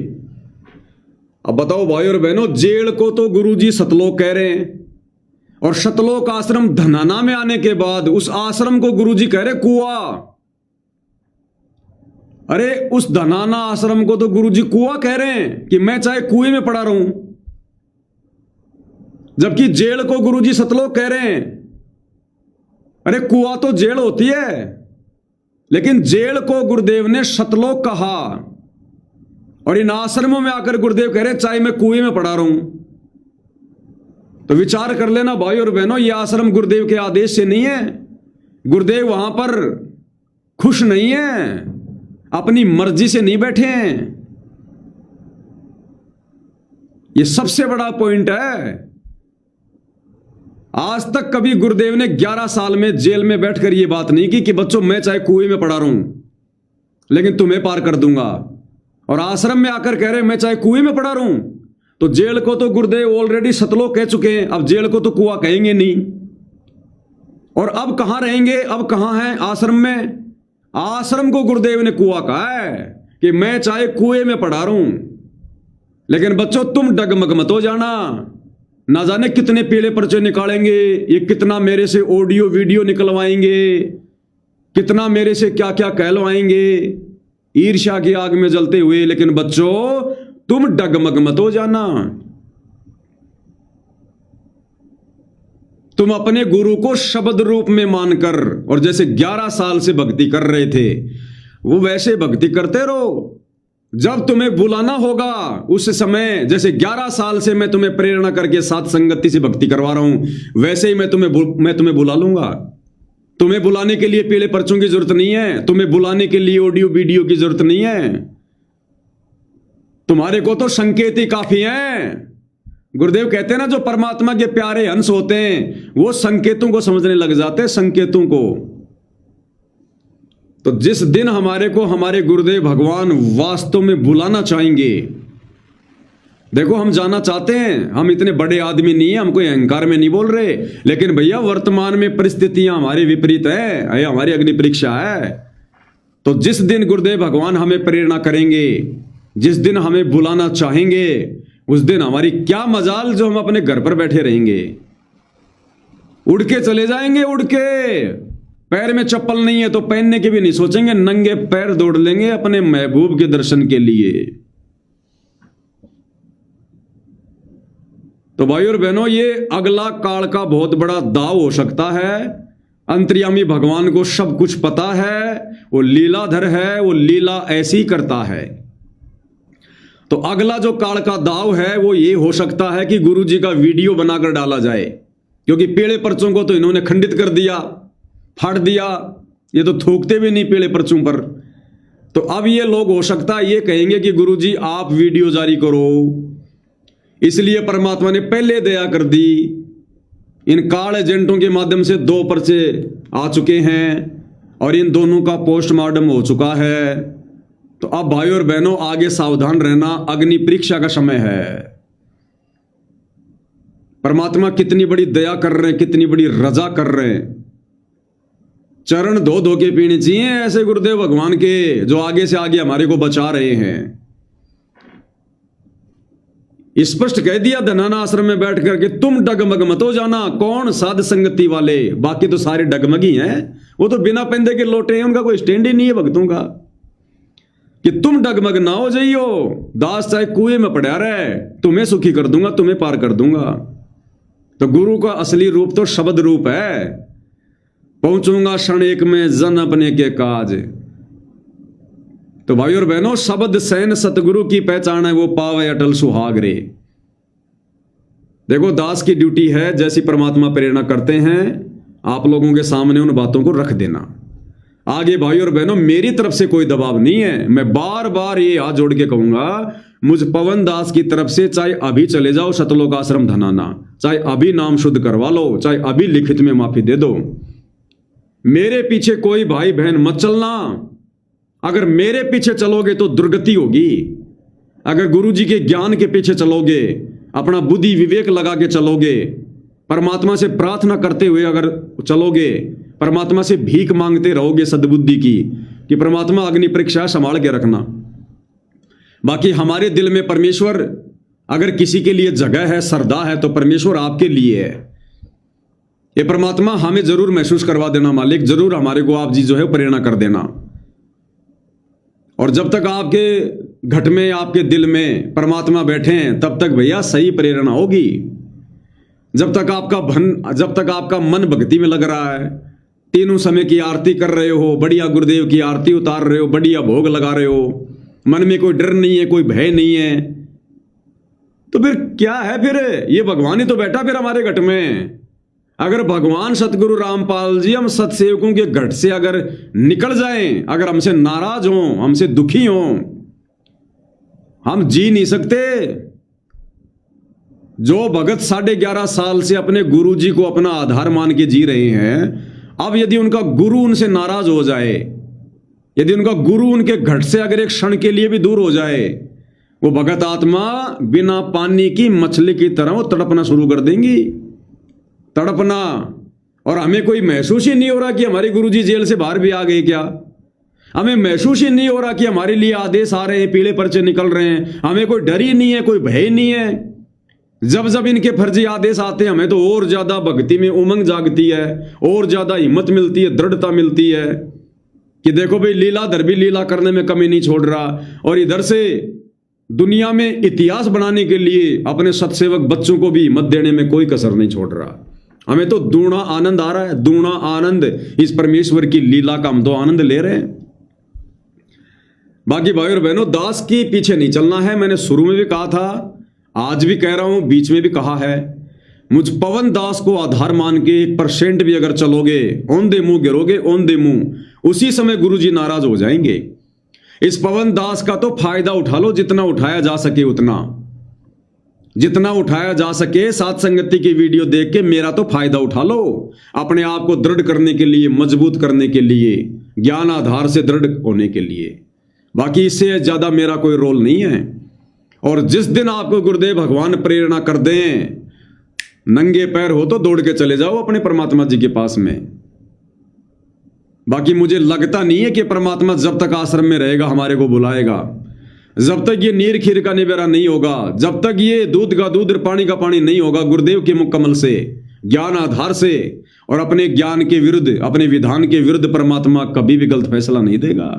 अब बताओ भाई और बहनों, जेल को तो गुरुजी सतलोक कह रहे हैं, और सतलोक आश्रम धनाना में आने के बाद उस आश्रम को गुरुजी कह रहे कुआं। अरे उस धनाना आश्रम को तो गुरुजी कुआं कह रहे हैं कि मैं चाहे कुएं में पड़ा रहूं, जबकि जेल को गुरुजी सतलोक कह रहे हैं। अरे कुआं तो जेल होती है, लेकिन जेल को गुरुदेव ने सतलोक कहा, और इन आश्रमों में आकर गुरुदेव कह रहे चाहे मैं कुएं में पड़ा रहूं। तो विचार कर लेना भाई और बहनों, यह आश्रम गुरुदेव के आदेश से नहीं है। गुरुदेव वहां पर खुश नहीं है, अपनी मर्जी से नहीं बैठे हैं। यह सबसे बड़ा पॉइंट है। आज तक कभी गुरुदेव ने 11 साल में जेल में बैठकर यह बात नहीं की कि बच्चों मैं चाहे कुएं में पड़ा रहूं, लेकिन तुम्हें पार कर दूंगा। और आश्रम में आकर कह रहे मैं चाहे कुएं में पड़ा रहूं। तो जेल को तो गुरुदेव ऑलरेडी सतलोक कह चुके हैं, अब जेल को तो कुआं कहेंगे नहीं। और अब कहां रहेंगे, अब कहां हैं? आश्रम में। आश्रम को गुरुदेव ने कुआं कहा है कि मैं चाहे कुएं में पड़ा रहूं, लेकिन बच्चों तुम डगमग मत हो जाना। ना जाने कितने पीले पर्चे निकालेंगे, ये कितना मेरे से ऑडियो वीडियो निकलवाएंगे, कितना मेरे से क्या क्या कहलवाएंगे, ईर्ष्या की आग में जलते हुए। लेकिन बच्चों, तुम डगमग मत हो जाना। तुम अपने गुरु को शब्द रूप में मानकर, और जैसे 11 साल से भक्ति कर रहे थे वो वैसे भक्ति करते रहो। जब तुम्हें बुलाना होगा उस समय, जैसे 11 साल से मैं तुम्हें प्रेरणा करके साथ संगति से भक्ति करवा रहा हूं, वैसे ही मैं तुम्हें बुला लूंगा। तुम्हें बुलाने के लिए पीले पर्चों की जरूरत नहीं है, तुम्हें बुलाने के लिए ऑडियो वीडियो की जरूरत नहीं है। तुम्हारे को तो संकेत ही काफी है। गुरुदेव कहते हैं ना, जो परमात्मा के प्यारे हंस होते हैं वो संकेतों को समझने लग जाते हैं, संकेतों को। तो जिस दिन हमारे को हमारे गुरुदेव भगवान वास्तव में बुलाना चाहेंगे, देखो हम जाना चाहते हैं, हम इतने बड़े आदमी नहीं है, हम कोई अहंकार में नहीं बोल रहे, लेकिन भैया वर्तमान में परिस्थितियां हमारी विपरीत है, हमारी अग्नि परीक्षा है। तो जिस दिन गुरुदेव भगवान हमें प्रेरणा करेंगे, जिस दिन हमें बुलाना चाहेंगे, उस दिन हमारी क्या मजाल जो हम अपने घर पर बैठे रहेंगे। उड़ के चले जाएंगे, उड़ के। पैर में चप्पल नहीं है तो पहनने की भी नहीं सोचेंगे, नंगे पैर दौड़ लेंगे अपने महबूब के दर्शन के लिए। तो भाई और बहनों, ये अगला काल का बहुत बड़ा दाव हो सकता है। अंतर्यामी भगवान को सब कुछ पता है, वो लीलाधर है, वो लीला ऐसी करता है। तो अगला जो काल का दाव है वो ये हो सकता है कि गुरु जी का वीडियो बनाकर डाला जाए, क्योंकि पीले पर्चों को तो इन्होंने खंडित कर दिया, फाड़ दिया, ये तो थूकते भी नहीं पीले पर्चों पर। तो अब ये लोग हो सकता है ये कहेंगे कि गुरु जी आप वीडियो जारी करो। इसलिए परमात्मा ने पहले दया कर दी। इन काल एजेंटों के माध्यम से 2 पर्चे आ चुके हैं और इन दोनों का पोस्टमार्टम हो चुका है। तो अब भाई और बहनों, आगे सावधान रहना, अग्नि परीक्षा का समय है। परमात्मा कितनी बड़ी दया कर रहे हैं, कितनी बड़ी रजा कर रहे हैं। चरण धो धो के पीने चाहिए ऐसे गुरुदेव भगवान के, जो आगे से आगे हमारे को बचा रहे हैं। स्पष्ट कह दिया धनाना आश्रम में बैठ करके, तुम डगमग मत हो जाना। कौन? साध संगति वाले, बाकी तो सारे डगमगी हैं। वो तो बिना पेंदे के लोटे हैं, उनका कोई स्टैंड ही नहीं है भक्तों का, कि तुम डगमग ना हो जाइयो। दास चाहे कुएं में पड़ा रहे, तुम्हें सुखी कर दूंगा, तुम्हें पार कर दूंगा। तो गुरु का असली रूप तो शब्द रूप है। पहुंचूंगा क्षण एक में जन अपने के काज। तो भाई और बहनों, शब्द सैन सतगुरु की पहचान है, वो पावे अटल सुहाग रे। देखो, दास की ड्यूटी है, जैसी परमात्मा प्रेरणा करते हैं आप लोगों के सामने उन बातों को रख देना। आगे भाई और बहनों, मेरी तरफ से कोई दबाव नहीं है। मैं बार बार ये हाथ जोड़ के कहूंगा, मुझ पवन दास की तरफ से चाहे अभी चले जाओ सतलोक आश्रम धनाना, चाहे अभी नाम शुद्ध करवा लो, चाहे अभी लिखित में माफी दे दो। मेरे पीछे कोई भाई बहन मत चलना। अगर मेरे पीछे चलोगे तो दुर्गति होगी। अगर गुरु जी के ज्ञान के पीछे चलोगे, अपना बुद्धि विवेक लगा के चलोगे, परमात्मा से प्रार्थना करते हुए अगर चलोगे, परमात्मा से भीख मांगते रहोगे सद्बुद्धि की, कि परमात्मा अग्नि परीक्षा संभाल के रखना। बाकी हमारे दिल में परमेश्वर, अगर किसी के लिए जगह है, श्रद्धा है, तो परमेश्वर आपके लिए है। ये परमात्मा हमें जरूर महसूस करवा देना मालिक, जरूर हमारे को आप जी जो है प्रेरणा कर देना। और जब तक आपके घट में, आपके दिल में परमात्मा बैठे हैं, तब तक भैया सही प्रेरणा होगी। जब तक आपका मन भक्ति में लग रहा है, तीनों समय की आरती कर रहे हो, बढ़िया गुरुदेव की आरती उतार रहे हो, बढ़िया भोग लगा रहे हो, मन में कोई डर नहीं है, कोई भय नहीं है, तो फिर क्या है? फिर ये भगवान ही तो बैठा फिर हमारे घट में। अगर भगवान सतगुरु रामपाल जी हम सतसेवकों के घट से अगर निकल जाएं, अगर हमसे नाराज हों, हमसे दुखी हों, हम जी नहीं सकते। जो भगत 11.5 साल से अपने गुरु जी को अपना आधार मान के जी रहे हैं, अब यदि उनका गुरु उनसे नाराज हो जाए, यदि उनका गुरु उनके घट से अगर एक क्षण के लिए भी दूर हो जाए, वो भगत आत्मा बिना पानी की मछली की तरह वो तड़पना शुरू कर देंगी, तड़पना। और हमें कोई महसूस ही नहीं हो रहा कि हमारे गुरुजी जेल से बाहर भी आ गए क्या। हमें महसूस ही नहीं हो रहा कि हमारे लिए आदेश आ रहे हैं, पीले पर्चे निकल रहे हैं। हमें कोई डर ही नहीं है, कोई भय नहीं है। जब जब इनके फर्जी आदेश आते हैं, हमें तो और ज्यादा भक्ति में उमंग जागती है, और ज्यादा हिम्मत मिलती है, दृढ़ता मिलती है। कि देखो भाई लीलाधर भी लीला करने में कमी नहीं छोड़ रहा, और इधर से दुनिया में इतिहास बनाने के लिए अपने सतसेवक बच्चों को भी मत देने में कोई कसर नहीं छोड़ रहा। हमें तो दूना आनंद आ रहा है, दूना आनंद। इस परमेश्वर की लीला का हम तो आनंद ले रहे हैं। बाकी भाई और बहनों, दास के पीछे नहीं चलना है। मैंने शुरू में भी कहा था, आज भी कह रहा हूं, बीच में भी कहा है, मुझ पवन दास को आधार मान के 1% भी अगर चलोगे, औंधे मुंह गिरोगे, औंधे मुंह, उसी समय गुरुजी नाराज हो जाएंगे। इस पवन दास का तो फायदा उठा लो, जितना उठाया जा सके उतना, जितना उठाया जा सके। साथ संगति की वीडियो देख के मेरा तो फायदा उठा लो, अपने आप को दृढ़ करने के लिए, मजबूत करने के लिए, ज्ञान आधार से दृढ़ होने के लिए। बाकी इससे ज्यादा मेरा कोई रोल नहीं है। और जिस दिन आपको गुरुदेव भगवान प्रेरणा कर दें, नंगे पैर हो तो दौड़ के चले जाओ अपने परमात्मा जी के पास में। बाकी मुझे लगता नहीं है कि परमात्मा जब तक आश्रम में रहेगा हमारे को बुलाएगा। जब तक ये नीर खीर का निबेरा नहीं होगा, जब तक ये दूध का दूध और पानी का पानी नहीं होगा, गुरुदेव के मुख कमल से, ज्ञान आधार से और अपने ज्ञान के विरुद्ध, अपने विधान के विरुद्ध परमात्मा कभी भी गलत फैसला नहीं देगा।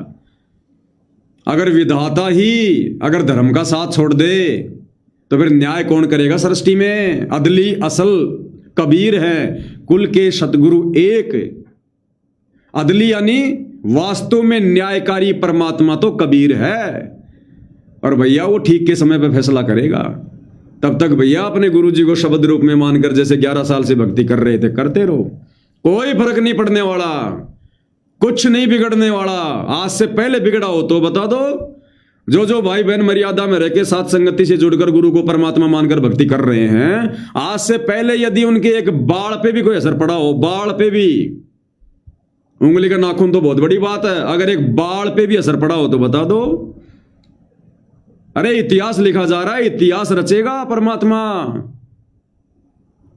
अगर विधाता ही अगर धर्म का साथ छोड़ दे तो फिर न्याय कौन करेगा सृष्टि में? अदली असल कबीर है, कुल के सतगुरु एक। अदली यानी वास्तव में न्यायकारी परमात्मा तो कबीर है, और भैया वो ठीक के समय पे फैसला करेगा। तब तक भैया अपने गुरुजी को शब्द रूप में मानकर जैसे 11 साल से भक्ति कर रहे थे करते रहो, कोई फर्क नहीं पड़ने वाला, कुछ नहीं बिगड़ने वाला। आज से पहले बिगड़ा हो तो बता दो। जो भाई बहन मर्यादा में रह के साथ संगति से जुड़कर गुरु को परमात्मा मानकर भक्ति कर रहे हैं, आज से पहले यदि उनके एक बाल पे भी कोई असर पड़ा हो, बाल पे भी, उंगली का नाखून तो बहुत बड़ी बात है, अगर एक बाल पे भी असर पड़ा हो तो बता दो। अरे इतिहास लिखा जा रहा है, इतिहास रचेगा परमात्मा।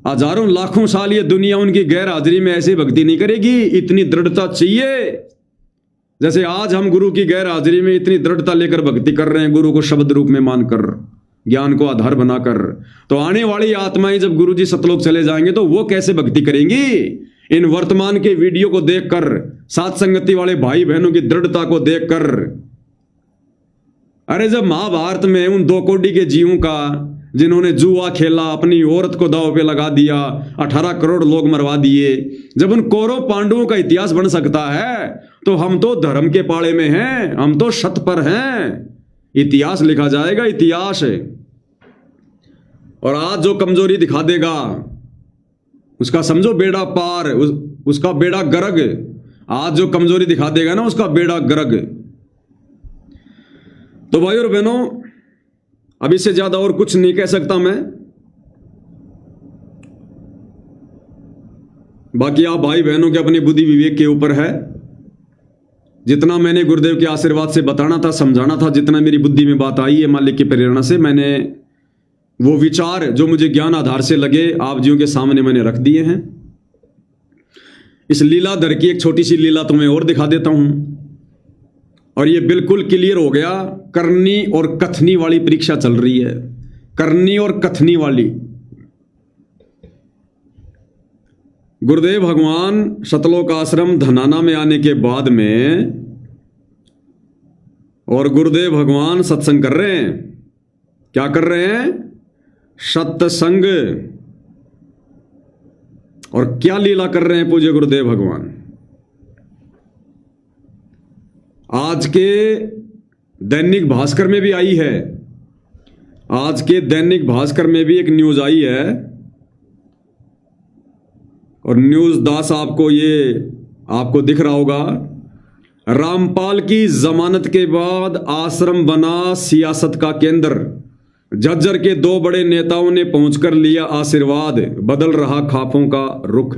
हजारों लाखों साल ये दुनिया उनकी गैर हाजिरी में ऐसी भक्ति नहीं करेगी। इतनी दृढ़ता चाहिए, जैसे आज हम गुरु की गैर हाजिरी में इतनी दृढ़ता लेकर भक्ति कर रहे हैं, गुरु को शब्द रूप में मानकर, ज्ञान को आधार बनाकर। तो आने वाली आत्माएं जब गुरु जी सतलोक चले जाएंगे तो वो कैसे भक्ति करेंगी? इन वर्तमान के वीडियो को देखकर, साथ संगति वाले भाई बहनों की दृढ़ता को देखकर। अरे जब महाभारत में उन 2 कोड़ी के जीवों का, जिन्होंने जुआ खेला, अपनी औरत को दांव पे लगा दिया, 18 करोड़ लोग मरवा दिए, जब उन कौरव पांडवों का इतिहास बन सकता है तो हम तो धर्म के पाले में हैं, हम तो शत पर हैं। इतिहास लिखा जाएगा, इतिहास है। और आज जो कमजोरी दिखा देगा उसका समझो बेड़ा पार, उसका बेड़ा गर्ग। आज जो कमजोरी दिखा देगा ना, उसका बेड़ा गर्ग। तो भाई और बहनों, अब इससे ज्यादा और कुछ नहीं कह सकता मैं। बाकी आप भाई बहनों के अपनी बुद्धि विवेक के ऊपर है। जितना मैंने गुरुदेव के आशीर्वाद से बताना था, समझाना था, जितना मेरी बुद्धि में बात आई है मालिक की प्रेरणा से, मैंने वो विचार जो मुझे ज्ञान आधार से लगे आप जियों के सामने मैंने रख दिए हैं। इस लीलाधर की एक छोटी सी लीला तुम्हें और दिखा देता हूं, और ये बिल्कुल क्लियर हो गया। करनी और कथनी वाली परीक्षा चल रही है, करनी और कथनी वाली। गुरुदेव भगवान सतलोक आश्रम धनाना में आने के बाद में, और गुरुदेव भगवान सत्संग कर रहे हैं। क्या कर रहे हैं? सत्संग। और क्या लीला कर रहे हैं पूज्य गुरुदेव भगवान? आज के दैनिक भास्कर में भी आई है, आज के दैनिक भास्कर में भी एक न्यूज आई है, और न्यूज दास आपको दिख रहा होगा। रामपाल की जमानत के बाद आश्रम बना सियासत का केंद्र। झज्जर के 2 बड़े नेताओं ने पहुंचकर लिया आशीर्वाद, बदल रहा खापों का रुख।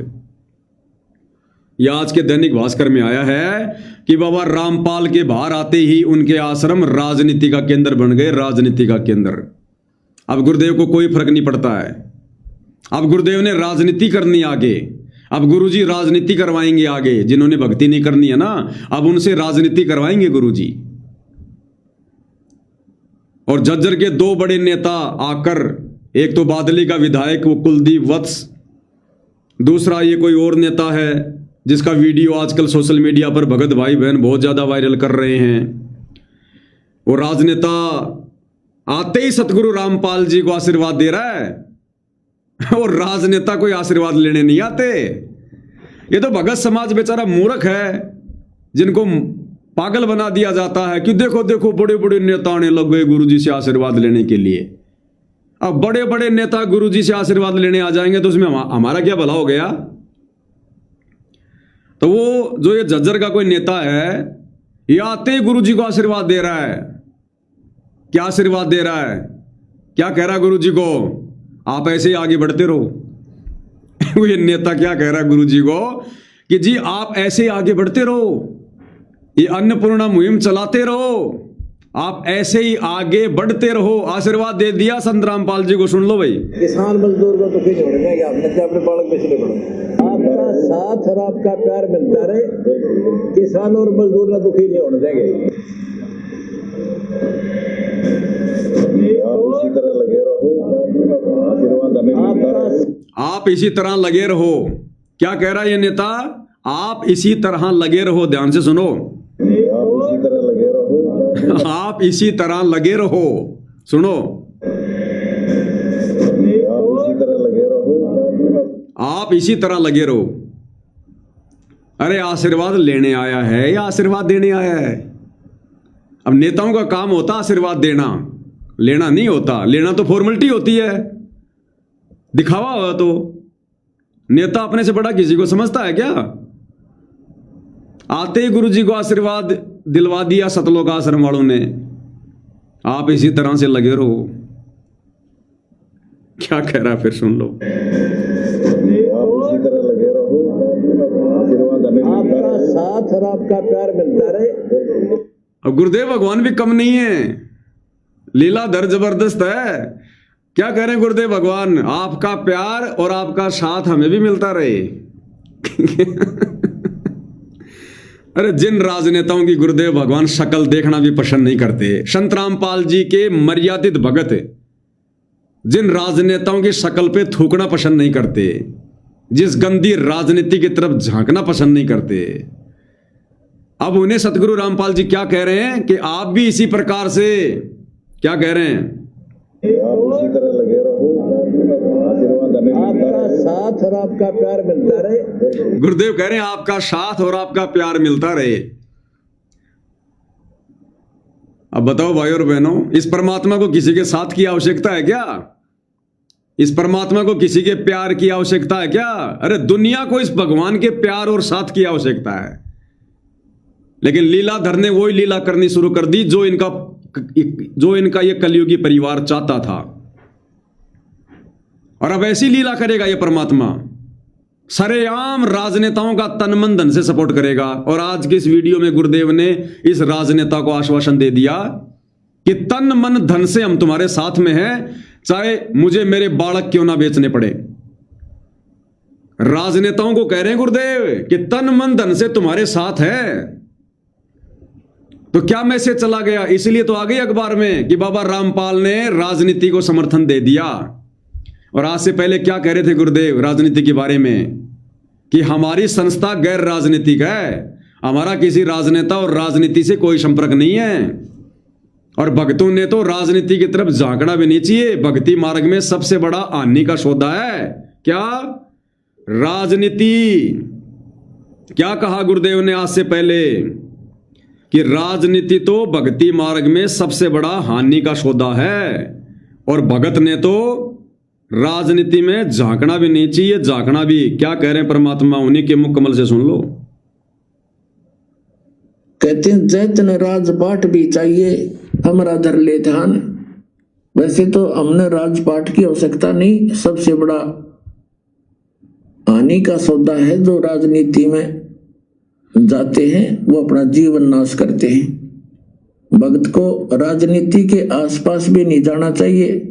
यह आज के दैनिक भास्कर में आया है कि बाबा रामपाल के बाहर आते ही उनके आश्रम राजनीति का केंद्र बन गए, राजनीति का केंद्र। अब गुरुदेव को कोई फर्क नहीं पड़ता है। अब गुरुदेव ने राजनीति करनी आगे, अब गुरुजी राजनीति करवाएंगे आगे। जिन्होंने भक्ति नहीं करनी है ना, अब उनसे राजनीति करवाएंगे गुरुजी। और झज्जर के 2 बड़े नेता आकर, एक तो बादली का विधायक वो कुलदीप वत्स, दूसरा ये कोई और नेता है जिसका वीडियो आजकल सोशल मीडिया पर भगत भाई बहन बहुत ज़्यादा वायरल कर रहे हैं। वो राजनेता आते ही सतगुरु रामपाल जी को आशीर्वाद दे रहा है और राजनेता कोई आशीर्वाद लेने नहीं आते। ये तो भगत समाज बेचारा मूर्ख है, जिनको पागल बना दिया जाता है कि देखो देखो बड़े बड़े नेता आने लग गए गुरुजी से आशीर्वाद लेने के लिए। अब बड़े बड़े नेता गुरुजी से आशीर्वाद लेने आ जाएंगे तो उसमें हमारा क्या भला हो गया। तो वो जो ये झज्जर का कोई नेता है, ये आते ही गुरुजी को आशीर्वाद दे रहा है। क्या आशीर्वाद दे रहा है, क्या कह रहा है गुरुजी को, आप ऐसे ही आगे बढ़ते रहो। ये नेता क्या कह रहा है गुरुजी को कि जी आप ऐसे ही आगे बढ़ते रहो, ये अन्नपूर्णा मुहिम चलाते रहो, आप ऐसे ही आगे बढ़ते रहो। आशीर्वाद दे दिया संत रामपाल जी को। सुन लो भाई। किसान मजदूर को तो फिर छोड़ने का आपने अपने बालक में चले पड़ो, आपका साथ और आपका प्यार मिलता रहे, किसान और मजदूर ना दुखी नहीं होने देंगे। आप इसी तरह लगे रहो, आशीर्वाद हमें मिलता। आप इसी तरह लगे रहो। क्या कह रहा है ये नेता, आप इसी तरह लगे रहो। ध्यान से सुनो, आप इसी तरह लगे रहो, आप इसी तरह लगे रहो। सुनो, आप इसी तरह लगे रहो, आप इसी तरह लगे रहो। अरे आशीर्वाद लेने आया है या आशीर्वाद देने आया है? अब नेताओं का काम होता आशीर्वाद देना, लेना नहीं होता। लेना तो फॉर्मेलिटी होती है, दिखावा हुआ। तो नेता अपने से बड़ा किसी को समझता है क्या? आते ही गुरुजी को आशीर्वाद दिलवा दिया सतलोक आश्रम वालों ने। आप इसी तरह से लगे रहो। क्या कह रहा है फिर सुन लो। आप इसी तरह लगे रहो, आशीर्वाद हमें मिलता रहे, आपका साथ और आपका प्यार मिलता रहे। अब गुरुदेव भगवान भी कम नहीं है, लीलाधर जबरदस्त है। क्या कह रहे हैं गुरुदेव भगवान, आपका प्यार और आपका साथ हमें भी मिलता रहे। अरे जिन राजनेताओं की गुरुदेव भगवान शक्ल देखना भी पसंद नहीं करते, संत रामपाल जी के मर्यादित भगत जिन राजनेताओं की शक्ल पे थूकना पसंद नहीं करते, जिस गंदी राजनीति की तरफ झांकना पसंद नहीं करते, अब उन्हें सतगुरु रामपाल जी क्या कह रहे हैं कि आप भी इसी प्रकार से, क्या कह रहे हैं, आप इसी तरह लगे रहो, आशीर्वाद हमें मिलता रहे, आपका साथ और आपका प्यार मिलता रहे। गुरुदेव कह रहे हैं आपका साथ और आपका प्यार मिलता रहे। अब बताओ भाई और बहनों, इस परमात्मा को किसी के साथ की आवश्यकता है क्या? इस परमात्मा को किसी के प्यार की आवश्यकता है क्या? अरे दुनिया को इस भगवान के प्यार और साथ की आवश्यकता है। लेकिन लीलाधर ने वही लीला करनी शुरू कर दी जो इनका ये कलयुगी परिवार चाहता था। और अब ऐसी लीला करेगा ये परमात्मा, सरेआम राजनेताओं का तन मन धन से सपोर्ट करेगा। और आज की इस वीडियो में गुरुदेव ने इस राजनेता को आश्वासन दे दिया कि तन मन धन से हम तुम्हारे साथ में हैं, चाहे मुझे मेरे बालक क्यों ना बेचने पड़े। राजनेताओं को कह रहे हैं गुरुदेव कि तन मन धन से तुम्हारे साथ है। तो क्या मैसेज चला गया? इसलिए तो आ गई अखबार में कि बाबा रामपाल ने राजनीति को समर्थन दे दिया। और आज से पहले क्या कह रहे थे गुरुदेव राजनीति के बारे में कि हमारी संस्था गैर राजनीतिक है, हमारा किसी राजनेता और राजनीति से कोई संपर्क नहीं है। और भक्तों ने तो राजनीति की तरफ झांकना भी नहीं चाहिए। भक्ति मार्ग में सबसे बड़ा हानि का सौदा है क्या? राजनीति। क्या कहा गुरुदेव ने आज से पहले कि राजनीति तो भक्ति मार्ग में सबसे बड़ा हानि का सौदा है। और भगत ने तो राजनीति में झांकना भी नहीं चाहिए, झांकना भी। क्या कह रहे हैं परमात्मा, उन्हीं के मुख कमल से सुन लो। कहते हैं जैतन राजपाट भी चाहिए हमारा धर ले ध्यान। वैसे तो हमने राजपाट की आवश्यकता नहीं, सबसे बड़ा हानि का सौदा है जो राजनीति में जाते हैं वो अपना जीवन नाश करते हैं। भगत को राजनीति के आसपास भी नहीं जाना चाहिए।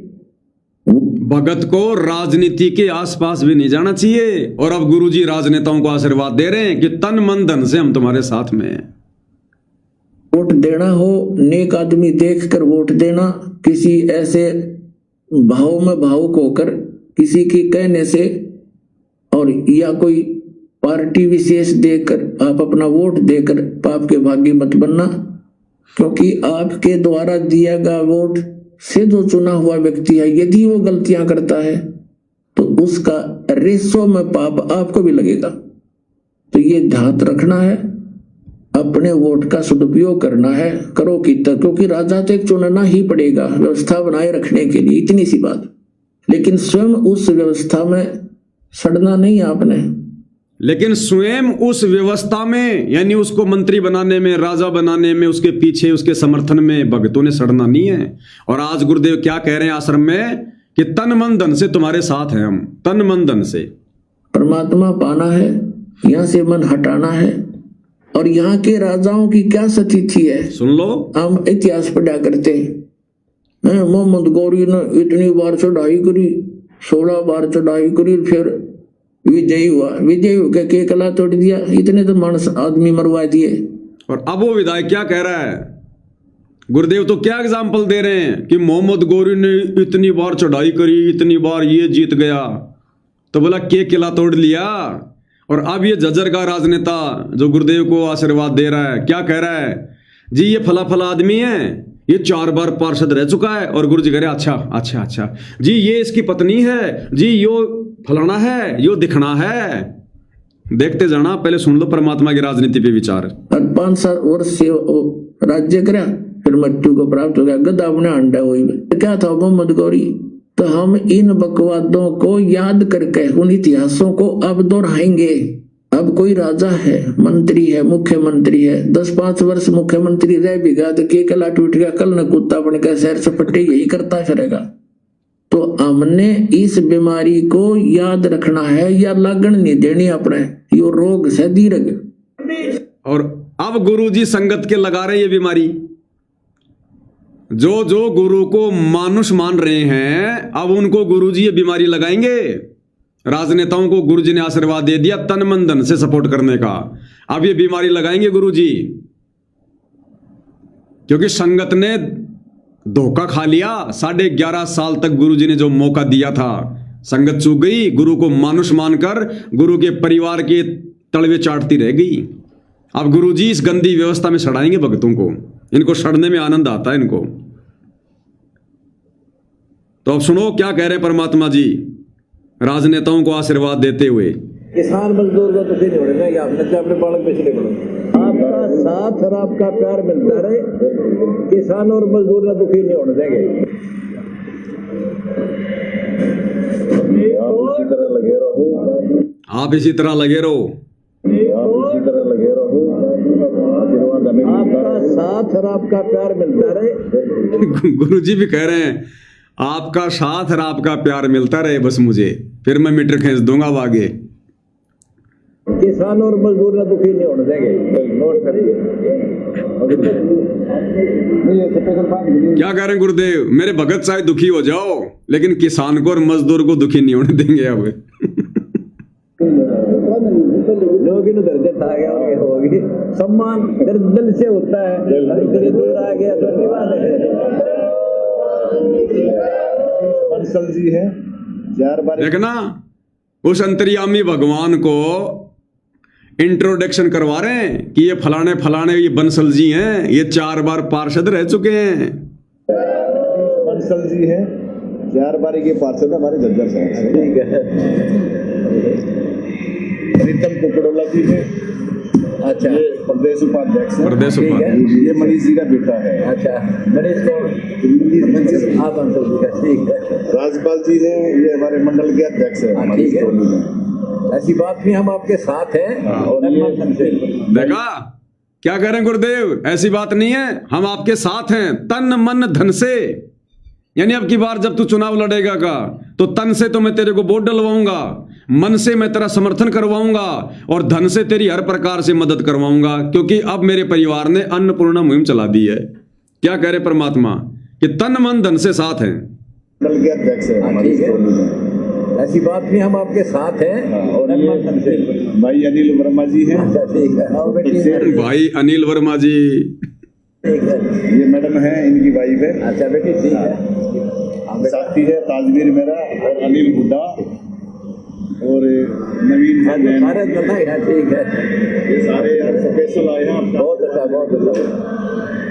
भगत को राजनीति के आसपास भी नहीं जाना चाहिए। और अब गुरुजी राजनेताओं को आशीर्वाद दे रहे हैं कि तन मन धन से हम तुम्हारे साथ में हैं। वोट देना हो, नेक आदमी देखकर वोट देना, किसी ऐसे भाव में भावुक होकर किसी के कहने से और या कोई पार्टी विशेष देकर, आप अपना वोट देकर पाप के भागी मत बनना, क्योंकि आपके द्वारा दिया गया वोट से जो चुना हुआ व्यक्ति है, यदि वो गलतियां करता है तो उसका रेशो में पाप आपको भी लगेगा। तो ये ध्यान रखना है, अपने वोट का सदुपयोग करना है, करो कितना, क्योंकि राजा तो एक चुनना ही पड़ेगा व्यवस्था बनाए रखने के लिए, इतनी सी बात। लेकिन स्वयं उस व्यवस्था में सड़ना नहीं आपने, लेकिन स्वयं उस व्यवस्था में, यानी उसको मंत्री बनाने में, राजा बनाने में, उसके पीछे उसके समर्थन में भक्तों ने सड़ना नहीं है। और आज गुरुदेव क्या कह रहे हैं आश्रम में कि तन मन धन से तुम्हारे साथ हैं हम, तन मन धन से। परमात्मा पाना है, यहाँ से मन हटाना है। और यहाँ के राजाओं की क्या स्थिति है सुन लो, हम इतिहास पढ़ा करते हैं। मोहम्मद गौरी ने इतनी बार चढ़ाई करी, 16 बार चढ़ाई करी, फिर विजयी हुआ, विजयी होकर के कला तोड़ दिया, इतने तो मानस आदमी मरवा दिए। और अब वो विधायक क्या कह रहा है, गुरुदेव तो क्या एग्जाम्पल दे रहे हैं कि मोहम्मद गौरी ने इतनी बार चढ़ाई करी, इतनी बार ये जीत गया, तो बोला के किला तोड़ लिया। और अब ये जज्जर का राजनेता जो गुरुदेव को आशीर्वाद दे रहा है, क्या कह रहा है जी, ये फला फला आदमी है, ये 4 बार पार्षद रह चुका है। और गुरु जी कह रहे अच्छा अच्छा अच्छा जी, ये इसकी पत्नी है जी, यो फलाना है, यो दिखना है। देखते जाना, पहले सुन लो परमात्मा की राजनीति पे विचार। 5-7 वर्ष से राज्य करा, फिर मृत्यु को प्राप्त हो गया, गद्दा अपने अंडा हुई। तो क्या था मोहम्मद गौरी? तो हम इन बकवादों को याद करके उन इतिहासों को अब दोहराएंगे। अब कोई राजा है, मंत्री है, मुख्यमंत्री है, 10-5 वर्ष मुख्यमंत्री रह भी गया तो के कला टूट गया, कल न कुत्ता बन गया, शहर सपट्टे, यही करता फिरेगा। तो हमने इस बीमारी को याद रखना है, या लगन नहीं देनी अपने, यो रोग से दीर्घ। और अब गुरुजी संगत के लगा रहे ये बीमारी, जो जो गुरु को मानुष मान रहे हैं, अब उनको गुरुजी ये बीमारी लगाएंगे। राजनेताओं को गुरुजी ने आशीर्वाद दे दिया तन मन धन से सपोर्ट करने का, अब ये बीमारी लगाएंगे गुरुजी, क्योंकि संगत ने धोखा खा लिया। 11.5 साल तक गुरुजी ने जो मौका दिया था, संगत चूक गई, गुरु को मानुष मानकर गुरु के परिवार के तलवे चाटती रह गई। अब गुरुजी इस गंदी व्यवस्था में सड़ाएंगे भक्तों को, इनको सड़ने में आनंद आता है इनको। तो अब सुनो क्या कह रहे हैं परमात्मा जी राजनेताओं को आशीर्वाद देते हुए। किसान मजदूर को दुखी नहीं होने देंगे, आपने अपने बालक पे चले पड़ो, आपका साथ और आपका प्यार मिलता रहे, किसान और मजदूर को दुखी नहीं होने देंगे। आप इसी तरह लगे रहो, आप इसी तरह लगे रहो, आप इसी तरह लगे रहो, आशीर्वाद हमें आपका साथ और आपका प्यार मिलता रहे। गुरुजी भी कह रहे हैं आपका साथ और आपका प्यार मिलता रहे बस मुझे, फिर मैं मीटर खींच दूंगा अब आगे। किसान और मजदूर को दुखी नहीं होने देंगे। नोट करिए। क्या कह रहे हैं गुरुदेव, मेरे भगत चाहे दुखी हो जाओ, लेकिन किसान को और मजदूर को दुखी नहीं होने देंगे अब। लोग इन दर्द आ गया होगी, सम्मान दिल से होता है, दूर आ गया तो नहीं बात है। बंसल जी है, देखना उस अंतर्यामी भगवान को इंट्रोडक्शन करवा रहे हैं कि ये फलाने फलाने ये बंसल जी हैं, ये 4 बार पार्षद रह चुके हैं। बंसल जी है, 4 बार के पार्षद हमारे जज्जर साहब। ठीक है। प्रीतम कुकड़ोला जी है, अच्छा, ये प्रदेश उपाध्यक्ष है, प्रदेश उपाध्यक्ष, ये मनीष जी का बेटा है। अच्छा, मनीष कौन? आप बंसल जी का, ठीक है। राजपाल जी हैं, ये हमारे मंडल के अध्यक्ष है। ठीक है, ऐसी बात नहीं, हम आपके साथ हैं। और देखा क्या कह रहे हैं गुरुदेव, ऐसी बात नहीं है, हम आपके साथ हैं तन मन धन से। यानी अब की बार जब तू चुनाव लड़ेगा का, तो तन से तो मैं तेरे को वोट डलवाऊंगा, मन से मैं तेरा समर्थन करवाऊंगा, और धन से तेरी हर प्रकार से मदद करवाऊंगा, क्योंकि अब मेरे परिवार ने अन्नपूर्णा मुहिम चला दी है। क्या कह रहे परमात्मा कि तन मन धन से साथ हैं। मंडल के अध्यक्ष है, ऐसी बात नहीं, हम आपके साथ हैं। और भाई अनिल वर्मा जी हैं। अच्छा, ठीक है। भाई अनिल वर्मा जी, ये मैडम है, इनकी वाइफ है। अच्छा बेटी, ठीक है। साथी है ताजवीर मेरा और अनिल हुड्डा, और नवीन हाँ, तो सारे करना है, ठीक है, ये सारे यार स्पेशल आए हैं आपका बहुत अच्छा, बहुत अच्छा,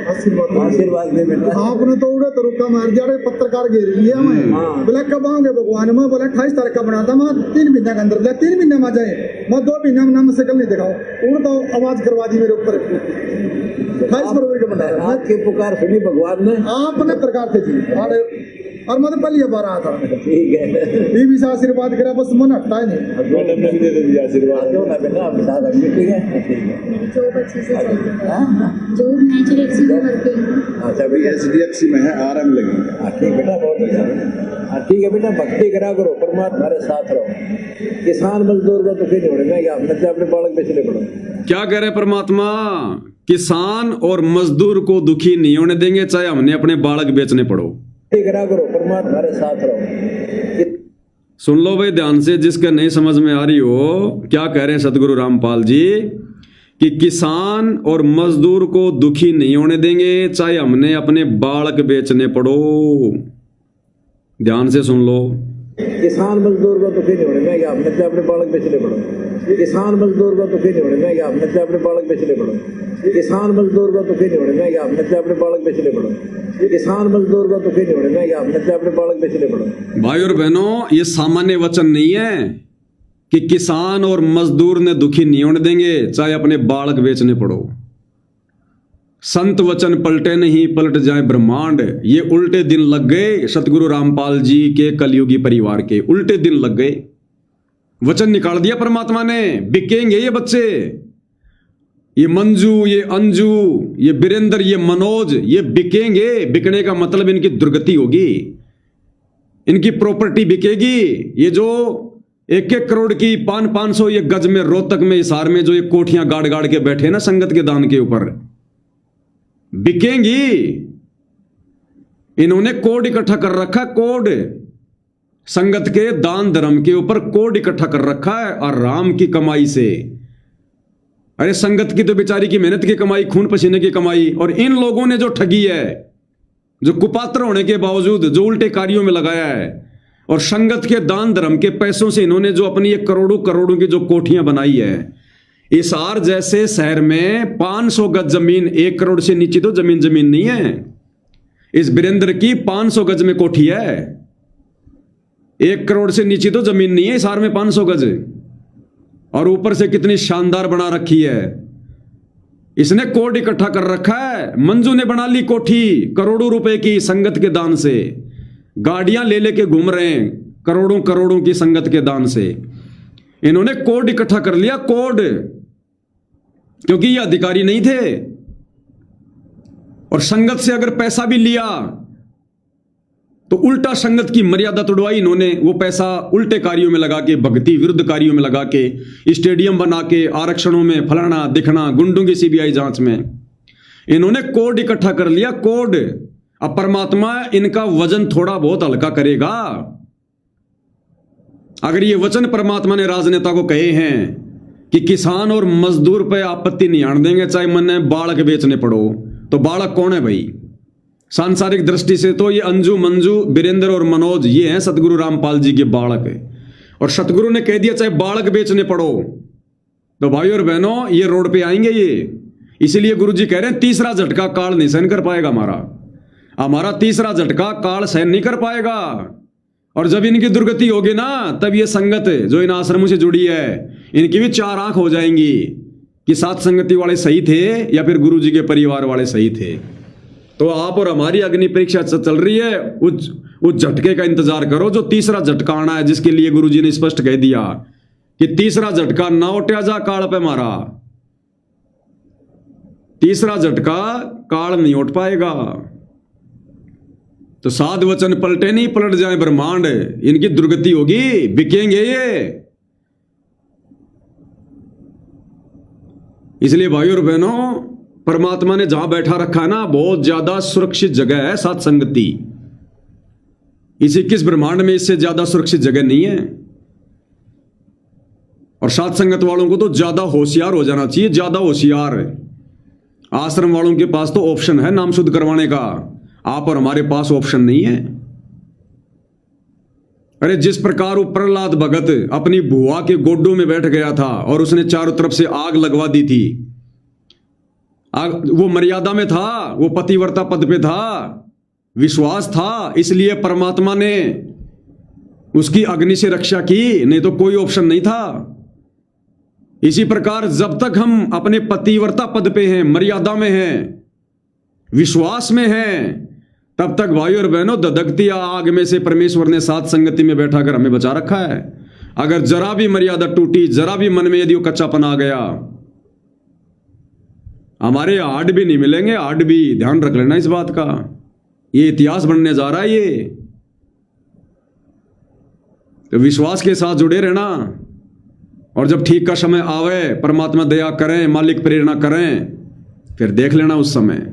आशीर्वाद दे बेटा। आपने तो उड़े तो रुका मार दिया, पत्रकार घेर लिया मैं। हाँ। बोला कब आओगे भगवान, मैं बोला 28 तारीख का बना था, मैं 3 महीने के अंदर, बोला 3 महीने में आ जाए, मैं 2 महीने में नाम शकल नहीं दिखाओ, उड़ तो आवाज करवा दी मेरे ऊपर। 28 फरवरी का बना था, आपकी पुकार सुनी भगवान ने, आपने प्रकार थे जी, और मैं तो पहले बार आया था, ठीक है, बीबी से आशीर्वाद करा, बस मन हटता है नहीं। मैडम ने भी दे दी आशीर्वाद क्यों ना बेटा, आप बता देंगे, ठीक है, ठीक है, जॉब अच्छे से चल रही है, हाँ? जॉब नेचुरल में वर्किंग है। अच्छा अभी भैया, SDFC में है RM लगी हाँ, ठीक बेटा, बहुत अच्छा, हाँ, ठीक है बेटा, भक्ति करा करो, परमात्मा हमारे साथ रहो, किसान मजदूर को दुखी नहीं होने देंगे, आपने तो अपने बालक बेचने पड़ो। क्या कह रहे परमात्मा? किसान और मजदूर को दुखी नहीं होने देंगे, चाहे हमने अपने बालक बेचने पड़ो। करा करो, परमात्मा हमारे साथ रहो। सुन लो भाई ध्यान से, जिसके नहीं समझ में आ रही हो, क्या कह रहे हैं सदगुरु रामपाल जी कि किसान और मजदूर को दुखी नहीं होने देंगे, चाहे हमने अपने बालक बेचने पड़ो। ध्यान से सुन लो, किसान मजदूर को दुखी नहीं होने देंगे, आपने तो अपने बालक बेचने पड़ो। किसान मजदूर को दुखी नहीं होने देंगे, आपने तो अपने बालक बेचने पड़ो। किसान मजदूर को दुखी नहीं होने देंगे, आपने तो अपने बालक बेचने पड़ो। किसान मजदूर को दुखी नहीं होने देंगे, आपने तो अपने बालक बेचने पड़ो। भाई और बहनों, ये सामान्य वचन नहीं है कि किसान और मजदूर ने दुखी नहीं होने देंगे, चाहे अपने बालक बेचने पड़ो। संत वचन पलटे नहीं, पलट जाए ब्रह्मांड। ये उल्टे दिन लग गए सतगुरु रामपाल जी के कलयुगी परिवार के, उल्टे दिन लग गए। वचन निकाल दिया परमात्मा ने, बिकेंगे ये बच्चे, ये मंजू, ये अंजू, ये बीरेंद्र, ये मनोज, ये बिकेंगे। बिकने का मतलब इनकी दुर्गति होगी, इनकी प्रॉपर्टी बिकेगी। ये जो 1-1 करोड़ की 500 ये गज में, रोहतक में, हिसार में जो ये कोठियां गाड़ गाड़ के बैठे ना संगत के दान के ऊपर, बिकेंगी। इन्होंने कोड इकट्ठा कर रखा, कोड संगत के दान धर्म के ऊपर कोड इकट्ठा कर रखा है, और राम की कमाई से। अरे संगत की तो बेचारी की मेहनत की कमाई, खून पसीने की कमाई, और इन लोगों ने जो ठगी है, जो कुपात्र होने के बावजूद जो उल्टे कार्यों में लगाया है, और संगत के दान धर्म के पैसों से इन्होंने जो अपनी 1 करोड़ों करोड़ों की जो कोठियां बनाई है, हिसार जैसे शहर में 500 गज जमीन, 1 करोड़ से नीचे तो जमीन नहीं है। इस बीरेंद्र की 500 गज में कोठी है, 1 करोड़ से नीचे तो जमीन नहीं है हिसार में, 500 गज, और ऊपर से कितनी शानदार बना रखी है। इसने कोड इकट्ठा कर रखा है। मंजू ने बना ली कोठी करोड़ों रुपए की संगत के दान से, गाड़ियां ले लेके घूम रहे हैं करोड़ों करोड़ों की संगत के दान से। इन्होंने कोड इकट्ठा कर लिया, कोड, क्योंकि ये अधिकारी नहीं थे। और संगत से अगर पैसा भी लिया तो उल्टा संगत की मर्यादा तोड़वाई इन्होंने। वो पैसा उल्टे कार्यों में लगा के, भक्ति विरुद्ध कार्यों में लगा के, स्टेडियम बना के, आरक्षणों में फलाना दिखना, गुंडों की सीबीआई जांच में इन्होंने कोड इकट्ठा कर लिया, कोड। अब परमात्मा इनका वजन थोड़ा बहुत हल्का करेगा। अगर ये वचन परमात्मा ने राजनेता को कहे हैं कि किसान और मजदूर पे आपत्ति नहीं आने देंगे, चाहे मन बालक बेचने पड़ो, तो बालक कौन है भाई? सांसारिक दृष्टि से तो ये अंजू, मंजू, बीरेंद्र और मनोज, ये हैं सतगुरु रामपाल जी के बालक। और सतगुरु ने कह दिया चाहे बालक बेचने पड़ो, तो भाई और बहनों ये रोड पे आएंगे ये। इसीलिए गुरु जी कह रहे हैं तीसरा झटका काल नहीं सहन कर पाएगा, हमारा तीसरा झटका काल सहन नहीं कर पाएगा। और जब इनकी दुर्गति होगी ना, तब ये संगत जो इन आश्रमों से जुड़ी है, इनकी भी 4 आंख हो जाएंगी कि सात संगति वाले सही थे या फिर गुरु जी के परिवार वाले सही थे। तो आप और हमारी अग्नि परीक्षा चल रही है, उस झटके का इंतजार करो जो तीसरा झटका आना है, जिसके लिए गुरु जी ने स्पष्ट कह दिया कि तीसरा झटका ना उठा जा काल पे मारा। तीसरा झटका काल नहीं उठ पाएगा। तो साध वचन पलटे नहीं, पलट जाए ब्रह्मांड। इनकी दुर्गति होगी, बिकेंगे ये। इसलिए भाइयों और बहनों, परमात्मा ने जहां बैठा रखा है ना, बहुत ज्यादा सुरक्षित जगह है सात संगति। इस 21 ब्रह्मांड में इससे ज्यादा सुरक्षित जगह नहीं है। और सात संगत वालों को तो ज्यादा होशियार हो जाना चाहिए, ज्यादा होशियार। आश्रम वालों के पास तो ऑप्शन है नाम शुद्ध करवाने का, आप और हमारे पास ऑप्शन नहीं है। अरे जिस प्रकार वो प्रहलाद भगत अपनी बुआ के गोड्डों में बैठ गया था और उसने चारों तरफ से आग लगवा दी थी, वो मर्यादा में था, वो पतिव्रता पद पे था, विश्वास था, इसलिए परमात्मा ने उसकी अग्नि से रक्षा की, नहीं तो कोई ऑप्शन नहीं था। इसी प्रकार जब तक हम अपने पतिव्रता पद पे हैं, मर्यादा में हैं, विश्वास में हैं, तब तक भाई और बहनों दधकती आग में से परमेश्वर ने साथ संगति में बैठा कर हमें बचा रखा है। अगर जरा भी मर्यादा टूटी, जरा भी मन में यदि वो कच्चापन आ गया, हमारे हार्ड भी नहीं मिलेंगे, हार्ड भी, ध्यान रख लेना इस बात का। ये इतिहास बनने जा रहा है ये, तो विश्वास के साथ जुड़े रहना। और जब ठीक का समय आवे, परमात्मा दया करें, मालिक प्रेरणा करें, फिर देख लेना उस समय।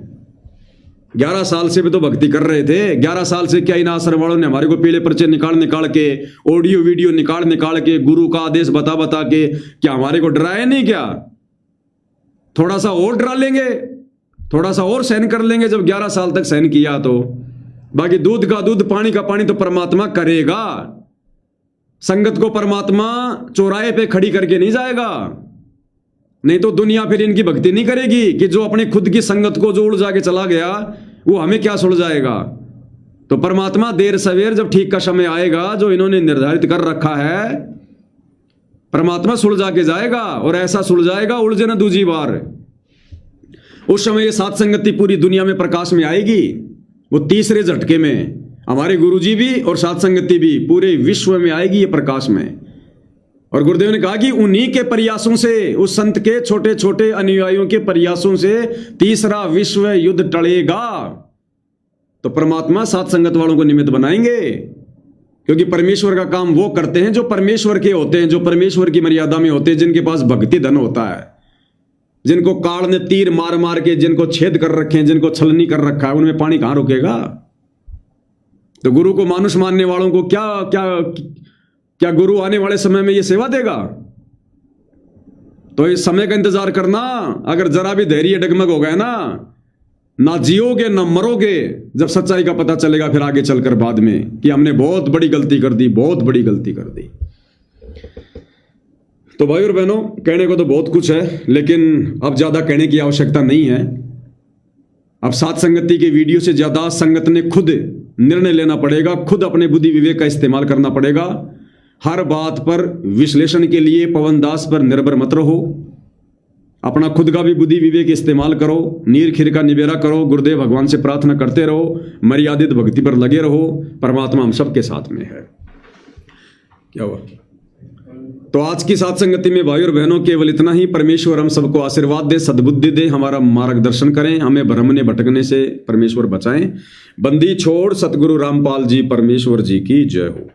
11 साल से भी तो भक्ति कर रहे थे। 11 साल से क्या इन आश्रम वालों ने हमारे को पीले पर्चे निकाल के, ऑडियो वीडियो निकाल के, गुरु का आदेश बता के क्या हमारे को डराया नहीं क्या? थोड़ा सा और डरा लेंगे, थोड़ा सा और सहन कर लेंगे। जब 11 साल तक सहन किया तो बाकी दूध का दूध, पानी का पानी तो परमात्मा करेगा। संगत को परमात्मा चौराहे पे खड़ी करके नहीं जाएगा, नहीं तो दुनिया फिर इनकी भक्ति नहीं करेगी कि जो अपने खुद की संगत को जो उड़ जाके चला गया वो हमें क्या सुलझाएगा। तो परमात्मा देर सवेर जब ठीक का समय आएगा, जो इन्होंने निर्धारित कर रखा है, परमात्मा सुलझा के जाएगा। और ऐसा सुलझाएगा उलझे ना दूसरी बार। उस समय ये सात संगति पूरी दुनिया में प्रकाश में आएगी। वो तीसरे झटके में हमारे गुरुजी भी और सात संगति भी पूरे विश्व में आएगी ये प्रकाश में। और गुरुदेव ने कहा कि उन्हीं के प्रयासों से, उस संत के छोटे छोटे अनुयायियों के प्रयासों से तीसरा विश्व युद्ध टलेगा। तो परमात्मा सात संगत वालों को निमित्त बनाएंगे, क्योंकि परमेश्वर का काम वो करते हैं जो परमेश्वर के होते हैं, जो परमेश्वर की मर्यादा में होते हैं, जिनके पास भक्ति धन होता है, जिनको काल ने तीर मार मार के जिनको छेद कर रखे हैं, जिनको छलनी कर रखा है, उनमें पानी कहां रुकेगा। तो गुरु को मानुष मानने वालों को क्या गुरु आने वाले समय में ये सेवा देगा? तो इस समय का इंतजार करना। अगर जरा भी धैर्य डगमग हो गया ना जियोगे ना मरोगे। जब सच्चाई का पता चलेगा फिर आगे चलकर बाद में कि हमने बहुत बड़ी गलती कर दी, बहुत बड़ी गलती कर दी। तो भाई और बहनों, कहने को तो बहुत कुछ है, लेकिन अब ज्यादा कहने की आवश्यकता नहीं है। अब सात संगति के वीडियो से ज्यादा संगत ने खुद निर्णय लेना पड़ेगा, खुद अपने बुद्धि विवेक का इस्तेमाल करना पड़ेगा। हर बात पर विश्लेषण के लिए पवन दास पर निर्भर मत रहो, अपना खुद का भी बुद्धि विवेक इस्तेमाल करो, नीर खीर का निबेरा करो, गुरुदेव भगवान से प्रार्थना करते रहो, मर्यादित भक्ति पर लगे रहो। परमात्मा हम सबके साथ में है। क्या हुआ? तो आज की सात संगति में भाई और बहनों केवल इतना ही। परमेश्वर हम सबको आशीर्वाद दे, सद्बुद्धि दे, हमारा मार्गदर्शन करें, हमें भ्रम ने भटकने से परमेश्वर बचाएं। बंदी छोड़ सतगुरु रामपाल जी परमेश्वर जी की जय हो।